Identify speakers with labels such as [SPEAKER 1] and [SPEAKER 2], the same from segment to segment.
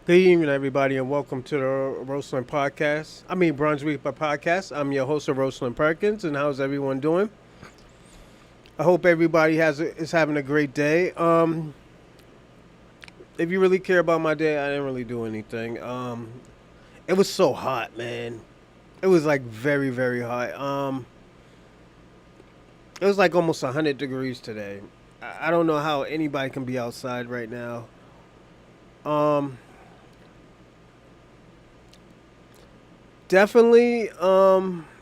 [SPEAKER 1] Good evening, everybody, and welcome to the Roseland Podcast. Brunswick Podcast. I'm your host of Roseland Perkins, and how's everyone doing? I hope everybody is having a great day. If you really care about my day, I didn't really do anything. It was so hot, man. It was like very, very hot. It was like almost 100 degrees today. I don't know how anybody can be outside right now. Um, Definitely.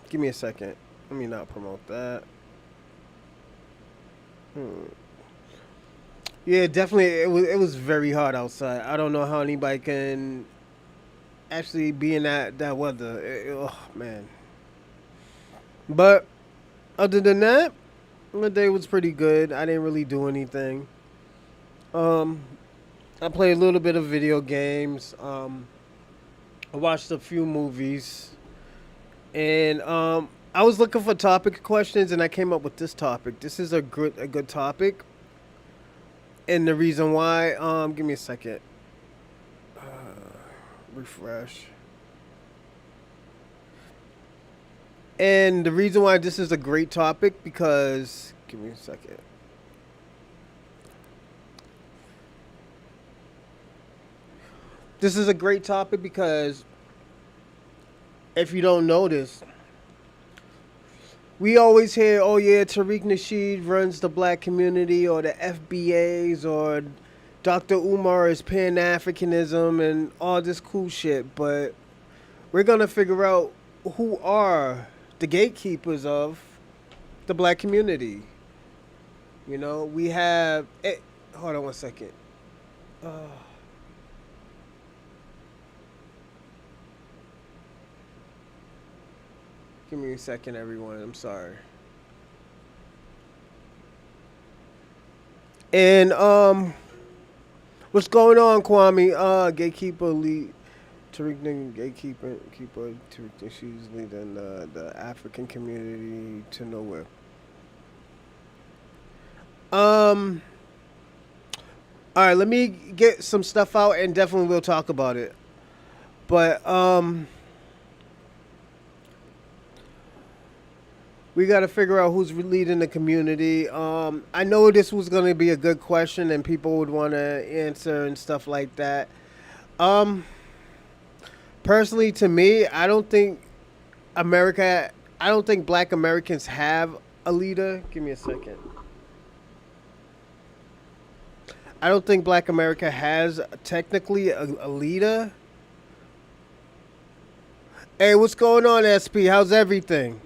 [SPEAKER 1] Give me a second. Let me not promote that. Hmm. Yeah, definitely. It was very hot outside. I don't know how anybody can actually be in that weather. Oh man. But other than that, the day was pretty good. I didn't really do anything. Um, I played a little bit of video games. I watched a few movies, and I was looking for topic questions, and I came up with this topic. This is a good topic, and the reason why. Give me a second. Refresh. And the reason why this is a great topic because give me a second. This is a great topic because if you don't notice, we always hear, "Oh yeah, Tariq Nasheed runs the black community," or the FBAs, or Dr. Umar is Pan Africanism, and all this cool shit. But we're gonna figure out who are the gatekeepers of the black community. We have. Hold on one second. Uh, Give me a second, everyone. I'm sorry. And what's going on, Kwame? Gatekeeper lead. Tariq Nigga Gatekeeper Keeper Tariq she's leading the African community to nowhere. Um. All right, let me get some stuff out, and definitely we'll talk about it. But we got to figure out who's leading the community. I know this was going to be a good question, and people would want to answer and stuff like that. Um, Personally, to me, I don't think America. I don't think Black Americans have a leader. Give me a second. I don't think Black America has technically a leader. Hey, what's going on, SP? How's everything?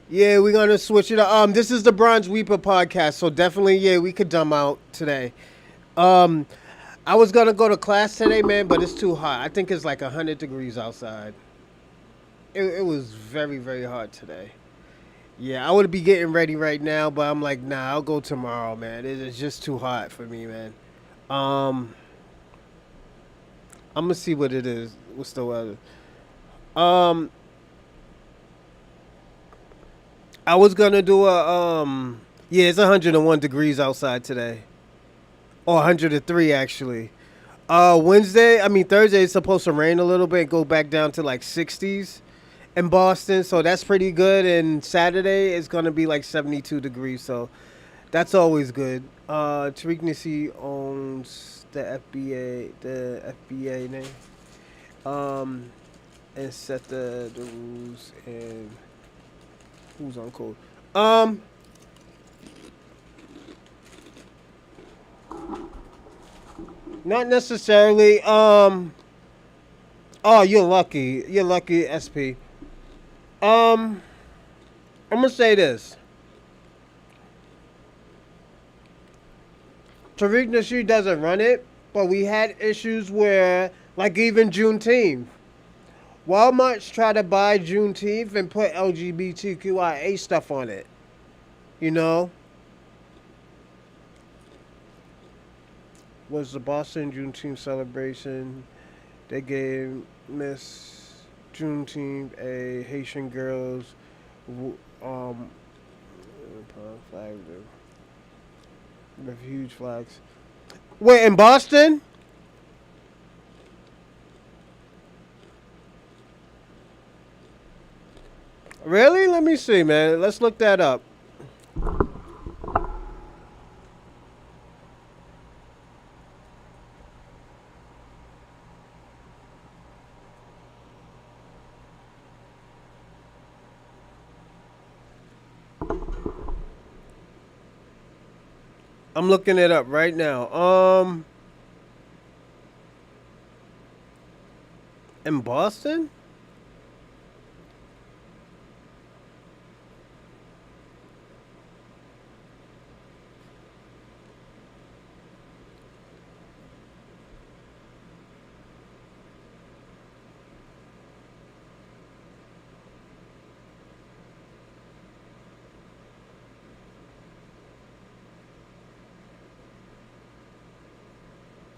[SPEAKER 1] Yeah, we're gonna switch it up. This is the Bronze Weeper podcast, so definitely, yeah, we could dumb out today. Um, I was gonna go to class today, man, but it's too hot. I think it's like 100 degrees outside. It was very, very hot today. Yeah, I would be getting ready right now, but I'm like, nah, I'll go tomorrow, man. It is just too hot for me, man. Um, I'm gonna see what it is. What's the weather? Um, I was gonna do yeah, it's 101 degrees outside today, or 103 actually. Thursday is supposed to rain a little bit, go back down to like 60s in Boston, so that's pretty good. And Saturday is gonna be like 72 degrees, so that's always good. Tariq Nassi owns the FBA name, um, and set the rules and who's on code. Um, Not necessarily. Oh, you're lucky. You're lucky, SP. Um, I'm gonna say this. Tariq Nasheed doesn't run it, but we had issues where, like even Juneteenth, Walmart's tried to buy Juneteenth and put LGBTQIA stuff on it. You know, was the Boston Juneteenth celebration. They gave Miss Juneteenth a Haitian girls um flag with huge flags. Wait, in Boston? Really? Let me see, man. Let's look that up. I'm looking it up right now. In Boston?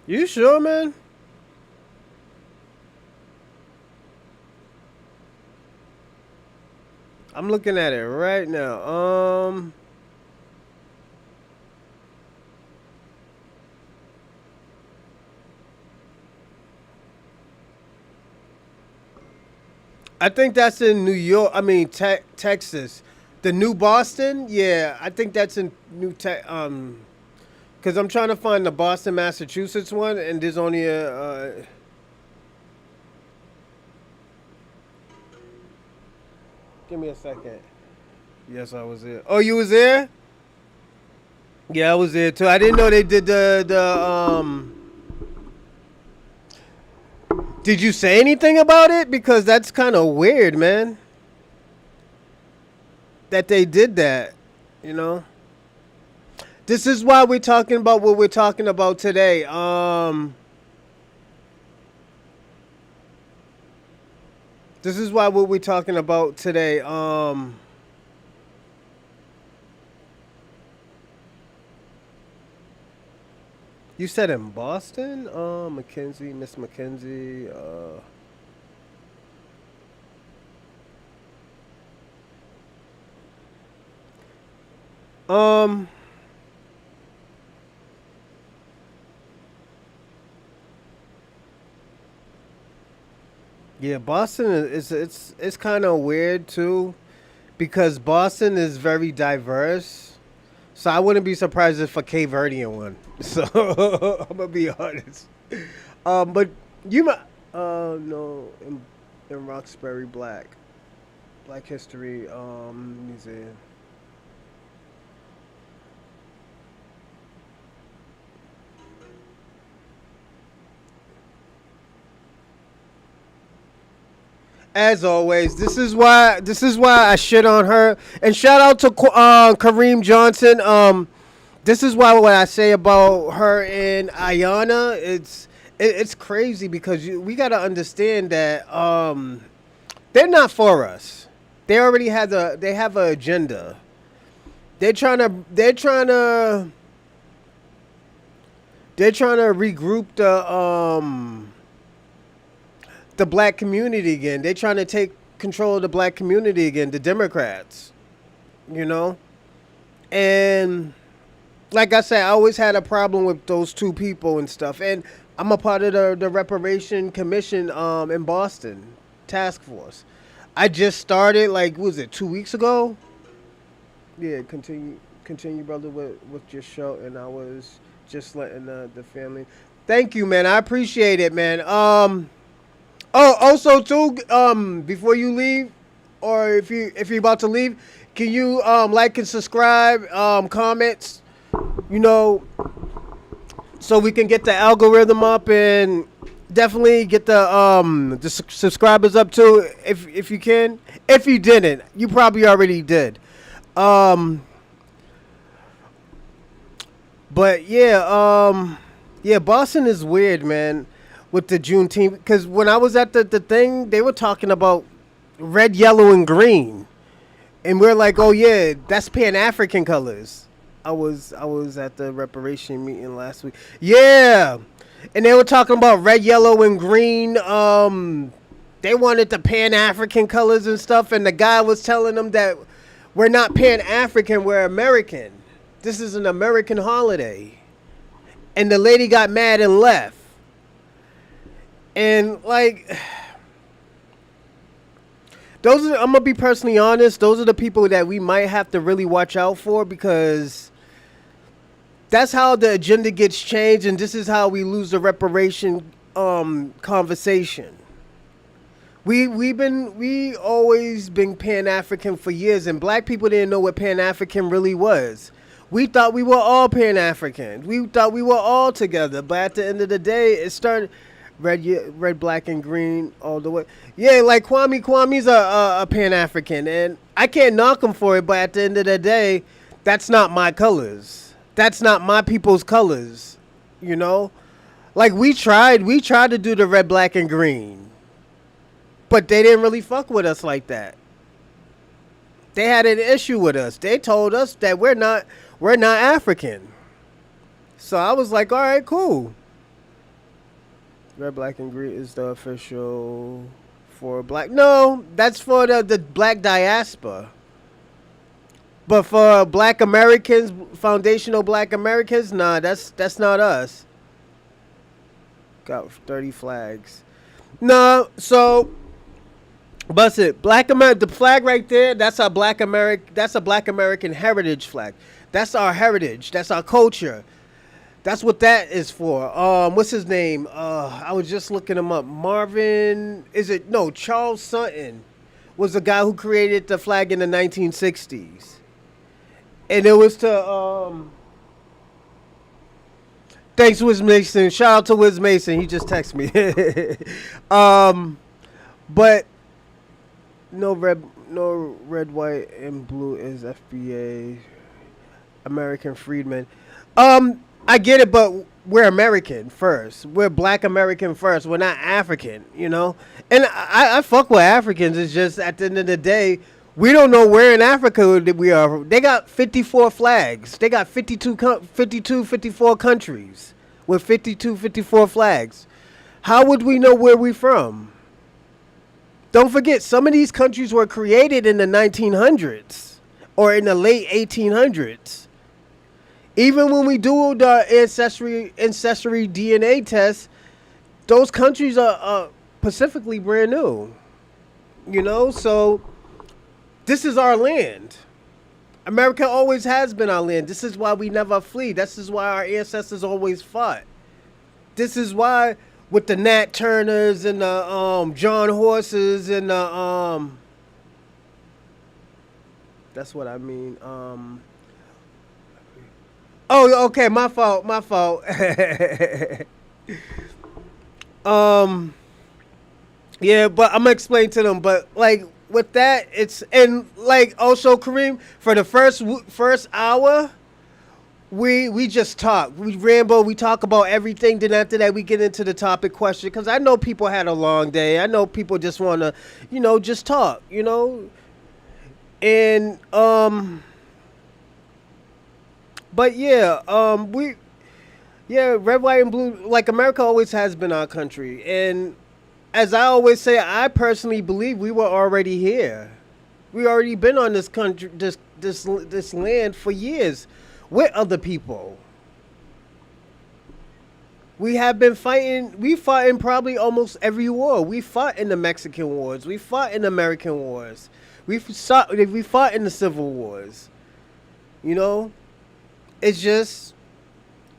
[SPEAKER 1] You sure, man? I'm looking at it right now. I think that's in New York. I mean, Texas. The new Boston? Yeah, I think that's in because I'm trying to find the Boston, Massachusetts one, and there's only a. Give me a second. Yes, I was there. Oh, you was there? Yeah, I was there too. I didn't know they did the. Did you say anything about it? Because that's kind of weird, man. That they did that. You know. This is why we're talking about what we're talking about today. This is why what we're talking about today. You said in Boston? Mackenzie, Miss Mackenzie. Um. Yeah, Boston is it's kind of weird too, because Boston is very diverse. So I wouldn't be surprised if a Cape Verdean one. So I'm gonna be honest. But you might. No, in Roxbury, Black History Museum. As always, this is why I shit on her. And shout out to Kareem Johnson. This is why what I say about her and Ayana, it's crazy because we got to understand that they're not for us. They have a agenda. They're trying to regroup the black community again. They're trying to take control of the black community again, the Democrats, you know? And like I said, I always had a problem with those two people and stuff. And I'm a part of the Reparation Commission in Boston task force. I just started, like, what was it, 2 weeks ago? Yeah, continue, brother, with your show. And I was just letting the family. Thank you, man. I appreciate it, man. Oh, also too, before you leave, or if you're about to leave, can you like and subscribe, comments, you know, so we can get the algorithm up and definitely get the subscribers up too, if you can. If you didn't, you probably already did. Um, but yeah, Boston is weird, man, with the Juneteenth. Because when I was at the thing, they were talking about red, yellow, and green, and we're like, oh yeah, that's Pan African colors. I was at the reparation meeting last week. Yeah, and they were talking about red, yellow, and green. They wanted the Pan African colors and stuff, and the guy was telling them that we're not Pan African, we're American. This is an American holiday. And the lady got mad and left. And like I'm gonna be personally honest. Those are the people that we might have to really watch out for, because that's how the agenda gets changed, and this is how we lose the reparation conversation. We always been Pan African for years, and black people didn't know what Pan African really was. We thought we were all Pan African. We thought we were all together, but at the end of the day, it started red, black, and green all the way. Yeah, like Kwame's a Pan African, and I can't knock him for it. But at the end of the day, that's not my colors. That's not my people's colors. You know, like we tried to do the red, black, and green, but they didn't really fuck with us like that. They had an issue with us. They told us that we're not African. So I was like, all right, cool. Red, black, and green is the official for black. No, that's for the black diaspora. But for black Americans, foundational black Americans, nah, that's not us. Got 30 flags. No, so bust it. The flag right there, that's our black American. That's a black American heritage flag. That's our heritage. That's our culture. That's what that is for. What's his name? I was just looking him up. Marvin, is it? No, Charles Sutton was the guy who created the flag in the 1960s. And it was to, thanks, Wiz Mason. Shout out to Wiz Mason. He just texted me. But no red, white, and blue is FBA, American freedmen. I get it, but we're American first. We're black American first. We're not African, you know? And I fuck with Africans. It's just at the end of the day, we don't know where in Africa that we are. They got 54 flags. They got 54 countries with 54 flags. How would we know where we from? Don't forget, some of these countries were created in the 1900s or in the late 1800s. Even when we do the ancestry DNA test, those countries are specifically brand new. You know, so this is our land. America always has been our land. This is why we never flee. This is why our ancestors always fought. This is why with the Nat Turners and the John Horses and the that's what I mean. Oh, okay, my fault. Yeah, but I'm gonna explain to them. But like with that, it's and like also Kareem for the first hour, we just talk, we ramble, we talk about everything. Then after that, we get into the topic question because I know people had a long day. I know people just wanna, just talk, and But yeah, red, white, and blue. Like America always has been our country, and as I always say, I personally believe we were already here. We already been on this country, this land for years with other people. We have been fighting. We fought in probably almost every war. We fought in the Mexican wars. We fought in the American wars. We fought in the Civil Wars. It's just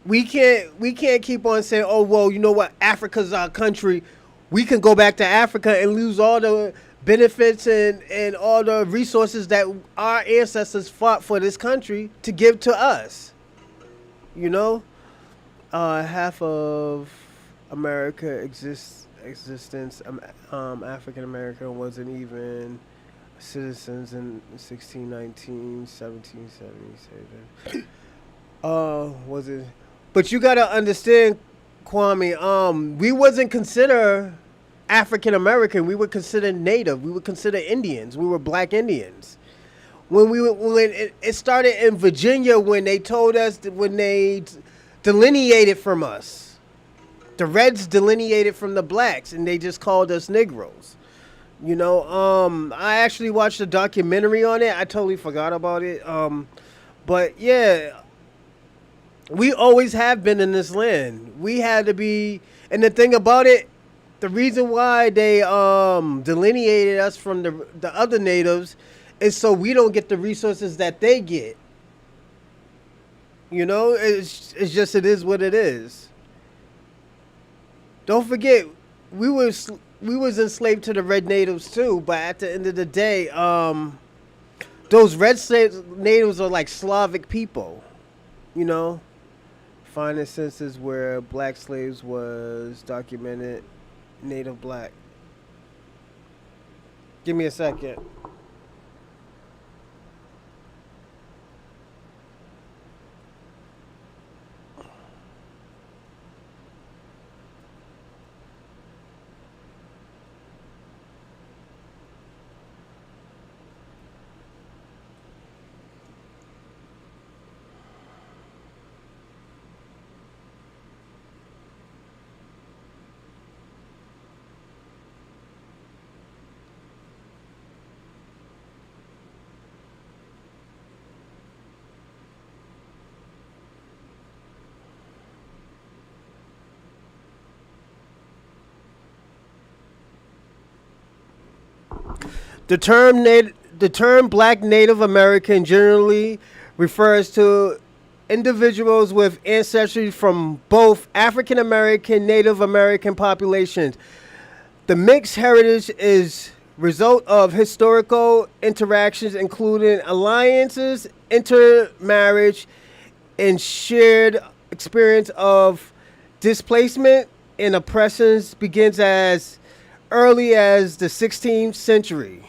[SPEAKER 1] we can't keep on saying, oh well, you know what, Africa's our country. We can go back to Africa and lose all the benefits and all the resources that our ancestors fought for this country to give to us. Half of America existence. African American wasn't even citizens in 1619, 1777. Was it? But you gotta understand, Kwame. We wasn't considered African American. We were considered Native. We were considered Indians. We were Black Indians. When it started in Virginia, when they told us when they delineated from us, the Reds delineated from the Blacks, and they just called us Negroes. I actually watched a documentary on it. I totally forgot about it. But yeah. We always have been in this land. We had to be, and the thing about it, The reason why they delineated us from the other natives is so we don't get the resources that they get. You know, it's just it is what it is. Don't forget, we was we was enslaved to the red natives too. But at the end of the day, those natives are like Slavic people. You know, find instances where black slaves was documented native black. Give me a second. The term Black Native American generally refers to individuals with ancestry from both African American Native American populations. The mixed heritage is result of historical interactions including alliances, intermarriage, and shared experience of displacement and oppressions begins as early as the 16th century.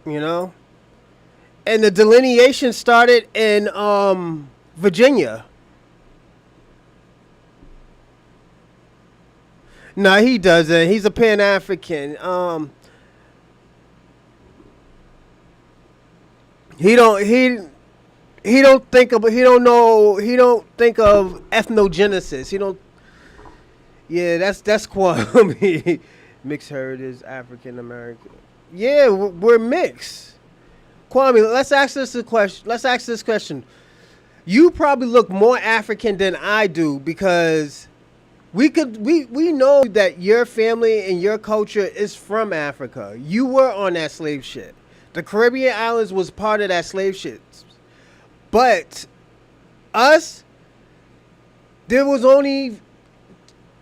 [SPEAKER 1] You know, and the delineation started in Virginia. No, he doesn't. He's a Pan African. He don't he don't think of he don't know he don't think of ethnogenesis. He don't. Yeah, that's Kwame. Mixed heritage, African American. Yeah, we're mixed. Kwame, let's ask this a question. Let's ask this question. You probably look more African than I do because we know that your family and your culture is from Africa. You were on that slave ship. The Caribbean islands was part of that slave ship. But us, there was only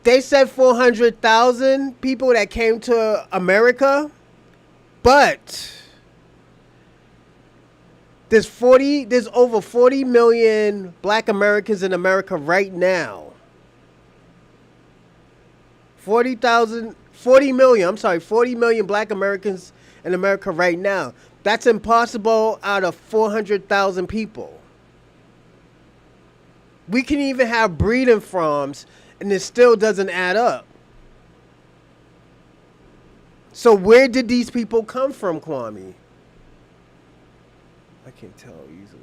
[SPEAKER 1] they said 400,000 people that came to America, but there's over 40 million black Americans in America right now. 40 million black Americans in America right now. That's impossible out of 400,000 people. We can even have breeding farms and it still doesn't add up. So where did these people come from, Kwame? I can't tell easily.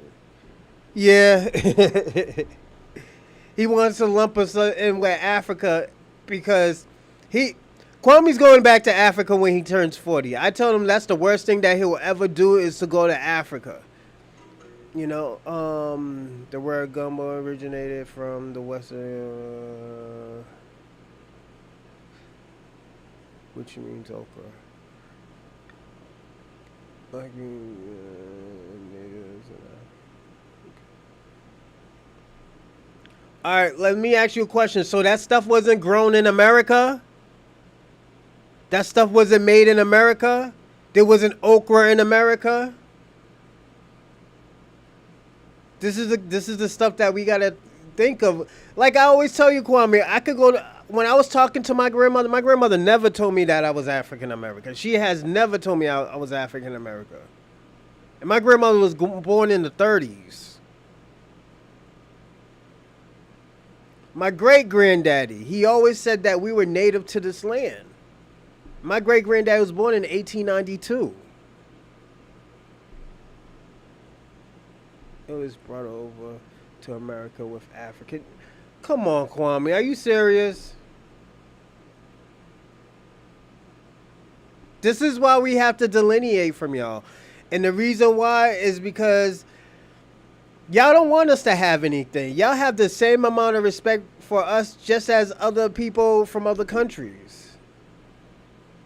[SPEAKER 1] Yeah. He wants to lump us in with Africa because he Kwame's going back to Africa when he turns 40. I told him that's the worst thing that he'll ever do is to go to Africa. You know, the word gumbo originated from the western, which means okra. Like natives. All right, let me ask you a question. So that stuff wasn't grown in America? That stuff wasn't made in America? There wasn't okra in America? This is the stuff that we gotta think of. Like I always tell you, Kwame, I could go to, when I was talking to my grandmother never told me that I was African American. She has never told me I was African American. And my grandmother was born in the 30s. My great granddaddy, he always said that we were native to this land. My great granddaddy was born in 1892. It was brought over to America with African. Come on, Kwame, are you serious? This is why we have to delineate from y'all. And the reason why is because Y'all don't want us to have anything. Y'all have the same amount of respect for us just as other people from other countries.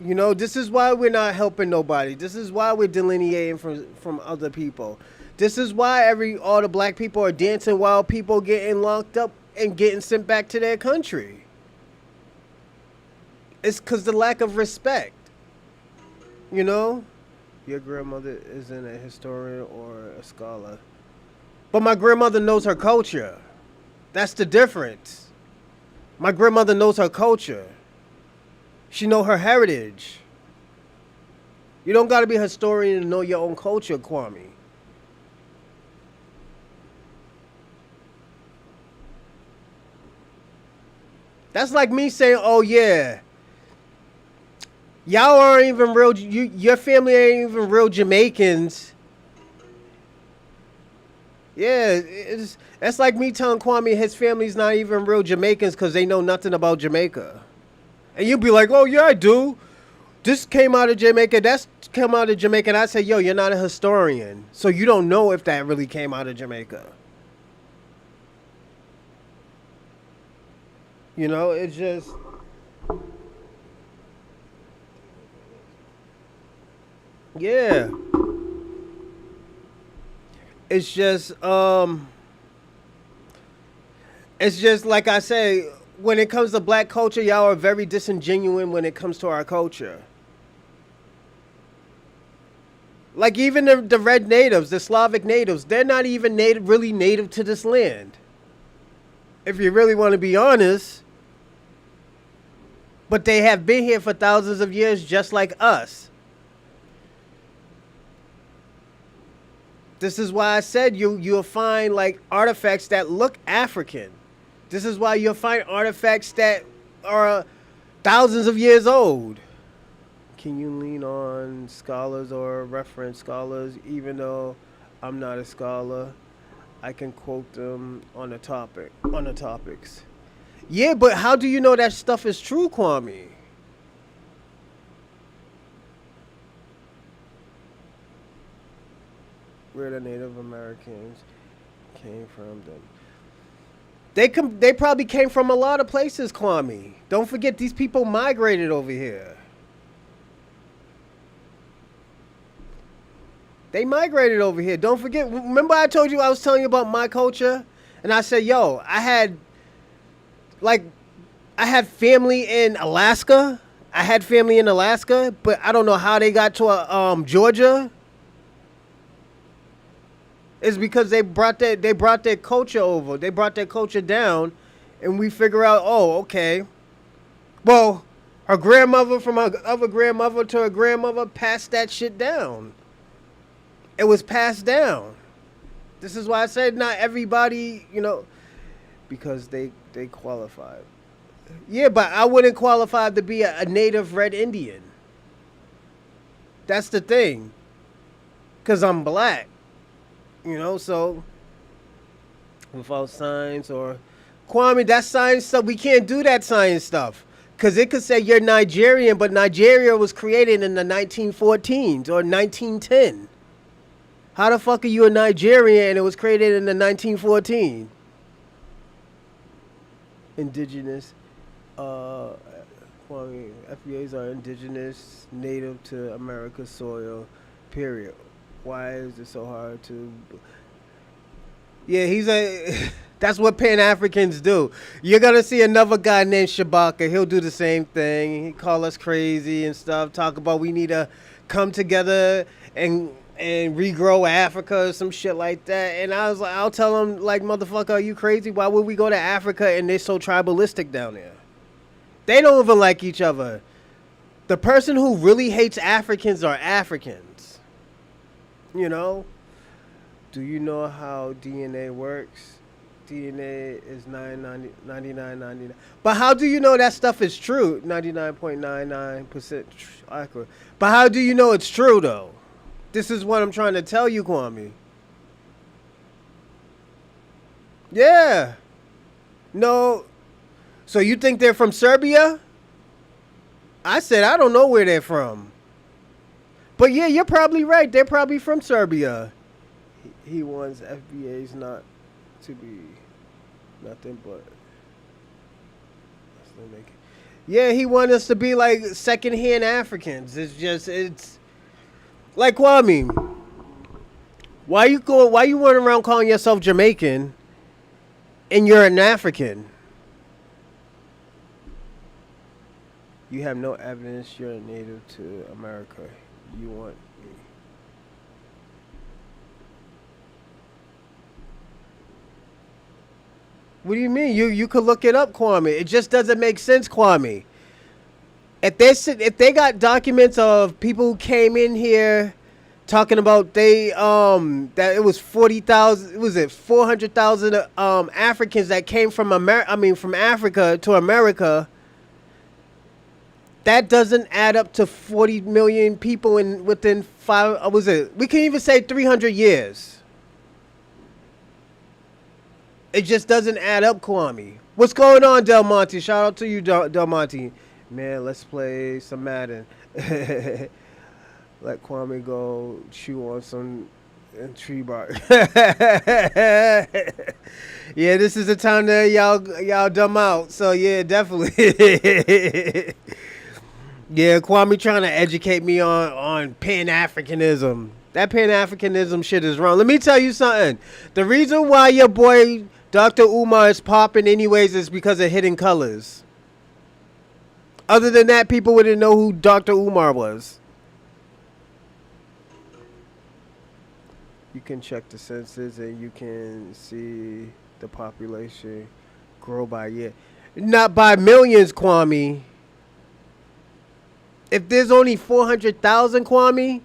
[SPEAKER 1] You know, this is why we're not helping nobody. This is why we're delineating from other people. This is why all the black people are dancing while people getting locked up and getting sent back to their country. It's because the lack of respect. You know, your grandmother isn't a historian or a scholar, but my grandmother knows her culture. That's the difference. My grandmother knows her culture. She know her heritage. You don't got to be a historian to know your own culture, Kwame. That's like me saying, "Oh yeah, y'all aren't even real. Your family ain't even real Jamaicans." Yeah, that's like me telling Kwame his family's not even real Jamaicans because they know nothing about Jamaica. And you'd be like, "Oh yeah, I do. This came out of Jamaica. That's come out of Jamaica." And I say, "Yo, you're not a historian, so you don't know if that really came out of Jamaica." You know, it's just yeah. It's just it's just like I say, when it comes to black culture, y'all are very disingenuous when it comes to our culture. Like even the red natives, the Slavic natives, they're not even really native to this land. If you really want to be honest, but they have been here for thousands of years just like us. This is why I said you'll find like artifacts that look African. This is why you'll find artifacts that are thousands of years old. Can you lean on scholars or reference scholars? Even though I'm not a scholar, I can quote them on the topics. Yeah, but how do you know that stuff is true, Kwame? Where the Native Americans came from them. They probably came from a lot of places, Kwame. Don't forget these people migrated over here. They migrated over here. Don't forget. Remember I told you I was telling you about my culture, and I said, "Yo, like I had family in Alaska. I had family in Alaska, but I don't know how they got to Georgia. It's because they brought their culture over. They brought their culture down, and we figure out, oh, okay. Well, her grandmother from her other grandmother to her grandmother passed that shit down. It was passed down. This is why I said not everybody, because they qualified. Yeah, but I wouldn't qualify to be a native red Indian. That's the thing. Because I'm black. So without science or Kwame, that science stuff, we can't do that science stuff. Because it could say you're Nigerian, but Nigeria was created in the 1914s or 1910. How the fuck are you a Nigerian and it was created in the 1914? Indigenous, Kwame, FBAs are indigenous, native to America's soil, period. Why is it so hard to? Yeah, that's what Pan Africans do. You're gonna see another guy named Shabaka. He'll do the same thing. He call us crazy and stuff. Talk about we need to come together and regrow Africa or some shit like that. And I was like, I'll tell him like, motherfucker, are you crazy? Why would we go to Africa and they're so tribalistic down there? They don't even like each other. The person who really hates Africans are Africans. Do you know how DNA works? DNA is 99.99. But how do you know that stuff is true? 99.99% accurate. But how do you know it's true, though? This is what I'm trying to tell you, Kwame. Yeah. No. So you think they're from Serbia? I said I don't know where they're from. But yeah, you're probably right. They're probably from Serbia. He wants FBA's not to be nothing but. Yeah, he wants us to be like secondhand Africans. It's like Kwame. Why you go? Why you running around calling yourself Jamaican and you're an African? You have no evidence you're a native to America. You want me? What do you mean? You could look it up, Kwame. It just doesn't make sense, Kwame. If they got documents of people who came in here talking about that it was 40,000, was it 400,000 Africans that came from America, I mean from Africa to America, that doesn't add up to 40 million people in within 5, was it, we can even say 300 years. It just doesn't add up, Kwame. What's going on, Del Monte? Shout out to you, Del Monte. Man, let's play some Madden. Let Kwame go chew on some tree bark. Yeah, this is the time that y'all dumb out. So yeah, definitely. Yeah, Kwame trying to educate me on Pan Africanism. That Pan Africanism shit is wrong. Let me tell you something. The reason why your boy Dr. Umar is popping anyways is because of Hidden Colors. Other than that, people wouldn't know who Dr. Umar was. You can check the census and you can see the population grow by year. Not by millions, Kwame. If there's only 400,000, Kwame,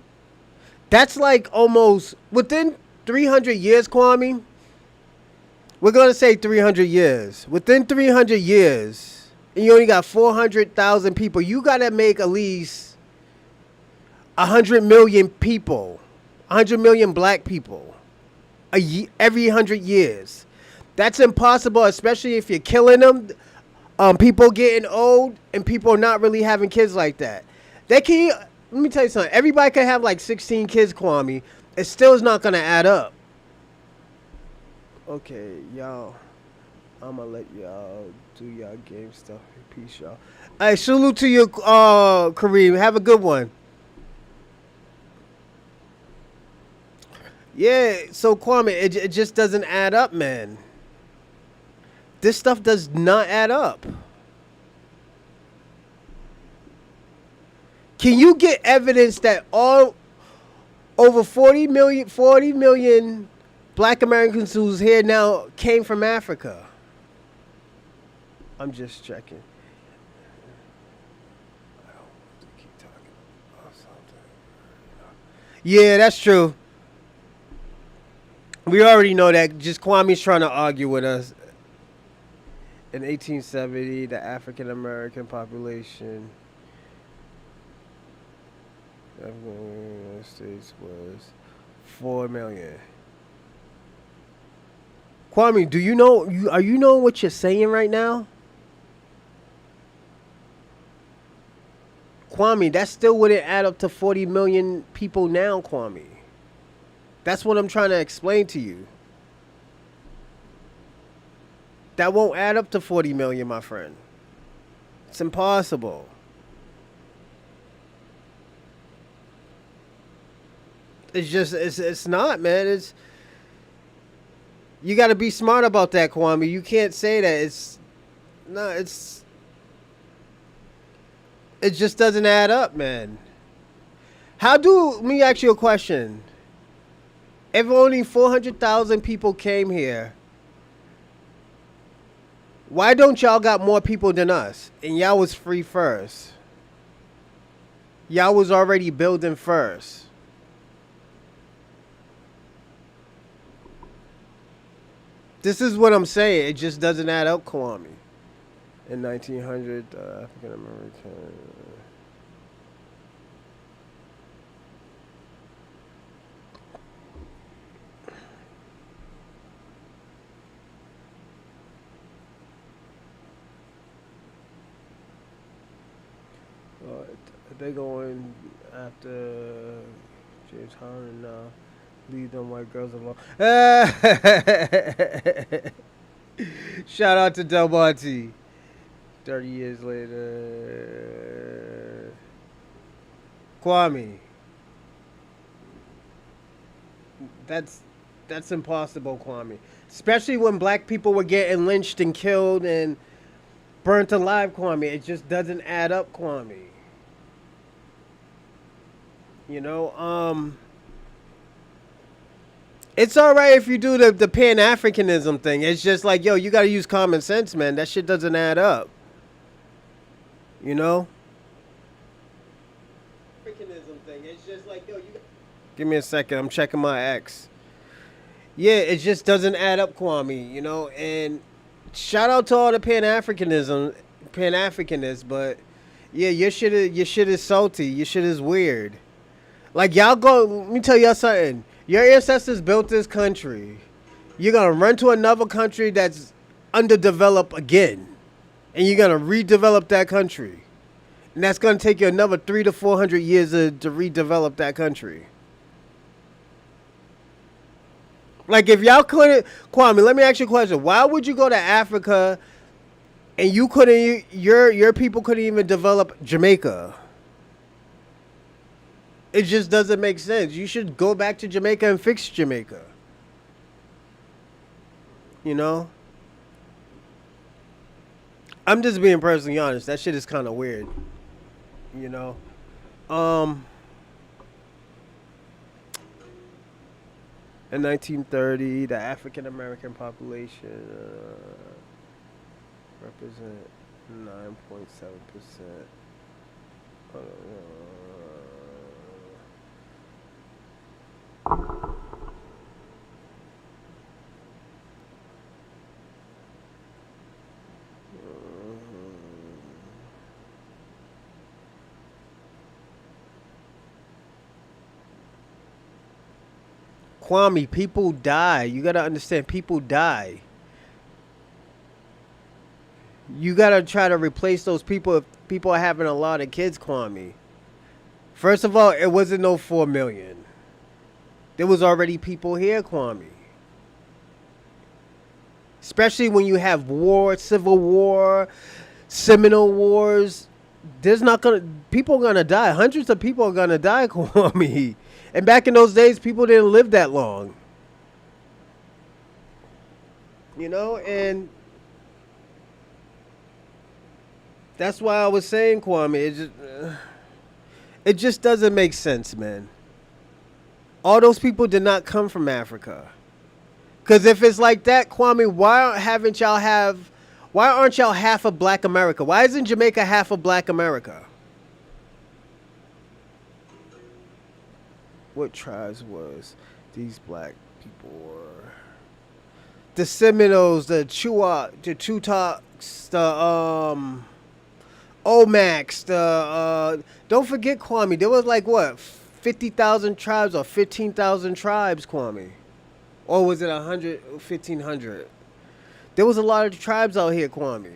[SPEAKER 1] that's like almost within 300 years, Kwame. We're going to say 300 years. Within 300 years, and you only got 400,000 people, you got to make at least 100 million people, 100 million black people every 100 years. That's impossible, especially if you're killing them. People getting old and people not really having kids like that. They can. Let me tell you something. Everybody can have like 16 kids, Kwame. It still is not gonna add up. Okay, y'all. I'ma let y'all do y'all game stuff. Peace, y'all. Hey, salute to you, Kareem. Have a good one. Yeah. So Kwame, it just doesn't add up, man. This stuff does not add up. Can you get evidence that all over 40 million black Americans who's here now came from Africa? I'm just checking. I don't want to keep talking about something. Yeah, that's true. We already know that. Just Kwame's trying to argue with us. In 1870, the African American population of the United States was 4 million. Kwame, do you know? Are you knowing what you're saying right now? Kwame, that still wouldn't add up to 40 million people now, Kwame. That's what I'm trying to explain to you. That won't add up to 40 million, my friend. It's impossible. It's not, man. You got to be smart about that, Kwame. You can't say that. It just doesn't add up, man. Let me ask you a question. If only 400,000 people came here, why don't y'all got more people than us? And y'all was free first. Y'all was already building first. This is what I'm saying. It just doesn't add up, Kwame. In 1900, African American. They going after James Harden now. Leave them white girls alone. Shout out to Del Monte. 30 years later. Kwame. That's that's impossible, Kwame. Especially when black people were getting lynched and killed and burnt alive, Kwame. It just doesn't add up, Kwame. You know, it's all right if you do the Pan Africanism thing. It's just like, yo, you got to use common sense, man. That shit doesn't add up. You know. Africanism thing. It's just like, yo, you. Give me a second. I'm checking my ex. Yeah, it just doesn't add up, Kwame. You know, and shout out to all the Pan Africanists, but yeah, your shit is salty. Your shit is weird. Like y'all go. Let me tell y'all something. Your ancestors built this country. You're gonna run to another country that's underdeveloped again, and you're gonna redevelop that country, and that's gonna take you another 300 to 400 years to redevelop that country. Like if y'all couldn't, Kwame, let me ask you a question. Why would you go to Africa and you couldn't? Your people couldn't even develop Jamaica. It just doesn't make sense. You should go back to Jamaica and fix Jamaica. You know? I'm just being personally honest. That shit is kind of weird. You know? In 1930, the African American population represent 9.7%. Kwame, people die. You gotta understand, people die. You gotta try to replace those people if people are having a lot of kids, Kwame. First of all, it wasn't no 4 million. There was already people here, Kwame. Especially when you have war, civil war, Seminole wars. There's not gonna people are gonna die. Hundreds of people are gonna die, Kwame. And back in those days, people didn't live that long. You know, and that's why I was saying, Kwame, it just doesn't make sense, man. All those people did not come from Africa. Because if it's like that, Kwame, why aren't y'all half of Black America? Why isn't Jamaica half of Black America? What tribes was these black people were? The Seminoles, the Chutaks, the Omax, don't forget, Kwame, there was like what, 50,000 tribes or 15,000 tribes, Kwame? Or was it 100, 1,500? There was a lot of tribes out here, Kwame.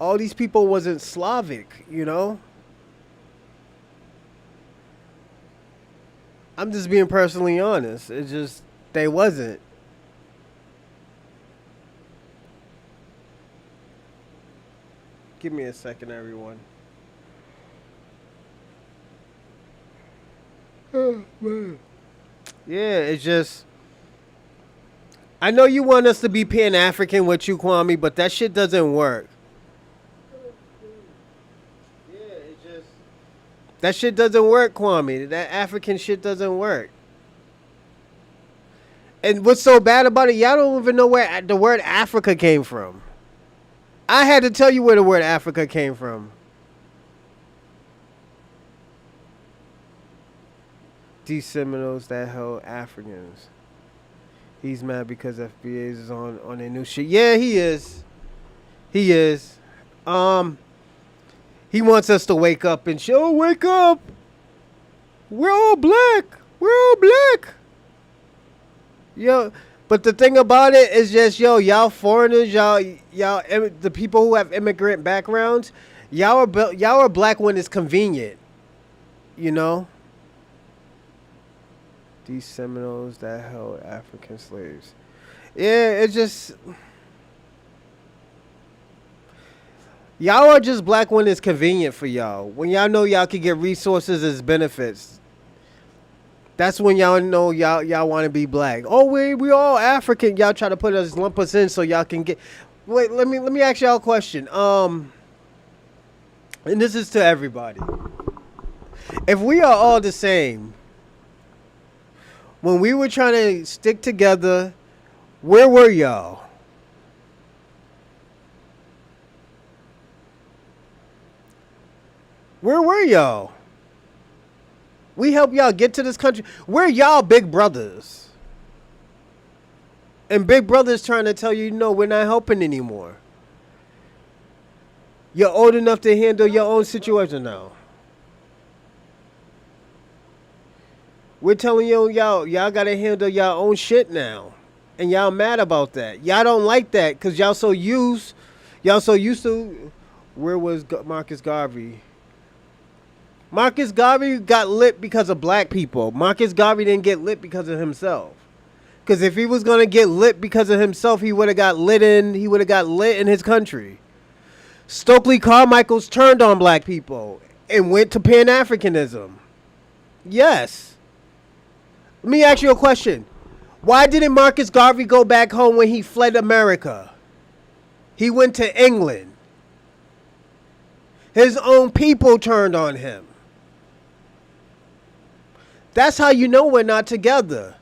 [SPEAKER 1] All these people wasn't Slavic, you know? I'm just being personally honest. It's just, they wasn't. Give me a second, everyone. Oh, man. Yeah, it's just, I know you want us to be Pan-African with you, Kwame, but that shit doesn't work. Yeah, it just, that shit doesn't work, Kwame. That African shit doesn't work. And what's so bad about it, y'all don't even know where the word Africa came from. I had to tell you where the word Africa came from. These Seminoles that held Africans. He's mad because FBA is on their new shit. Yeah, he is. He is. He wants us to wake up and show, wake up. We're all black. We're all black. Yo, but the thing about it is just, yo, y'all foreigners, y'all, the people who have immigrant backgrounds, y'all are black when it's convenient. You know? these Seminoles that held African slaves. Yeah, it just y'all are just black when it's convenient for y'all. When y'all know y'all can get resources as benefits, that's when y'all know y'all want to be black. Oh, we all African. Y'all try to lump us in so y'all can get. Wait, let me ask y'all a question. And this is to everybody. If we are all the same, when we were trying to stick together, where were y'all? Where were y'all? We helped y'all get to this country. We're y'all big brothers. And big brother's trying to tell you, no, we're not helping anymore. You're old enough to handle your own situation now. We're telling y'all gotta handle y'all own shit now. And y'all mad about that. Y'all don't like that because y'all so used to. Where was Marcus Garvey? Marcus Garvey got lit because of black people. Marcus Garvey didn't get lit because of himself. Because if he was gonna get lit because of himself, he would have got lit in his country. Stokely Carmichael's turned on black people and went to Pan-Africanism. Yes. Let me ask you a question. Why didn't Marcus Garvey go back home when he fled America? He went to England. His own people turned on him. That's how you know we're not together.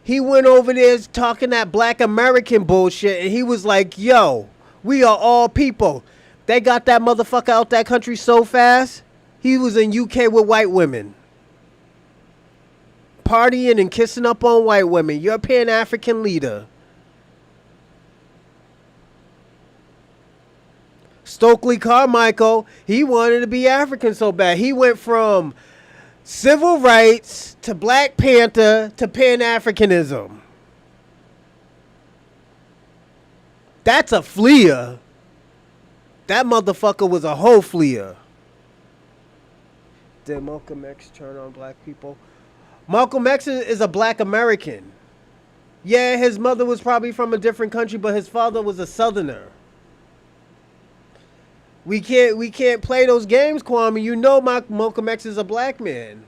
[SPEAKER 1] He went over there talking that black American bullshit, and he was like, yo, we are all people. They got that motherfucker out that country so fast, he was in UK with white women. Partying and kissing up on white women. You're a Pan-African leader. Stokely Carmichael, he wanted to be African so bad. He went from civil rights to Black Panther to Pan-Africanism. That's a fleer. That motherfucker was a whole fleer. Did Malcolm X turn on black people? Malcolm X is a black American. Yeah, his mother was probably from a different country, but his father was a Southerner. We can't play those games, Kwame. You know Malcolm X is a black man.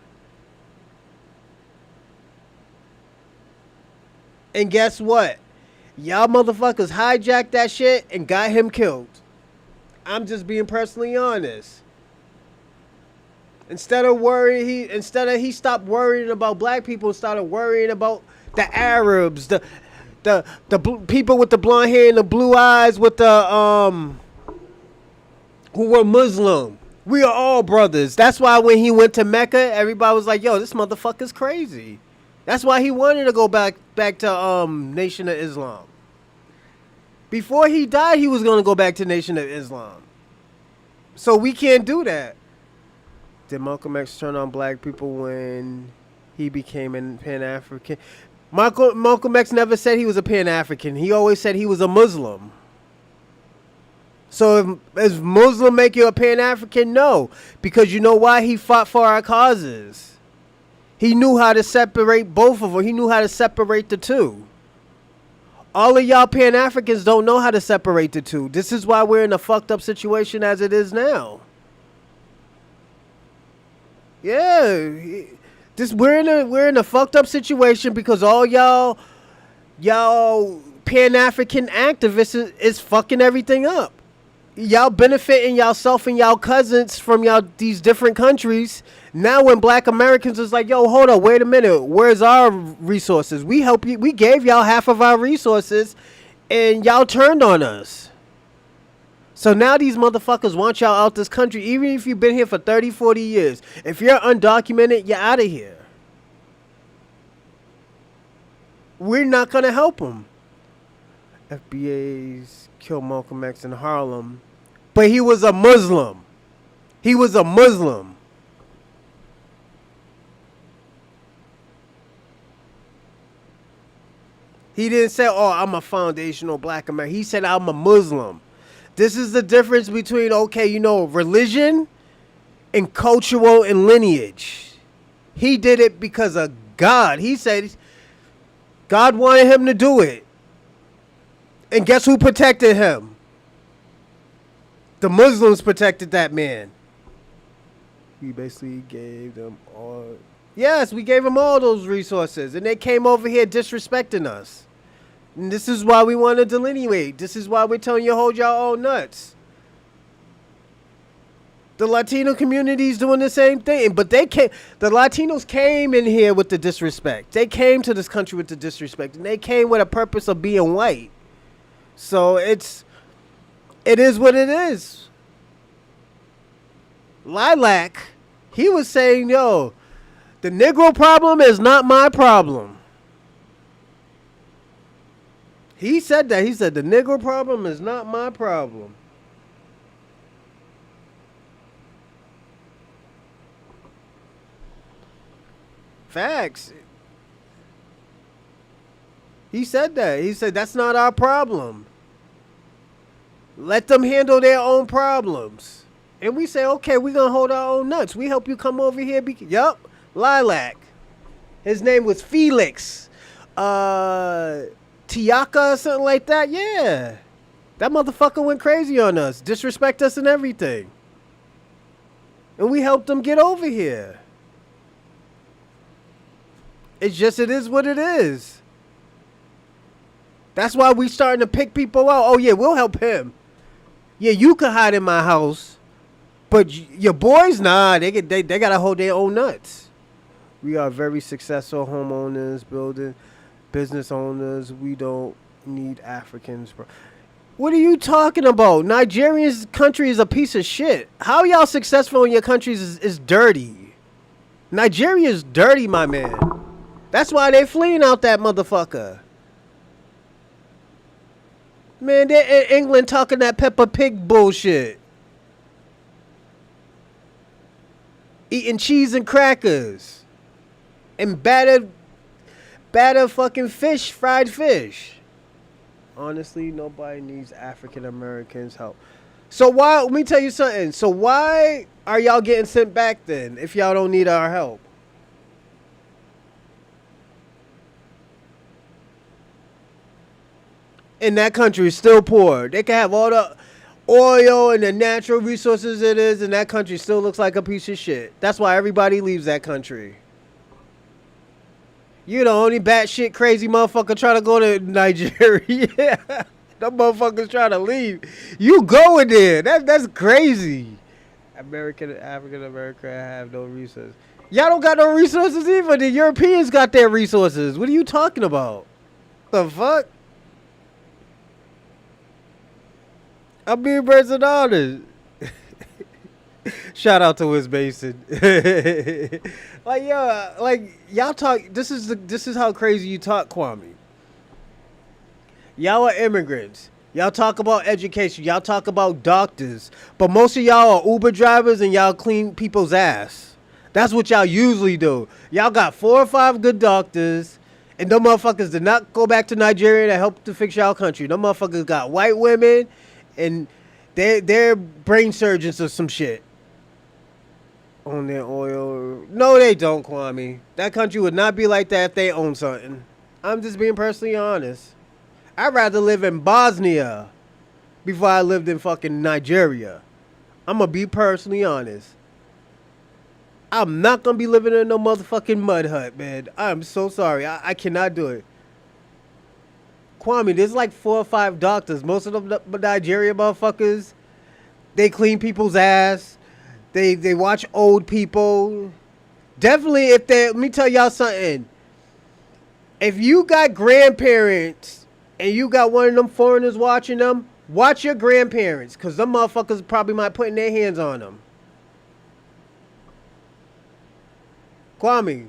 [SPEAKER 1] And guess what? Y'all motherfuckers hijacked that shit and got him killed. I'm just being personally honest. Instead of he stopped worrying about black people and started worrying about the Arabs, the people with the blonde hair and the blue eyes with the who were Muslim. We are all brothers. That's why when he went to Mecca, everybody was like, yo, this motherfucker's crazy. That's why he wanted to go back to Nation of Islam. Before he died, he was going to go back to Nation of Islam. So we can't do that. Did Malcolm X turn on black people when he became a Pan-African? Malcolm X never said he was a Pan-African. He always said he was a Muslim. So if Muslim make you a Pan-African? No. Because you know why? He fought for our causes. He knew how to separate both of them. He knew how to separate the two. All of y'all Pan-Africans don't know how to separate the two. This is why we're in a fucked up situation as it is now. Yeah. We're in a fucked up situation because all y'all Pan-African activists is fucking everything up. Y'all benefiting y'allself and y'all cousins from these different countries. Now when black Americans is like, yo, hold up, wait a minute, where's our resources? We help you, we gave y'all half of our resources and y'all turned on us. So now these motherfuckers want y'all out this country, even if you've been here for 30, 40 years. If you're undocumented, you're out of here. We're not going to help them. FBA's killed Malcolm X in Harlem, but he was a Muslim. He was a Muslim. He didn't say, oh, I'm a foundational black American. He said, I'm a Muslim. This is the difference between, religion and cultural and lineage. He did it because of God. He said God wanted him to do it. And guess who protected him? The Muslims protected that man. We basically gave them all. Yes, we gave them all those resources. And they came over here disrespecting us. And this is why we want to delineate. This is why we're telling you hold y'all own nuts. The Latino community is doing the same thing. But the Latinos came in here with the disrespect. They came to this country with the disrespect. And they came with a purpose of being white. So it is what it is. Lilac, he was saying, yo, the Negro problem is not my problem. He said that. He said the Negro problem is not my problem. Facts. He said that. He said that's not our problem. Let them handle their own problems. And we say, okay, we're going to hold our own nuts. We help you come over here. Yup. Lilac. His name was Felix. Tiaka or something like that. Yeah. That motherfucker went crazy on us. Disrespect us and everything. And we helped him get over here. It's just, it is what it is. That's why we starting to pick people out. Oh, yeah, we'll help him. Yeah, you can hide in my house. But your boys, nah, they got to hold their own nuts. We are very successful homeowners, business owners. We don't need Africans, bro. What are you talking about? Nigeria's country is a piece of shit. How y'all successful in your countries is dirty. Nigeria is dirty, my man. That's why they fleeing out that motherfucker. Man, they're in England talking that Peppa Pig bullshit. Eating cheese and crackers. And battered fucking fish, fried fish. Honestly, nobody needs African Americans' help. So why, let me tell you something. So why are y'all getting sent back then if y'all don't need our help? And that country is still poor. They can have all the oil and the natural resources it is, and that country still looks like a piece of shit. That's why everybody leaves that country. You the only batshit crazy motherfucker trying to go to Nigeria. Them motherfuckers trying to leave. You going there. That's crazy. African America have no resources. Y'all don't got no resources either. The Europeans got their resources. What are you talking about? The fuck? I'm being person honest. Shout out to Wiz Mason. Like, yo, like y'all talk. This is how crazy you talk, Kwame. Y'all are immigrants. Y'all talk about education. Y'all talk about doctors. But most of y'all are Uber drivers and y'all clean people's ass. That's what y'all usually do. Y'all got 4 or 5 good doctors. And them motherfuckers did not go back to Nigeria to help to fix y'all country. Them motherfuckers got white women. And they're brain surgeons or some shit. On their oil. No, they don't, Kwame. That country would not be like that if they owned something. I'm just being personally honest. I'd rather live in Bosnia before I lived in fucking Nigeria. I'm going to be personally honest. I'm not going to be living in no motherfucking mud hut, man. I'm so sorry. I cannot do it. Kwame, there's like 4 or 5 doctors. Most of them Nigeria motherfuckers, they clean people's ass. They watch old people. Definitely let me tell y'all something. If you got grandparents and you got one of them foreigners watching them, watch your grandparents. Because them motherfuckers probably might putting their hands on them. Kwame,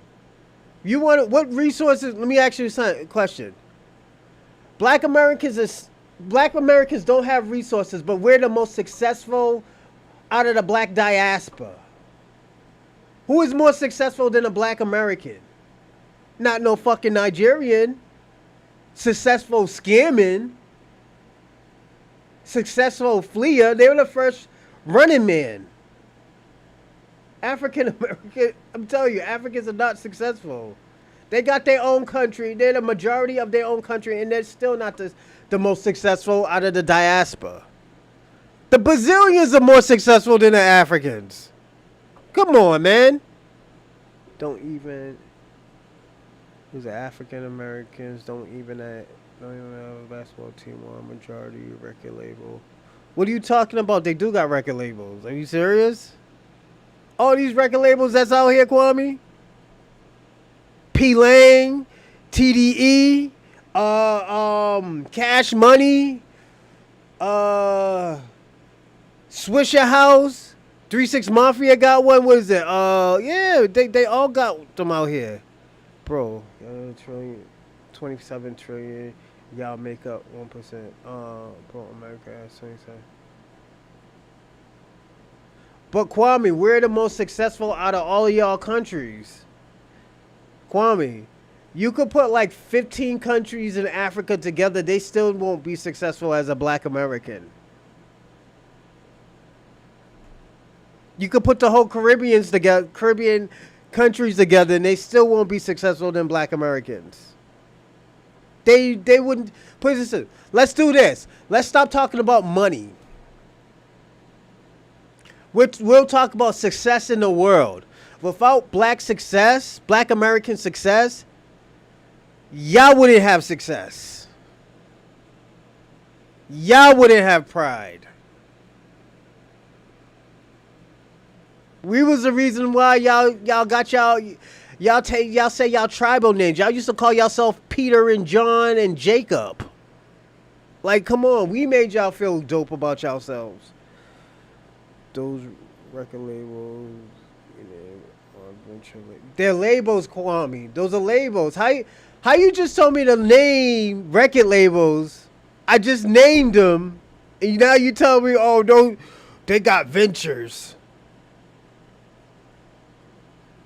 [SPEAKER 1] what resources, let me ask you a question. Black Americans don't have resources, but we're the most successful out of the black diaspora. Who is more successful than a black American? Not no fucking Nigerian. Successful scamming. Successful fleer. They were the first running man. African American, I'm telling you, Africans are not successful. They got their own country. They're the majority of their own country, and they're still not the most successful out of the diaspora. The Brazilians are more successful than the Africans. Come on, man. Don't even. Who's the African Americans? Don't even have a basketball team or a majority record label. What are you talking about? They do got record labels. Are you serious? All these record labels that's out here, Kwame. P Lang, TDE, Cash Money, Swisher House, 3-6 Mafia got one. What is it? Yeah, they all got them out here, bro. Trillion, 27 trillion. Y'all make up 1%. Bro, America has 27. But Kwame, we're the most successful out of all of y'all countries. Kwame, you could put like 15 countries in Africa together, they still won't be successful as a black American. You could put the whole Caribbean countries together, and they still won't be successful than black Americans. They wouldn't. Put this. Let's do this. Let's stop talking about money. We'll talk about success in the world. Without black success, black American success, y'all wouldn't have success. Y'all wouldn't have pride. We was the reason why y'all got y'all say y'all tribal names. Y'all used to call yourself Peter and John and Jacob. Like, come on, we made y'all feel dope about yourselves. Those record labels, they're labels, Kwame. Those are labels. How you just told me to name record labels? I just named them, and now you tell me, oh, don't they got ventures?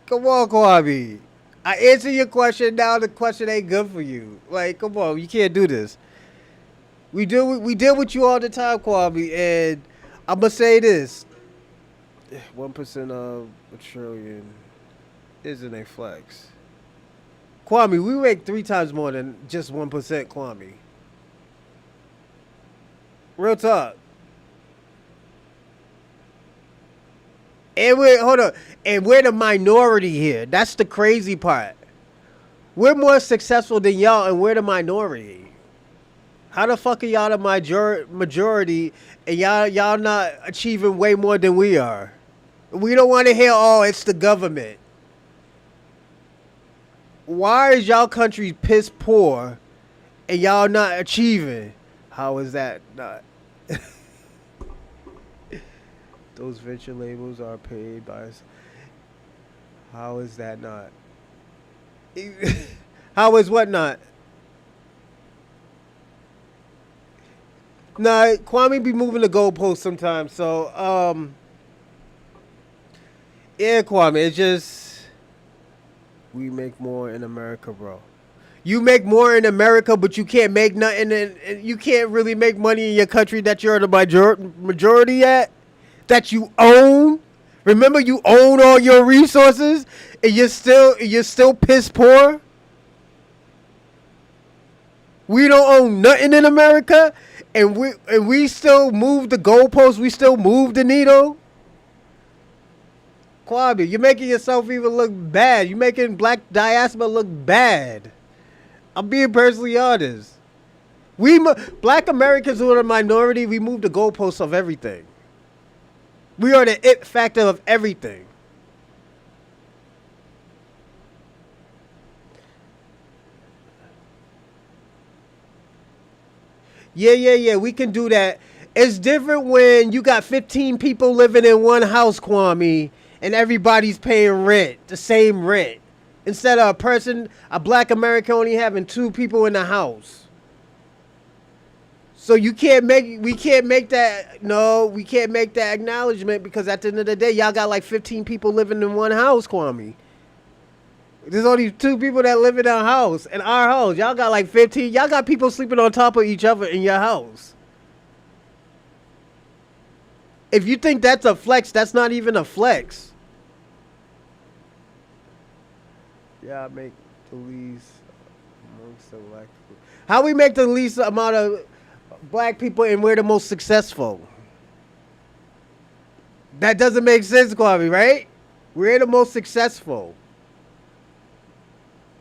[SPEAKER 1] Come on, Kwame. I answer your question. Now the question ain't good for you. Like, come on, you can't do this. We deal with you all the time, Kwame, and I'm gonna say this: 1% of a trillion isn't a flex. Kwame, we make 3 times more than just 1%, Kwame. Real talk. And we're the minority here. That's the crazy part. We're more successful than y'all, and we're the minority. How the fuck are y'all the majority, and y'all not achieving way more than we are? We don't want to hear, oh, it's the government. Why is y'all country piss poor, and y'all not achieving? How is that not? Those venture labels are paid by us. How is that not? How is what not? Nah, Kwame be moving the goalposts sometimes. So, yeah, Kwame, it's just we make more in America, bro. You make more in America, but you can't make nothing, and you can't really make money in your country that you're the majority at. That you own. Remember, you own all your resources, and you're still piss poor. We don't own nothing in America, and we still move the goalposts. We still move the needle. Kwame, you're making yourself even look bad. You're making black diaspora look bad. I'm being personally honest. Black Americans who are a minority, we move the goalposts of everything. We are the it factor of everything. Yeah. We can do that. It's different when you got 15 people living in one house, Kwame, and everybody's paying rent, the same rent. Instead of a black American only having 2 people in the house. So we can't make that acknowledgement, because at the end of the day, y'all got like 15 people living in one house, Kwame. There's only 2 people that live in our house. In our house, y'all got like 15. Y'all got people sleeping on top of each other in your house. If you think that's a flex, that's not even a flex. Yeah, The least amongst the black people. How we make the least amount of black people and we're the most successful? That doesn't make sense, Kwame, right? We're the most successful.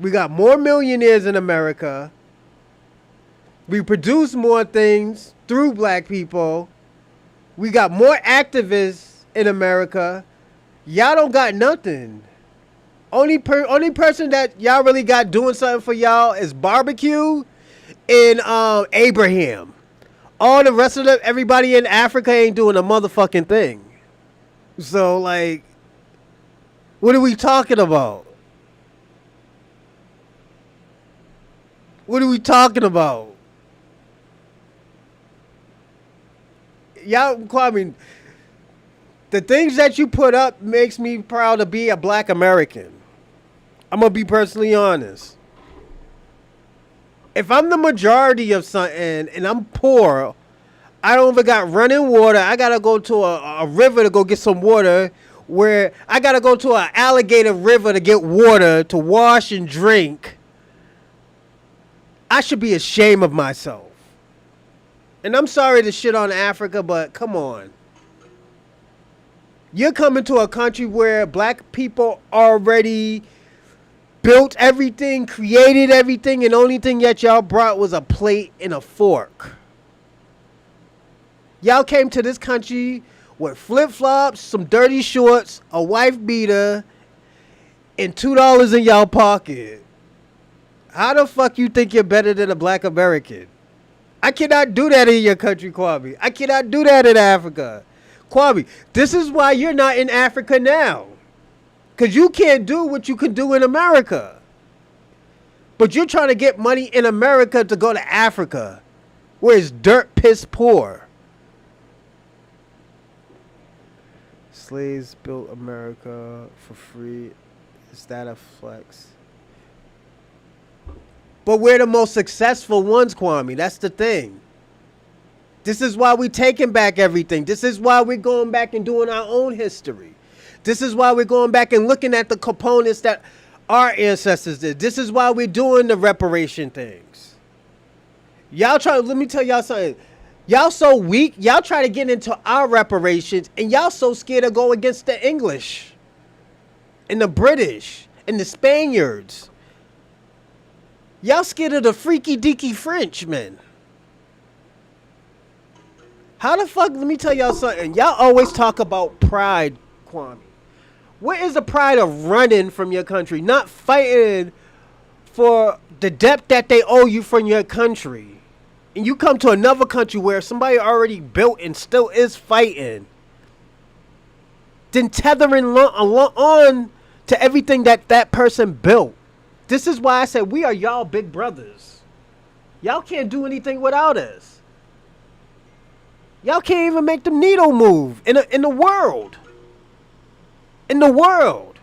[SPEAKER 1] We got more millionaires in America. We produce more things through black people. We got more activists in America. Y'all don't got nothing. Only person that y'all really got doing something for y'all is barbecue and Abraham. All the rest of everybody in Africa ain't doing a motherfucking thing. So like, what are we talking about? What are we talking about? Y'all, Kwame, the things that you put up makes me proud to be a black American. I'm going to be personally honest. If I'm the majority of something and I'm poor, I don't even got running water. I got to go to a river to go get some water, where I got to go to an alligator river to get water to wash and drink. I should be ashamed of myself. And I'm sorry to shit on Africa, but come on. You're coming to a country where black people already built everything, created everything, and the only thing that y'all brought was a plate and a fork. Y'all came to this country with flip-flops, some dirty shorts, a wife beater, and $2 in y'all pocket. How the fuck you think you're better than a black American? I cannot do that in your country, Kwame. I cannot do that in Africa. Kwame, this is why you're not in Africa now. Because you can't do what you can do in America. But you're trying to get money in America to go to Africa, where it's dirt piss poor. Slaves built America for free. Is that a flex? But we're the most successful ones, Kwame. That's the thing. This is why we're taking back everything. This is why we're going back and doing our own history. This is why we're going back and looking at the components that our ancestors did. This is why we're doing the reparation things. Let me tell y'all something. Y'all so weak. Y'all try to get into our reparations, and y'all so scared to go against the English and the British and the Spaniards. Y'all scared of the freaky deaky Frenchmen. How the fuck, let me tell y'all something. Y'all always talk about pride, Kwame. Where is the pride of running from your country? Not fighting for the debt that they owe you from your country. And you come to another country where somebody already built and still is fighting. Then tethering on to everything that person built. This is why I said we are y'all big brothers. Y'all can't do anything without us. Y'all can't even make the needle move in the world. In the world.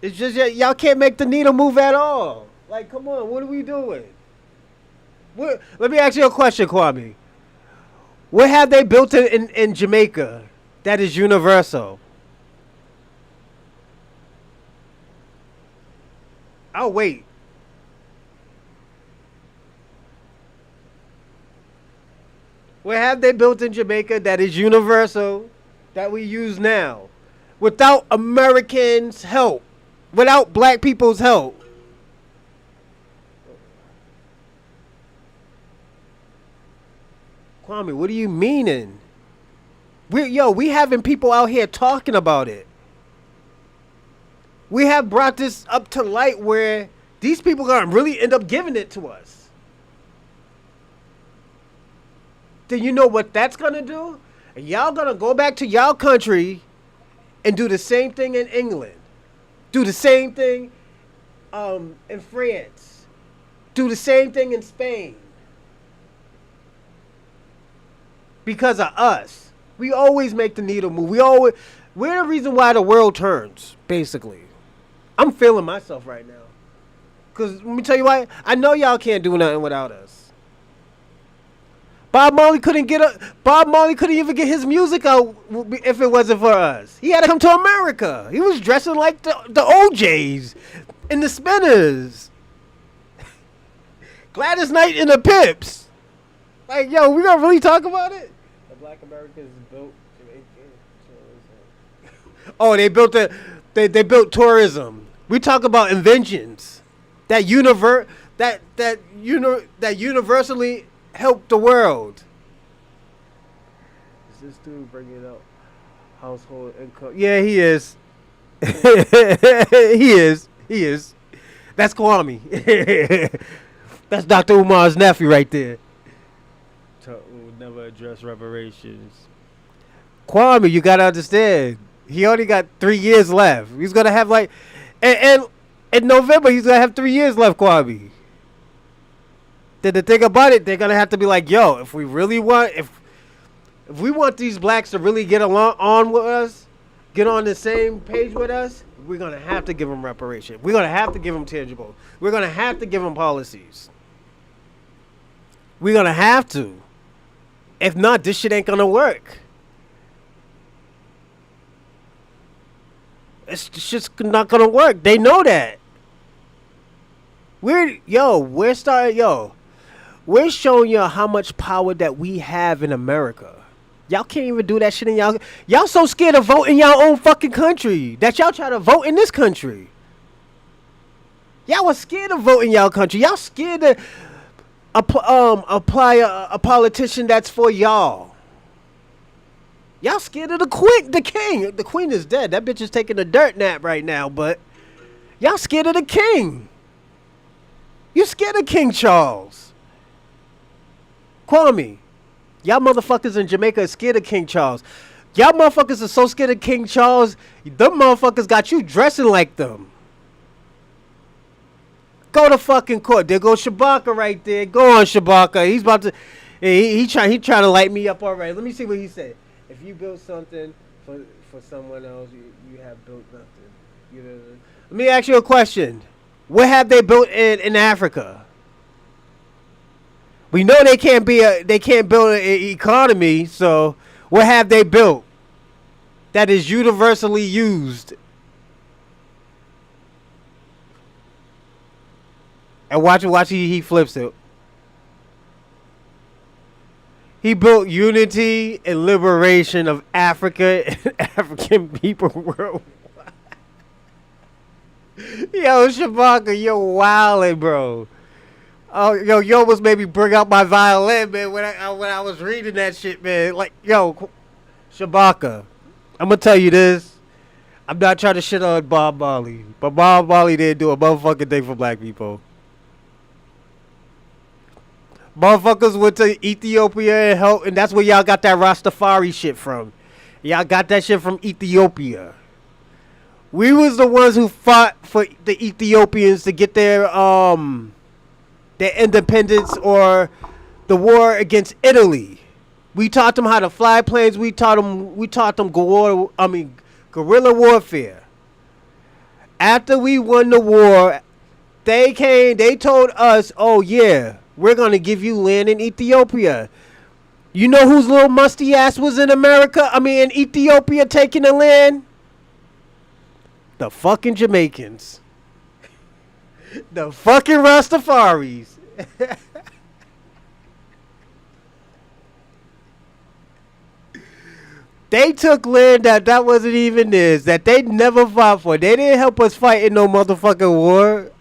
[SPEAKER 1] It's just y'all can't make the needle move at all. Like, come on, what are we doing? Let me ask you a question, Kwame. What have they built in Jamaica that is universal? I'll wait. What have they built in Jamaica that is universal that we use now? Without Americans' help. Without black people's help. Kwame, what are you meaning? We having people out here talking about it. We have brought this up to light where these people are gonna really end up giving it to us. Then you know what that's gonna do? Y'all gonna go back to y'all country and do the same thing in England. Do the same thing in France. Do the same thing in Spain. Because of us. We always make the needle move. We're the reason why the world turns, basically. I'm feeling myself right now. Because let me tell you why. I know y'all can't do nothing without us. Bob Marley couldn't even get his music out if it wasn't for us. He had to come to America. He was dressing like the OJs and the Spinners. Gladys Knight and the Pips. Like, yo, we gonna really talk about it? The Black Americans built Oh, they built tourism. We talk about inventions that universally help the world. Is this dude bringing up household income? Yeah, he is. He is. He is. That's Kwame. That's Dr. Umar's nephew right there. Will never address reparations. Kwame, you gotta understand. He only got 3 years left. He's gonna have and in November he's gonna have 3 years left, Kwame. Then the thing about it, they're gonna have to be like, yo, if we want these blacks to really get on with us, get on the same page with us, we're gonna have to give them reparation. We're gonna have to give them tangible. We're gonna have to give them policies. We're gonna have to. If not, this shit ain't gonna work. It's just not gonna work. They know that. We're showing y'all how much power that we have in America. Y'all can't even do that shit in y'all so scared to vote in y'all own fucking country that y'all try to vote in this country. Y'all was scared to vote in y'all country. Y'all scared to apply a politician that's for y'all. Y'all scared of the king. The queen is dead. That bitch is taking a dirt nap right now, but y'all scared of the king. You scared of King Charles. Kwame, y'all motherfuckers in Jamaica are scared of King Charles. Y'all motherfuckers are so scared of King Charles, them motherfuckers got you dressing like them. Go to fucking court. There goes Shabaka right there. Go on, Shabaka. He's about to... He trying to light me up already. Let me see what he said. If you build something for someone else, you have built nothing. Let me ask you a question. What have they built in Africa? We know they can't build an economy, so what have they built that is universally used? And watch he flips it. He built unity and liberation of Africa and African people worldwide. Yo, Shabaka, you're wildin', bro. Oh, yo almost made me bring out my violin, man, when I was reading that shit, man. Like, yo, Shabaka, I'm gonna tell you this. I'm not trying to shit on Bob Marley, but Bob Marley didn't do a motherfucking thing for black people. Motherfuckers went to Ethiopia and helped, and that's where y'all got that Rastafari shit from. Y'all got that shit from Ethiopia. We was the ones who fought for the Ethiopians to get their independence or the war against Italy. We taught them how to fly planes. We taught them guerrilla warfare. After we won the war, they told us, "Oh yeah, we're going to give you land in Ethiopia." You know whose little musty ass was in in Ethiopia taking the land? The fucking Jamaicans. The fucking Rastafaris. They took land that wasn't even theirs, that they never fought for. They didn't help us fight in no motherfucking war.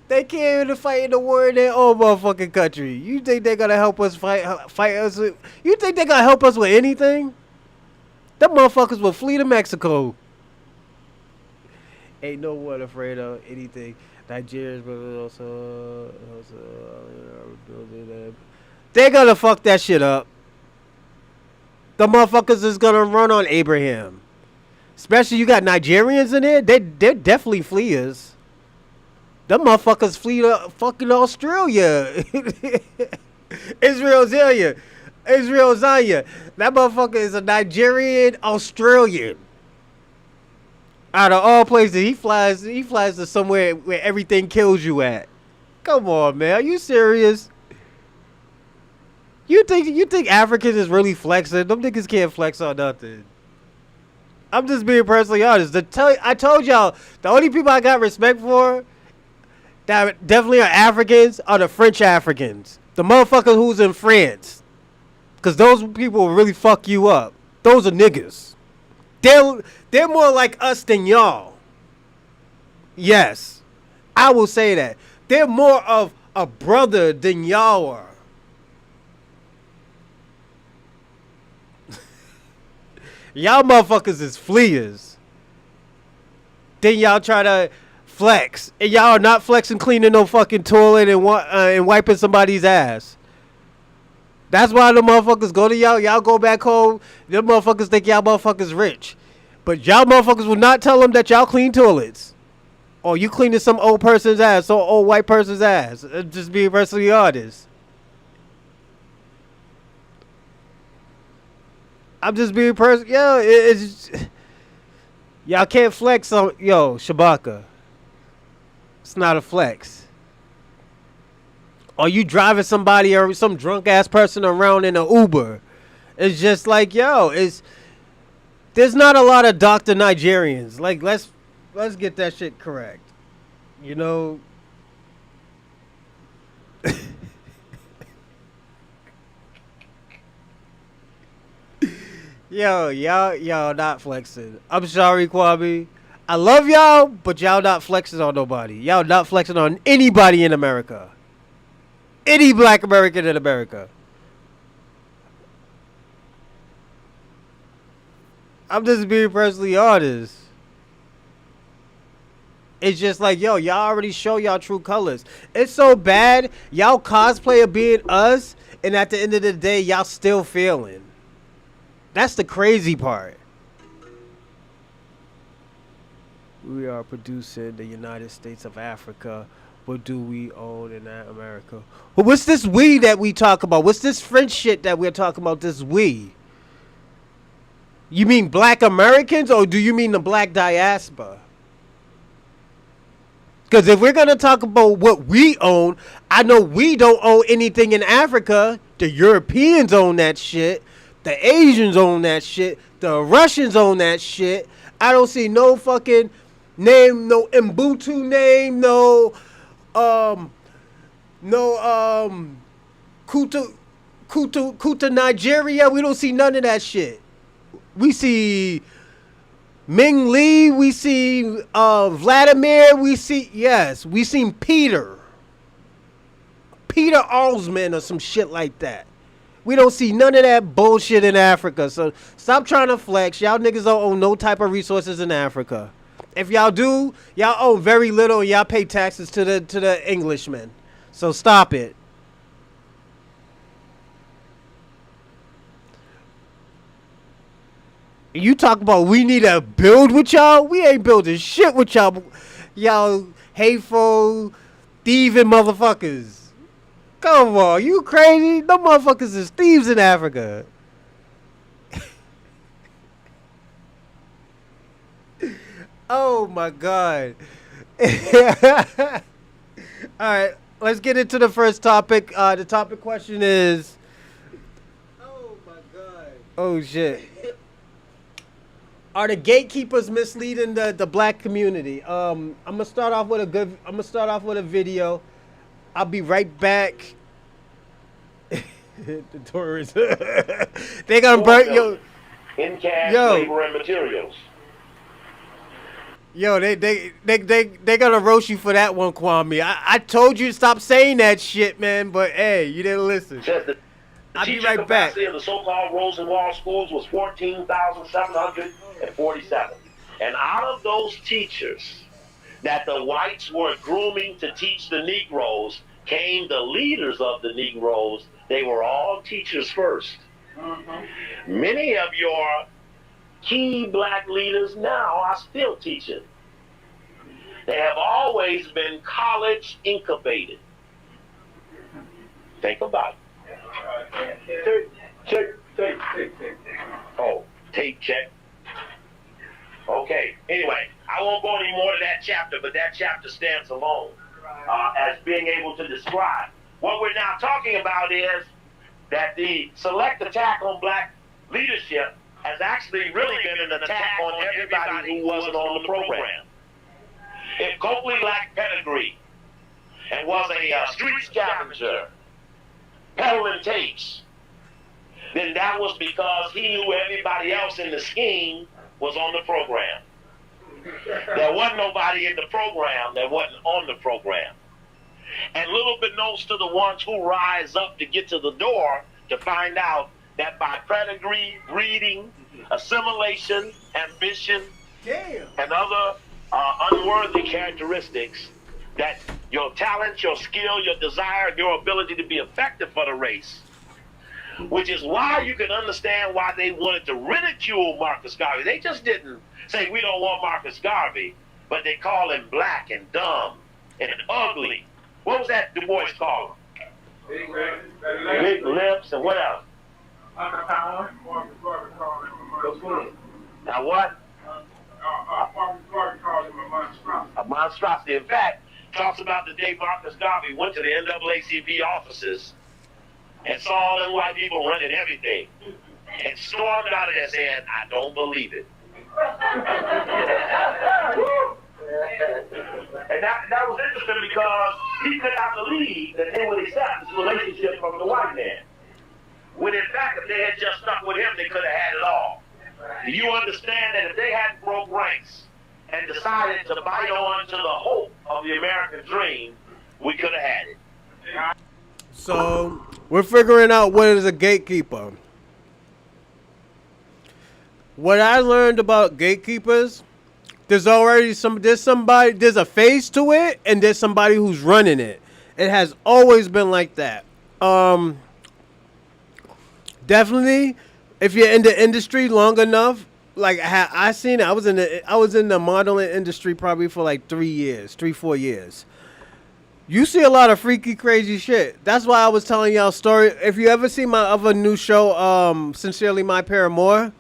[SPEAKER 1] They came to fight in the war in their own motherfucking country. You think they're gonna help us fight us? You think they're gonna help us with anything? Them motherfuckers will flee to Mexico. Ain't no one afraid of anything. Nigerians, but also they're gonna fuck that shit up. The motherfuckers is gonna run on Abraham. Especially you got Nigerians in there. They're definitely fleers. Them motherfuckers flee to fucking Australia. Israel Zaya. That motherfucker is a Nigerian Australian. Out of all places, he flies to somewhere where everything kills you at. Come on, man. Are you serious? You think Africans is really flexing? Them niggas can't flex on nothing. I'm just being personally honest. I told y'all the only people I got respect for that definitely are Africans are the French Africans. The motherfuckers who's in France. Cause those people will really fuck you up. Those are niggas. They're more like us than y'all. Yes. I will say that. They're more of a brother than y'all are. Y'all motherfuckers is fleas. Then y'all try to flex. And y'all are not flexing cleaning no fucking toilet and wiping somebody's ass. That's why the motherfuckers go to y'all. Y'all go back home. Them motherfuckers think y'all motherfuckers rich. But y'all motherfuckers will not tell them that y'all clean toilets. Or you cleaning some old person's ass, some old white person's ass. Just being personally honest. I'm just being Yo, it's y'all can't flex on Shabaka. It's not a flex. Or you driving somebody or some drunk ass person around in an Uber. It's just like there's not a lot of Dr. Nigerians. Like let's get that shit correct. You know. Y'all not flexing. I'm sorry, Kwame. I love y'all, but y'all not flexing on nobody. Y'all not flexing on anybody in America. Any black American in America. I'm just being personally honest. It's just like, y'all already show y'all true colors. It's so bad, y'all cosplay of being us, and at the end of the day, y'all still failing. That's the crazy part. We are producing the United States of Africa. What do we own in America? Well, what's this we that we talk about? What's this French shit that we're talking about, this we? You mean black Americans or do you mean the black diaspora? Because if we're going to talk about what we own, I know we don't own anything in Africa. The Europeans own that shit. The Asians own that shit. The Russians own that shit. I don't see no fucking name, no Mbutu name, Kuta Nigeria. We don't see none of that shit. We see Ming Lee. We see Vladimir. We seen Peter Alsman or some shit like that. We don't see none of that bullshit in Africa. So stop trying to flex. Y'all niggas don't own no type of resources in Africa. If y'all do, y'all own very little and y'all pay taxes to the Englishmen. So stop it. You talk about we need to build with y'all? We ain't building shit with y'all. Y'all hateful, thieving motherfuckers. Come on, you crazy? No motherfuckers is thieves in Africa. Oh my god. Alright, let's get into the first topic. The topic question is. Oh my god. Oh shit. Are the gatekeepers misleading the black community? I'm gonna start off with a video. I'll be right back. The tourists. They gonna burn
[SPEAKER 2] in cash, labor, and materials.
[SPEAKER 1] They gonna roast you for that one, Kwame. I told you to stop saying that shit, man. But hey, you didn't listen.
[SPEAKER 2] The teacher capacity of the so-called Rosenwald schools was 14,747. And out of those teachers that the whites were grooming to teach the Negroes came the leaders of the Negroes. They were all teachers first. Mm-hmm. Many of your key black leaders now are still teaching. They have always been college incubated. Think about it. Tape check. Oh, tape check. Okay. Anyway, I won't go any more to that chapter, but that chapter stands alone. as being able to describe. What we're now talking about is that the select attack on black leadership has actually really been an attack on everybody who wasn't on the program. If Copley lacked pedigree and was a street scavenger, peddling tapes, then that was because he knew everybody else in the scheme was on the program. There wasn't nobody in the program that wasn't on the program. And little beknownst to the ones who rise up to get to the door to find out that by pedigree, breeding, assimilation, ambition, and other unworthy characteristics, that your talent, your skill, your desire, your ability to be effective for the race, which is why you can understand why they wanted to ridicule Marcus Garvey. They just didn't say, we don't want Marcus Garvey, but they call him black and dumb and ugly. What was that Du Bois called him? Big lips and what else? Now what? A monstrosity. In fact, talks about the day Marcus Garvey went to the NAACP offices and saw all them white people running everything and stormed out of there saying, I don't believe it. And that was interesting because he could not believe that they would accept this relationship from the white man. When in fact, if they had just stuck with him, they could have had it all. Do you understand that if they hadn't broke ranks and decided to bite on to the hope of the American dream, we could have had it?
[SPEAKER 1] So we're figuring out what is a gatekeeper. What I learned about gatekeepers, there's a face to it, and there's somebody who's running it. It has always been like that. Definitely, if you're in the industry long enough, like I seen it. I was in the modeling industry probably for like 4 years. You see a lot of freaky, crazy shit. That's why I was telling y'all story. If you ever see my other new show, Sincerely My Paramour,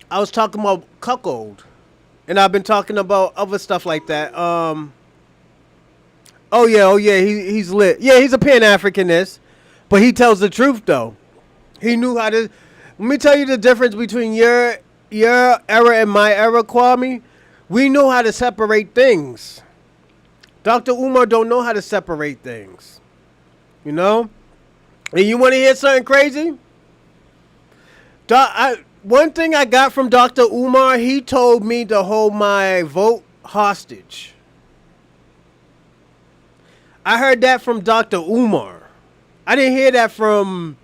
[SPEAKER 1] I was talking about cuckold. And I've been talking about other stuff like that. Oh yeah, he's lit. Yeah, he's a Pan-Africanist, but he tells the truth though. He knew how to. Let me tell you the difference between your era and my era, Kwame. We knew how to separate things. Dr. Umar don't know how to separate things. You know? And you want to hear something crazy? One thing I got from Dr. Umar, he told me to hold my vote hostage. I heard that from Dr. Umar. I didn't hear that from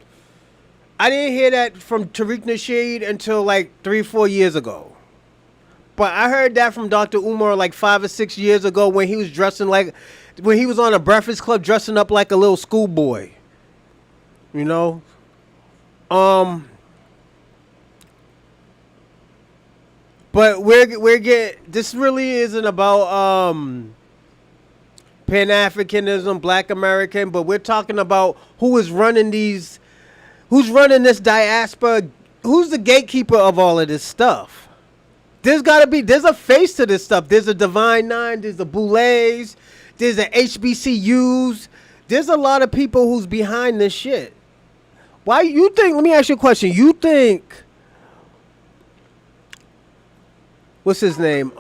[SPEAKER 1] Tariq Nasheed until like 3-4 years ago. But I heard that from Dr. Umar like 5 or 6 years ago when he was when he was on a Breakfast Club dressing up like a little schoolboy. You know? But we're getting, this really isn't about Pan-Africanism, Black American, but we're talking about who's running this diaspora, who's the gatekeeper of all of this stuff. There's a face to this stuff. There's a Divine Nine, there's a Boulets, there's a HBCUs. There's a lot of people who's behind this shit. Why you think, let me ask you a question. You think, what's his name?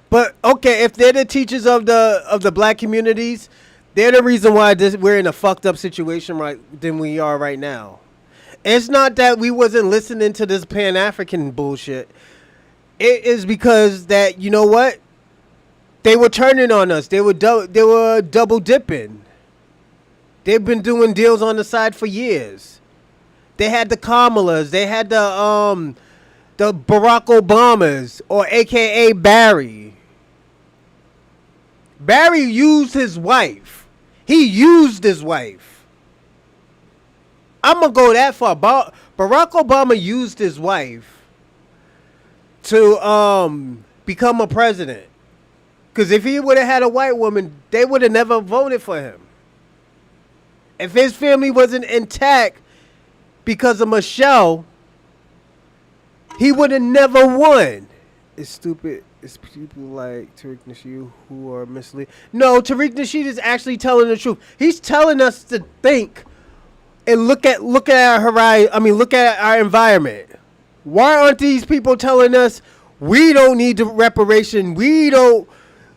[SPEAKER 1] But okay, if they're the teachers of the black communities, they're the reason why we're in a fucked up situation than we are right now. It's not that we wasn't listening to this Pan-African bullshit. It is because that, you know what? They were turning on us. They were double dipping. They've been doing deals on the side for years. They had the Kamalas. They had the Barack Obamas, or AKA Barry. Barry used his wife. He used his wife. I'm going to go that far. Barack Obama used his wife to become a president. Because if he would have had a white woman, they would have never voted for him. If his family wasn't intact because of Michelle, he would have never won. It's stupid. It's people like Tariq Nasheed who are misleading. No, Tariq Nasheed is actually telling the truth. He's telling us to think and look at our horizon. I mean, look at our environment. Why aren't these people telling us we don't need the reparation? We don't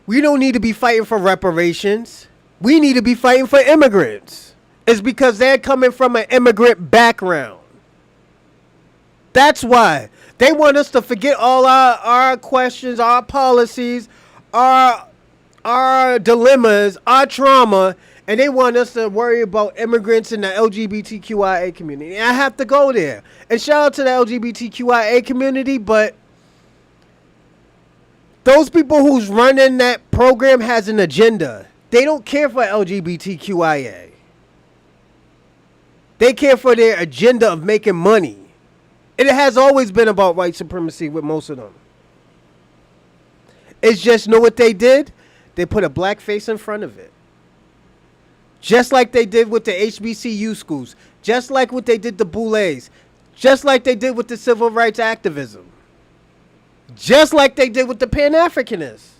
[SPEAKER 1] need to be fighting for reparations. We need to be fighting for immigrants. It's because they're coming from an immigrant background. That's why. They want us to forget all our questions, our policies, our our dilemmas, our trauma, and they want us to worry about immigrants in the LGBTQIA community. And I have to go there. And shout out to the LGBTQIA community, but those people who's running that program has an agenda. They don't care for LGBTQIA. They care for their agenda of making money. And it has always been about white supremacy with most of them. It's just, know what they did? They put a black face in front of it. Just like they did with the HBCU schools. Just like what they did to Boulets. Just like they did with the civil rights activism. Just like they did with the Pan-Africanists.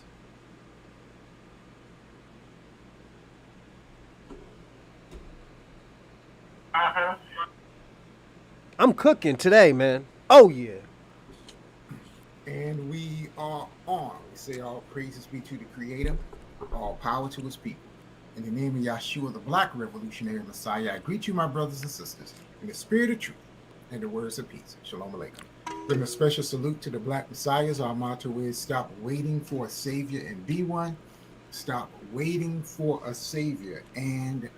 [SPEAKER 2] Uh-huh.
[SPEAKER 1] I'm cooking today, man. Oh, yeah.
[SPEAKER 3] And we are on. We say all praises be to the Creator, all power to His people. In the name of Yahshua, the Black Revolutionary Messiah, I greet you, my brothers and sisters, in the spirit of truth and the words of peace. Shalom Aleichem. Bring a special salute to the Black Messiahs. Our motto is stop waiting for a Savior and be one. Stop waiting for a Savior and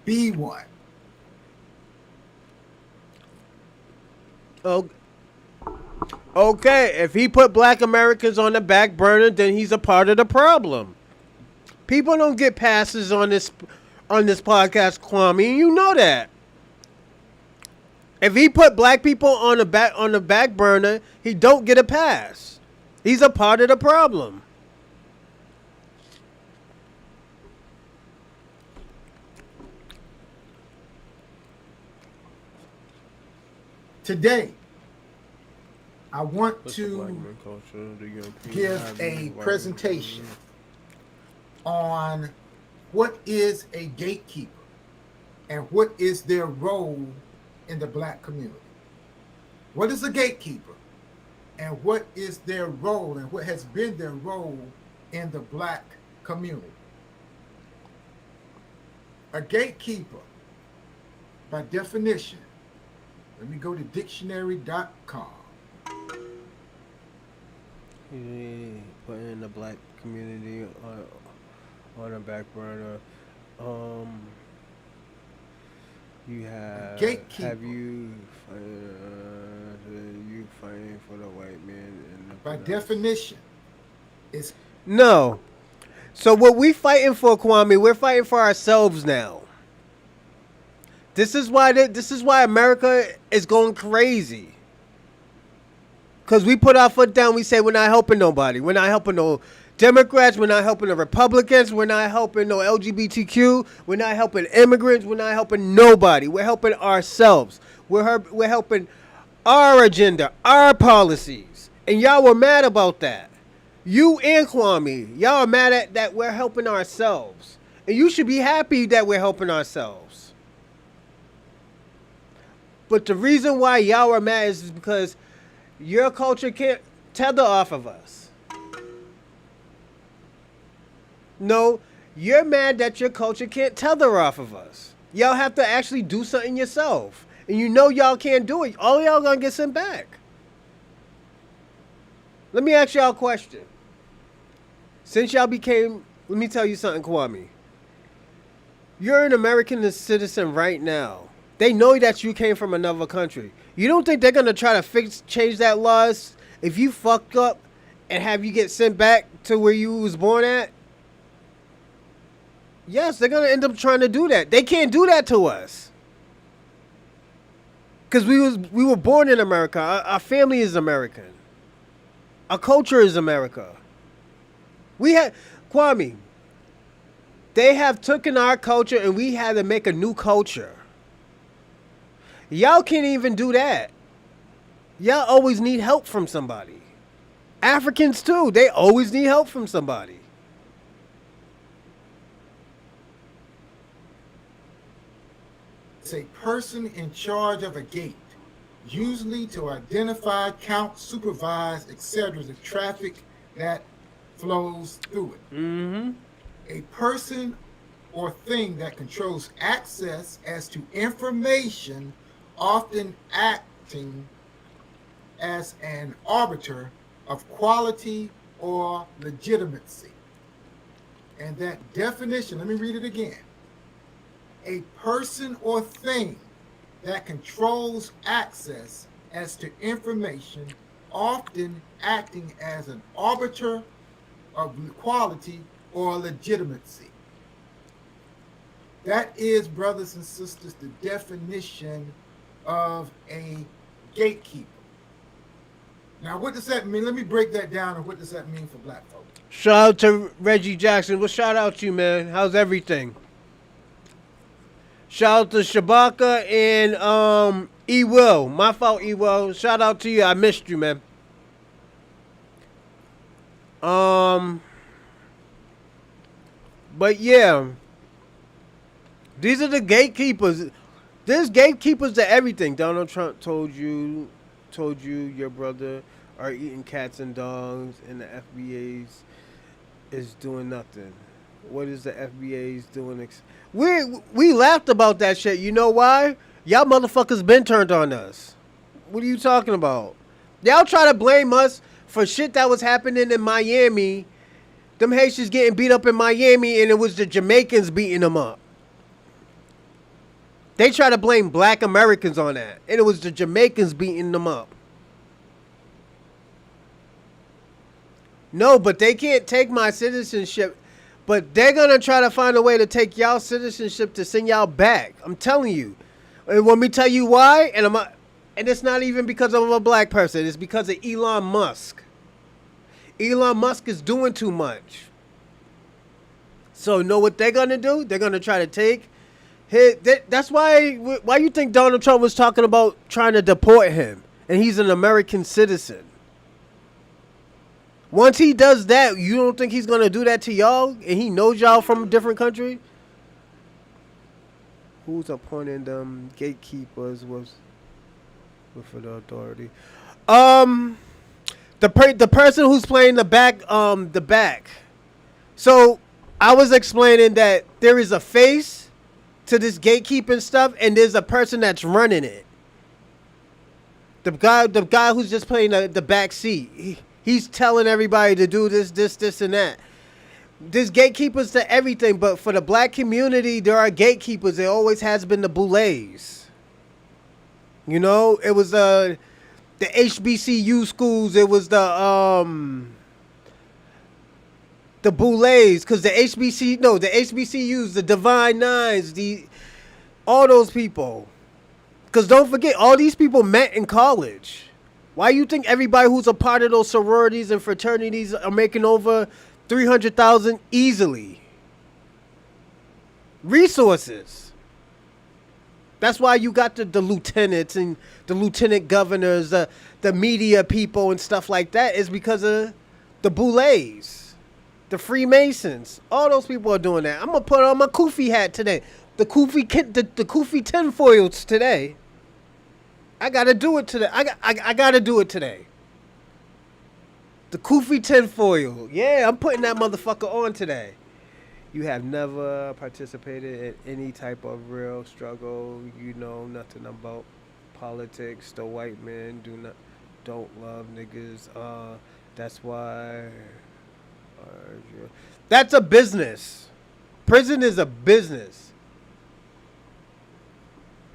[SPEAKER 3] be one.
[SPEAKER 1] Oh, okay, if he put black Americans on the back burner, then he's a part of the problem. People don't get passes on this podcast, Kwame. You know that. If he put black people on the back burner, he don't get a pass. He's a part of the problem.
[SPEAKER 3] Today, I want to give a presentation on what is a gatekeeper and what is their role in the black community. What is a gatekeeper and what is their role and what has been their role in the black community? A gatekeeper, by definition, let me go to dictionary.com.
[SPEAKER 1] Putting the black community on a back burner. You have you fighting for the white man?
[SPEAKER 3] By definition, it's
[SPEAKER 1] no. So what we fighting for, Kwame? We're fighting for ourselves now. This is why America is going crazy. Because we put our foot down, we say we're not helping nobody. We're not helping no Democrats. We're not helping the Republicans. We're not helping no LGBTQ. We're not helping immigrants. We're not helping nobody. We're helping ourselves. We're helping our agenda, our policies. And y'all were mad about that. You and Kwame, y'all are mad at that we're helping ourselves. And you should be happy that we're helping ourselves. But the reason why y'all are mad is because your culture can't tether off of us. No, you're mad that your culture can't tether off of us. Y'all have to actually do something yourself. And you know y'all can't do it. All y'all gonna get sent back. Let me ask y'all a question. Since y'all let me tell you something, Kwame. You're an American citizen right now. They know that you came from another country. You don't think they're going to try to change that laws if you fucked up and have you get sent back to where you was born at? Yes, they're going to end up trying to do that. They can't do that to us. Because we were born in America. Our family is American. Our culture is America. Kwame, they have taken our culture and we had to make a new culture. Y'all can't even do that. Y'all always need help from somebody. Africans too. They always need help from somebody.
[SPEAKER 3] It's a person in charge of a gate, usually to identify, count, supervise, etc., the traffic that flows through it.
[SPEAKER 1] Mm-hmm.
[SPEAKER 3] A person or thing that controls access as to information, often acting as an arbiter of quality or legitimacy. And that definition, let me read it again. A person or thing that controls access as to information, often acting as an arbiter of quality or legitimacy. That is, brothers and sisters, the definition of a gatekeeper. Now, what does that mean? Let me break that down, and what does that mean for black folks?
[SPEAKER 1] Shout out to Reggie Jackson. Well, shout out to you, man. How's everything? Shout out to Shabaka and E Will. My fault, E Will. Shout out to you. I missed you, man. But yeah, these are the gatekeepers. There's gatekeepers to everything. Donald Trump told you your brother are eating cats and dogs, and the FBA's is doing nothing. What is the FBA's doing? We laughed about that shit. You know why? Y'all motherfuckers been turned on us. What are you talking about? Y'all try to blame us for shit that was happening in Miami. Them Haitians getting beat up in Miami, and it was the Jamaicans beating them up. They try to blame black Americans on that, and it was the Jamaicans beating them up. No, but they can't take my citizenship. But they're going to try to find a way to take y'all citizenship to send y'all back. I'm telling you. And let me tell you why. And it's not even because of a black person. It's because of Elon Musk. Elon Musk is doing too much. So know what they're going to do? They're going to try to take that's why you think Donald Trump was talking about trying to deport him. And he's an American citizen. Once he does that, you don't think he's going to do that to y'all? And he knows y'all from a different country? Who's appointing them gatekeepers was for the authority? The person who's playing the back. So I was explaining that there is a face to this gatekeeping stuff, and there's a person that's running it. The guy who's just playing the back seat. He's telling everybody to do this, and that. There's gatekeepers to everything, but for the black community, there are gatekeepers. There always has been the boulets. You know, it was the HBCU schools. It was the boulets, because the HBCUs, the Divine Nines, all those people. Because don't forget, all these people met in college. Why you think everybody who's a part of those sororities and fraternities are making over $300,000 easily? Resources. That's why you got the lieutenants and the lieutenant governors, the media people and stuff like that, is because of the boulets, the Freemasons. All those people are doing that. I'm gonna put on my Kufi hat today. The Kufi tinfoils today. I gotta do it today. I gotta do it today. The Kufi tinfoil. Yeah, I'm putting that motherfucker on today. You have never participated in any type of real struggle. You know nothing about politics. The white men don't love niggas. That's why. That's a business. Prison is a business.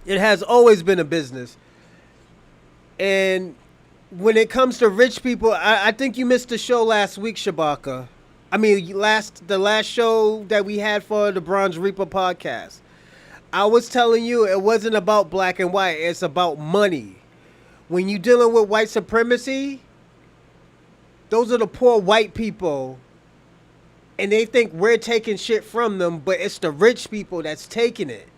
[SPEAKER 1] It has always been a business. And when it comes to rich people, I think you missed the show last week, Shabaka. I mean, the last show that we had for the Bronze Reaper podcast. I was telling you it wasn't about black and white. It's about money. When you're dealing with white supremacy, those are the poor white people. And they think we're taking shit from them, but it's the rich people that's taking it.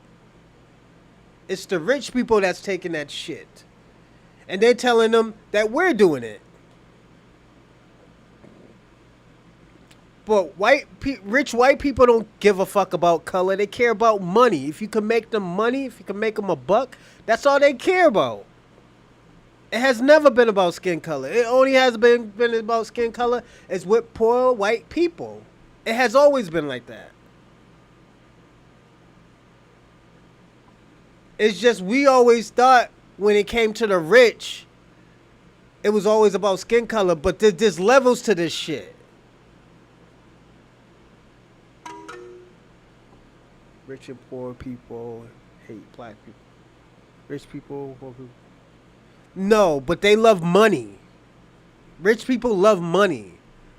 [SPEAKER 1] It's the rich people that's taking that shit. And they're telling them that we're doing it. But rich white people don't give a fuck about color. They care about money. If you can make them money, if you can make them a buck, that's all they care about. It has never been about skin color. It only has been about skin color is with poor white people. It has always been like that. It's just we always thought when it came to the rich, it was always about skin color. But there's levels to this shit. Rich and poor people hate black people. Rich people, poor people. No, but they love money. Rich people love money.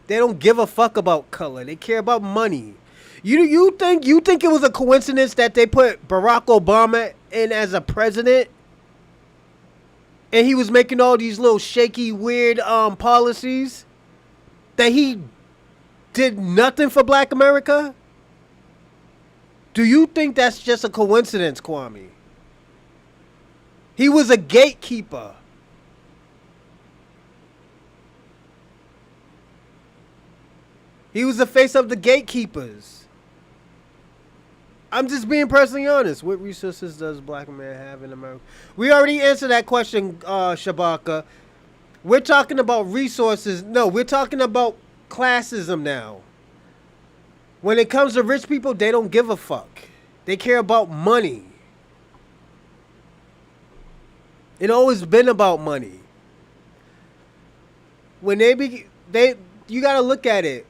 [SPEAKER 1] They don't give a fuck about color. They care about money. You think it was a coincidence that they put Barack Obama in as a president? And he was making all these little shaky, weird policies that he did nothing for black America? Do you think that's just a coincidence, Kwame? He was a gatekeeper. He was the face of the gatekeepers. I'm just being personally honest. What resources does black man have in America? We already answered that question, Shabaka. We're talking about resources. No, we're talking about classism now. When it comes to rich people, they don't give a fuck. They care about money. It always been about money. When you gotta look at it.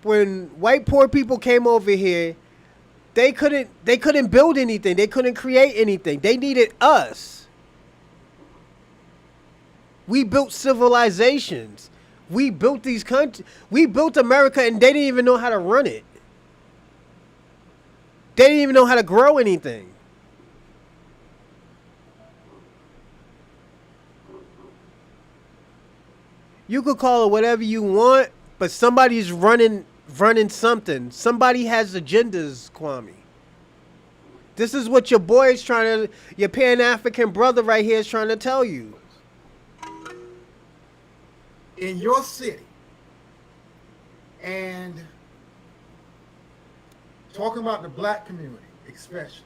[SPEAKER 1] When white poor people came over here, they couldn't build anything. They couldn't create anything. They needed us. We built civilizations. We built these countries. We built America, and they didn't even know how to run it. They didn't even know how to grow anything. You could call it whatever you want, but somebody's running something. Somebody has agendas, Kwame. This is what your Pan-African brother right here is trying to tell you.
[SPEAKER 3] In your city, and talking about the black community especially,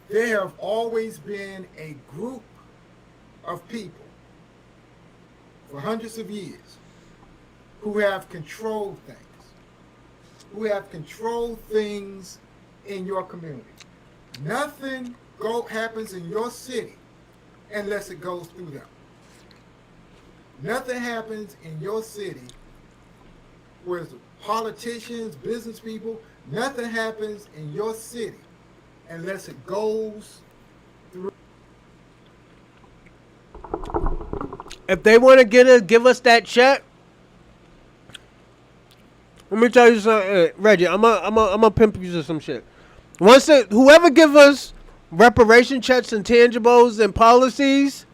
[SPEAKER 3] there have always been a group of people for hundreds of years who have controlled things, in your community. Nothing happens in your city unless it goes through them. Nothing happens in your city where politicians, business people, nothing happens in your city unless it goes through.
[SPEAKER 1] If they want to give us that check, let me tell you something, Reggie. I'm a pimp you to some shit. Whoever give us reparation checks and tangibles and policies,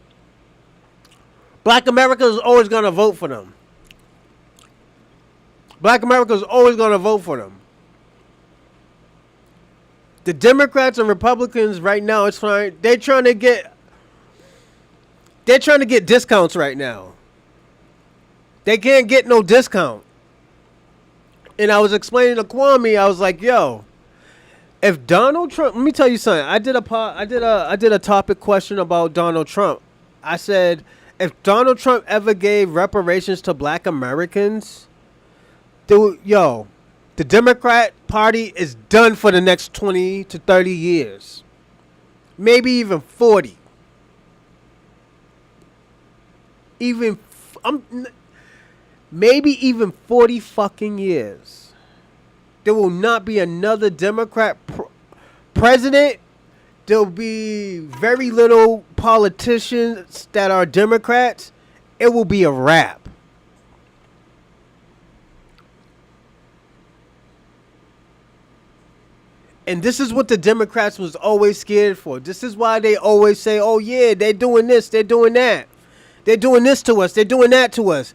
[SPEAKER 1] Black America is always gonna vote for them. Black America is always gonna vote for them. The Democrats and Republicans right now, it's fine. They're trying to get discounts right now. They can't get no discount. And I was explaining to Kwame, I was like, yo, if Donald Trump, let me tell you something. I did a topic question about Donald Trump. I said, if Donald Trump ever gave reparations to black Americans, the Democrat Party is done for the next 20 to 30 years. Maybe even 40. Maybe even 40 fucking years. There will not be another Democrat president. There'll be very little politicians that are Democrats. It will be a wrap. And this is what the Democrats was always scared for. This is why they always say, oh yeah, they're doing this, they're doing that. They're doing this to us, they're doing that to us.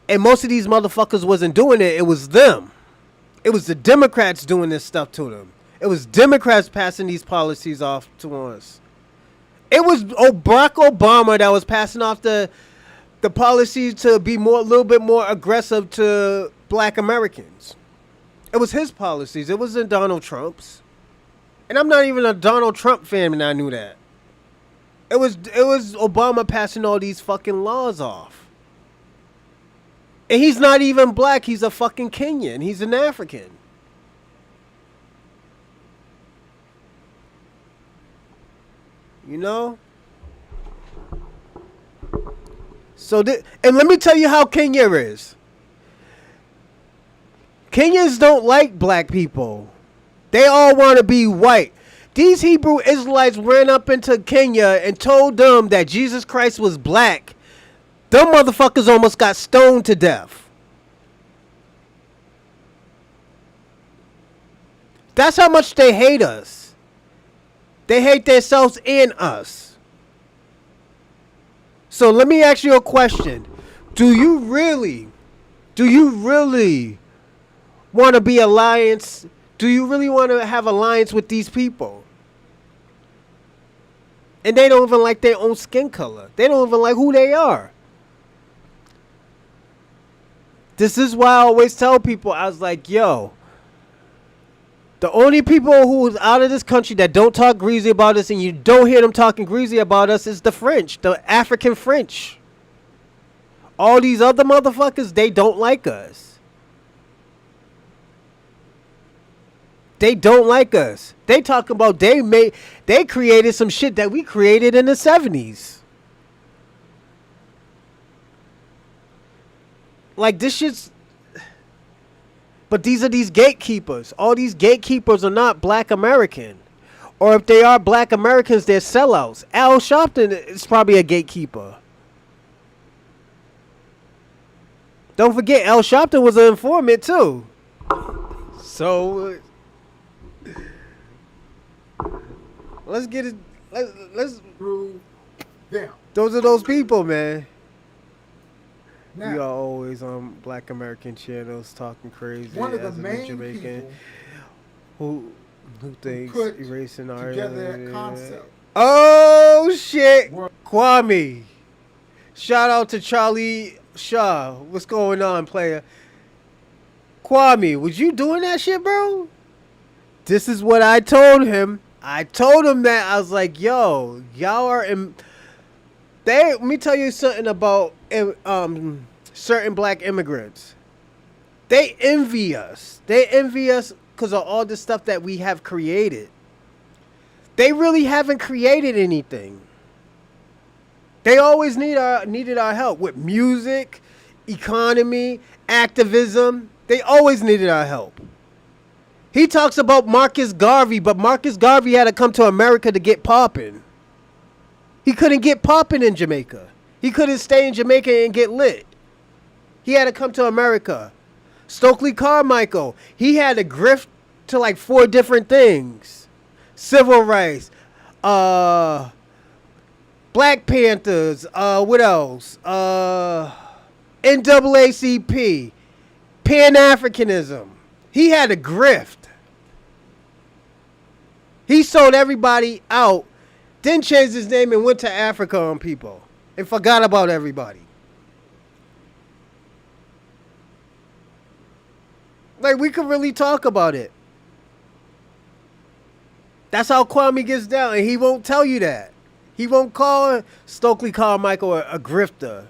[SPEAKER 1] And most of these motherfuckers wasn't doing it. It was them. It was the Democrats doing this stuff to them. It was Democrats passing these policies off to us. It was Barack Obama that was passing off the policies to be a little bit more aggressive to black Americans. It was his policies. It wasn't Donald Trump's. And I'm not even a Donald Trump fan, and I knew that. It was Obama passing all these fucking laws off. And he's not even black. He's a fucking Kenyan. He's an African. You know? And let me tell you how Kenya is. Kenyans don't like black people. They all want to be white. These Hebrew Israelites ran up into Kenya and told them that Jesus Christ was black. Them motherfuckers almost got stoned to death. That's how much they hate us. They hate themselves and us. So let me ask you a question. Do you really want to be alliance? Do you really want to have alliance with these people? And they don't even like their own skin color. They don't even like who they are. This is why I always tell people, I was like, yo, the only people who's out of this country that don't talk greasy about us and you don't hear them talking greasy about us is the French, the African French. All these other motherfuckers, they don't like us. They don't like us. They talk about they created some shit that we created in the 70s. Like this shit's. But these are these gatekeepers. All these gatekeepers are not black American. Or if they are black Americans, they're sellouts. Al Sharpton is probably a gatekeeper. Don't forget, Al Sharpton was an informant too. So let's get it. Let's
[SPEAKER 3] Through them.
[SPEAKER 1] Those are those people, man.
[SPEAKER 3] Now,
[SPEAKER 1] We are always on Black American channels talking crazy
[SPEAKER 3] one of the
[SPEAKER 1] as a
[SPEAKER 3] main
[SPEAKER 1] Jamaican
[SPEAKER 3] people
[SPEAKER 1] who thinks
[SPEAKER 3] put
[SPEAKER 1] erasing our
[SPEAKER 3] together that concept.
[SPEAKER 1] Oh shit,
[SPEAKER 3] Were-
[SPEAKER 1] Kwame! Shout out to Charlie Shaw. What's going on, player? Kwame, was you doing that shit, bro? This is what I told him. I told him that I was like, yo, y'all are in. Let me tell you something about certain black immigrants. They envy us. They envy us because of all the stuff that we have created. They really haven't created anything. They always needed our help with music, economy, activism. They always needed our help. He talks about Marcus Garvey, but Marcus Garvey had to come to America to get popping. He couldn't get popping in Jamaica. He couldn't stay in Jamaica and get lit. He had to come to America. Stokely Carmichael, he had to grift to like 4 different things. Civil rights, Black Panthers, what else? NAACP, Pan-Africanism. He had to grift. He sold everybody out. Then changed his name and went to Africa on people. And forgot about everybody. Like, we could really talk about it. That's how Kwame gets down. And he won't tell you that. He won't call Stokely Carmichael a grifter.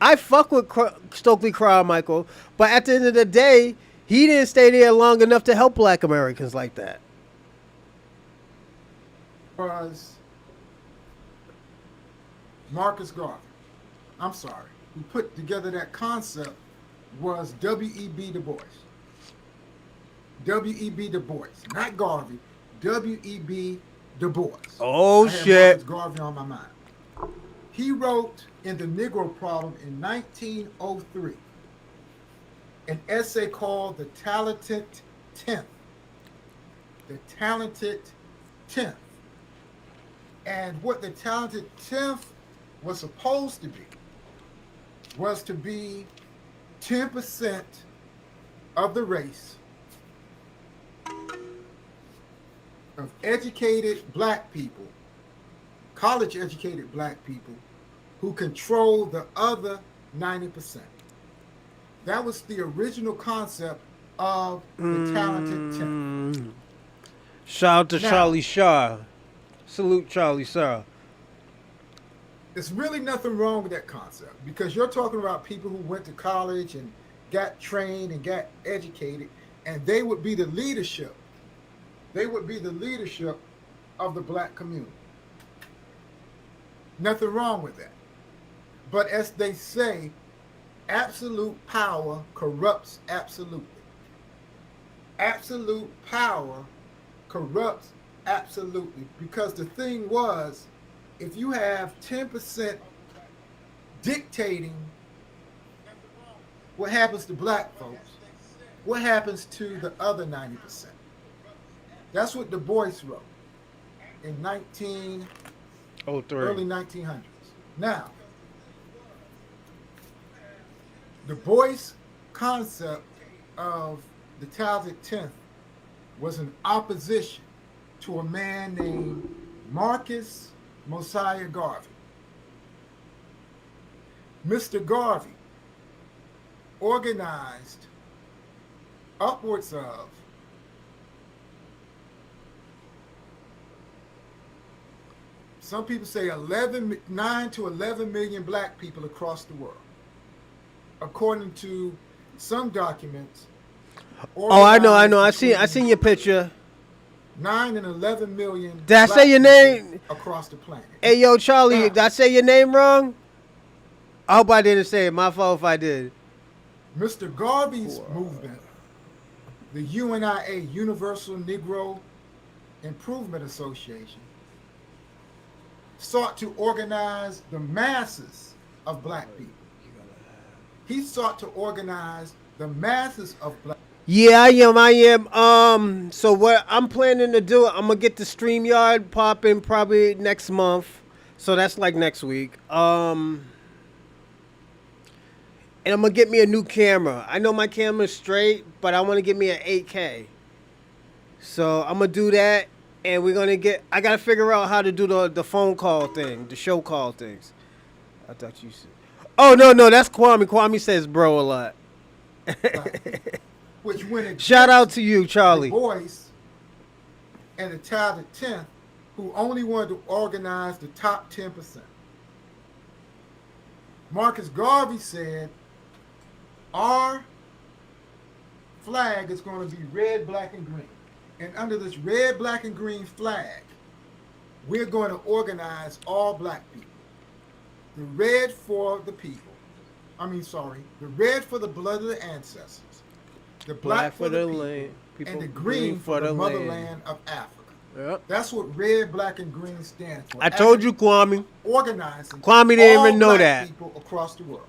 [SPEAKER 1] I fuck with Stokely Carmichael. But at the end of the day, he didn't stay there long enough to help black Americans like that.
[SPEAKER 3] Was Marcus Garvey. I'm sorry. Who put together that concept was W.E.B. Du Bois. W.E.B. Du Bois. Not Garvey. W.E.B. Du Bois.
[SPEAKER 1] Oh,
[SPEAKER 3] I had
[SPEAKER 1] shit.
[SPEAKER 3] Marcus Garvey on my mind. He wrote in The Negro Problem in 1903 an essay called The Talented Tenth. The Talented Tenth. And what the Talented Tenth was supposed to be was to be 10% of the race of educated black people, college educated black people, who control the other 90%. That was the original concept of the talented 10th.
[SPEAKER 1] Shout out to
[SPEAKER 3] Now,
[SPEAKER 1] Charlie Shaw. Salute Charlie Shaw.
[SPEAKER 3] there's really nothing wrong with that concept because you're talking about people who went to college and got trained and got educated, and they would be the leadership. They would be the leadership of the black community. Nothing wrong with that. But as they say, absolute power corrupts absolutely. Absolute power corrupts absolutely. Because the thing was, if you have 10% dictating what happens to black folks, what happens to the other 90%? That's what Du Bois wrote in
[SPEAKER 1] Oh,
[SPEAKER 3] early
[SPEAKER 1] three.
[SPEAKER 3] 1900s. Now, Du Bois' concept of the talented 10th was in opposition to a man named Marcus Mosiah Garvey. Mr. Garvey organized upwards of some people say 9 to 11 million black people across the world. According to some documents,
[SPEAKER 1] Oh, I know, I know.
[SPEAKER 3] organized
[SPEAKER 1] I seen
[SPEAKER 3] between
[SPEAKER 1] your picture.
[SPEAKER 3] 9 and 11 million
[SPEAKER 1] Did I say
[SPEAKER 3] black
[SPEAKER 1] your
[SPEAKER 3] people
[SPEAKER 1] name?
[SPEAKER 3] across the planet.
[SPEAKER 1] Hey, yo, Charlie,
[SPEAKER 3] Now,
[SPEAKER 1] did I say your name wrong? I hope I didn't say it. My fault if I did.
[SPEAKER 3] Mr. Garvey's movement, the UNIA, Universal Negro Improvement Association, sought to organize the masses of black people. He sought to organize the masses of black.
[SPEAKER 1] Yeah, I am. I am. So what I'm planning to do, I'm gonna get the StreamYard popping probably next month. So that's like next week. And I'm gonna get me a new camera. I know my camera's straight, but I want to get me an 8K. So I'm gonna do that, and we're gonna get. I gotta figure out how to do the phone call thing, the show call things. I thought you said. Oh no, that's Kwame. Kwame says bro a lot.
[SPEAKER 3] Black people, which went
[SPEAKER 1] Shout out
[SPEAKER 3] against
[SPEAKER 1] to you,
[SPEAKER 3] Du
[SPEAKER 1] Charlie.
[SPEAKER 3] Bois and the talented 10th, who only wanted to organize the top 10%. Marcus Garvey said, our flag is going to be red, black, and green. And under this red, black, and green flag, we're going to organize all black people. The red for the people. The red for the blood of the ancestors. The black for the
[SPEAKER 1] land,
[SPEAKER 3] people. And the green for the motherland of Africa.
[SPEAKER 1] Yep.
[SPEAKER 3] That's what red, black, and green stands for.
[SPEAKER 1] I told you, Kwame.
[SPEAKER 3] Organizing
[SPEAKER 1] Kwame didn't
[SPEAKER 3] all
[SPEAKER 1] even know
[SPEAKER 3] black
[SPEAKER 1] that.
[SPEAKER 3] people across the world.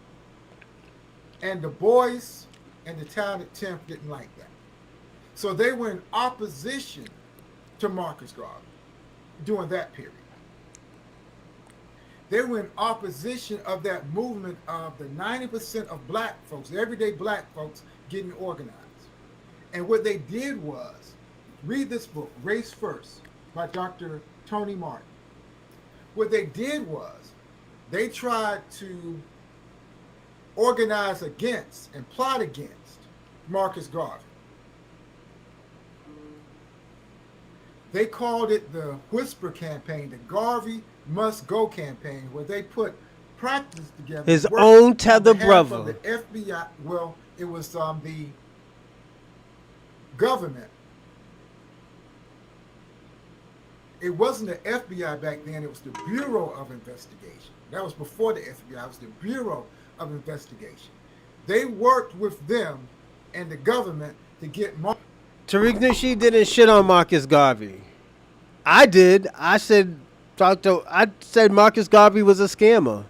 [SPEAKER 3] And the boys and the talented 10th didn't like that. So they were in opposition to Marcus Garvey during that period. They were in opposition of that movement of the 90% of black folks, the everyday black folks, getting organized. And what they did was, read this book, Race First, by Dr. Tony Martin. What they did was, they tried to organize against and plot against Marcus Garvey. They called it the Whisper Campaign, the Garvey Must Go campaign, where they put practice together.
[SPEAKER 1] His own tether
[SPEAKER 3] on behalf
[SPEAKER 1] brother.
[SPEAKER 3] of the FBI. Well, it was the government. It wasn't the FBI back then. It was the Bureau of Investigation. That was before the FBI. It was the Bureau of Investigation. They worked with them and the government to get more.
[SPEAKER 1] Tariq Nasheed didn't shit on Marcus Garvey. I did. I said Marcus Garvey was a scammer.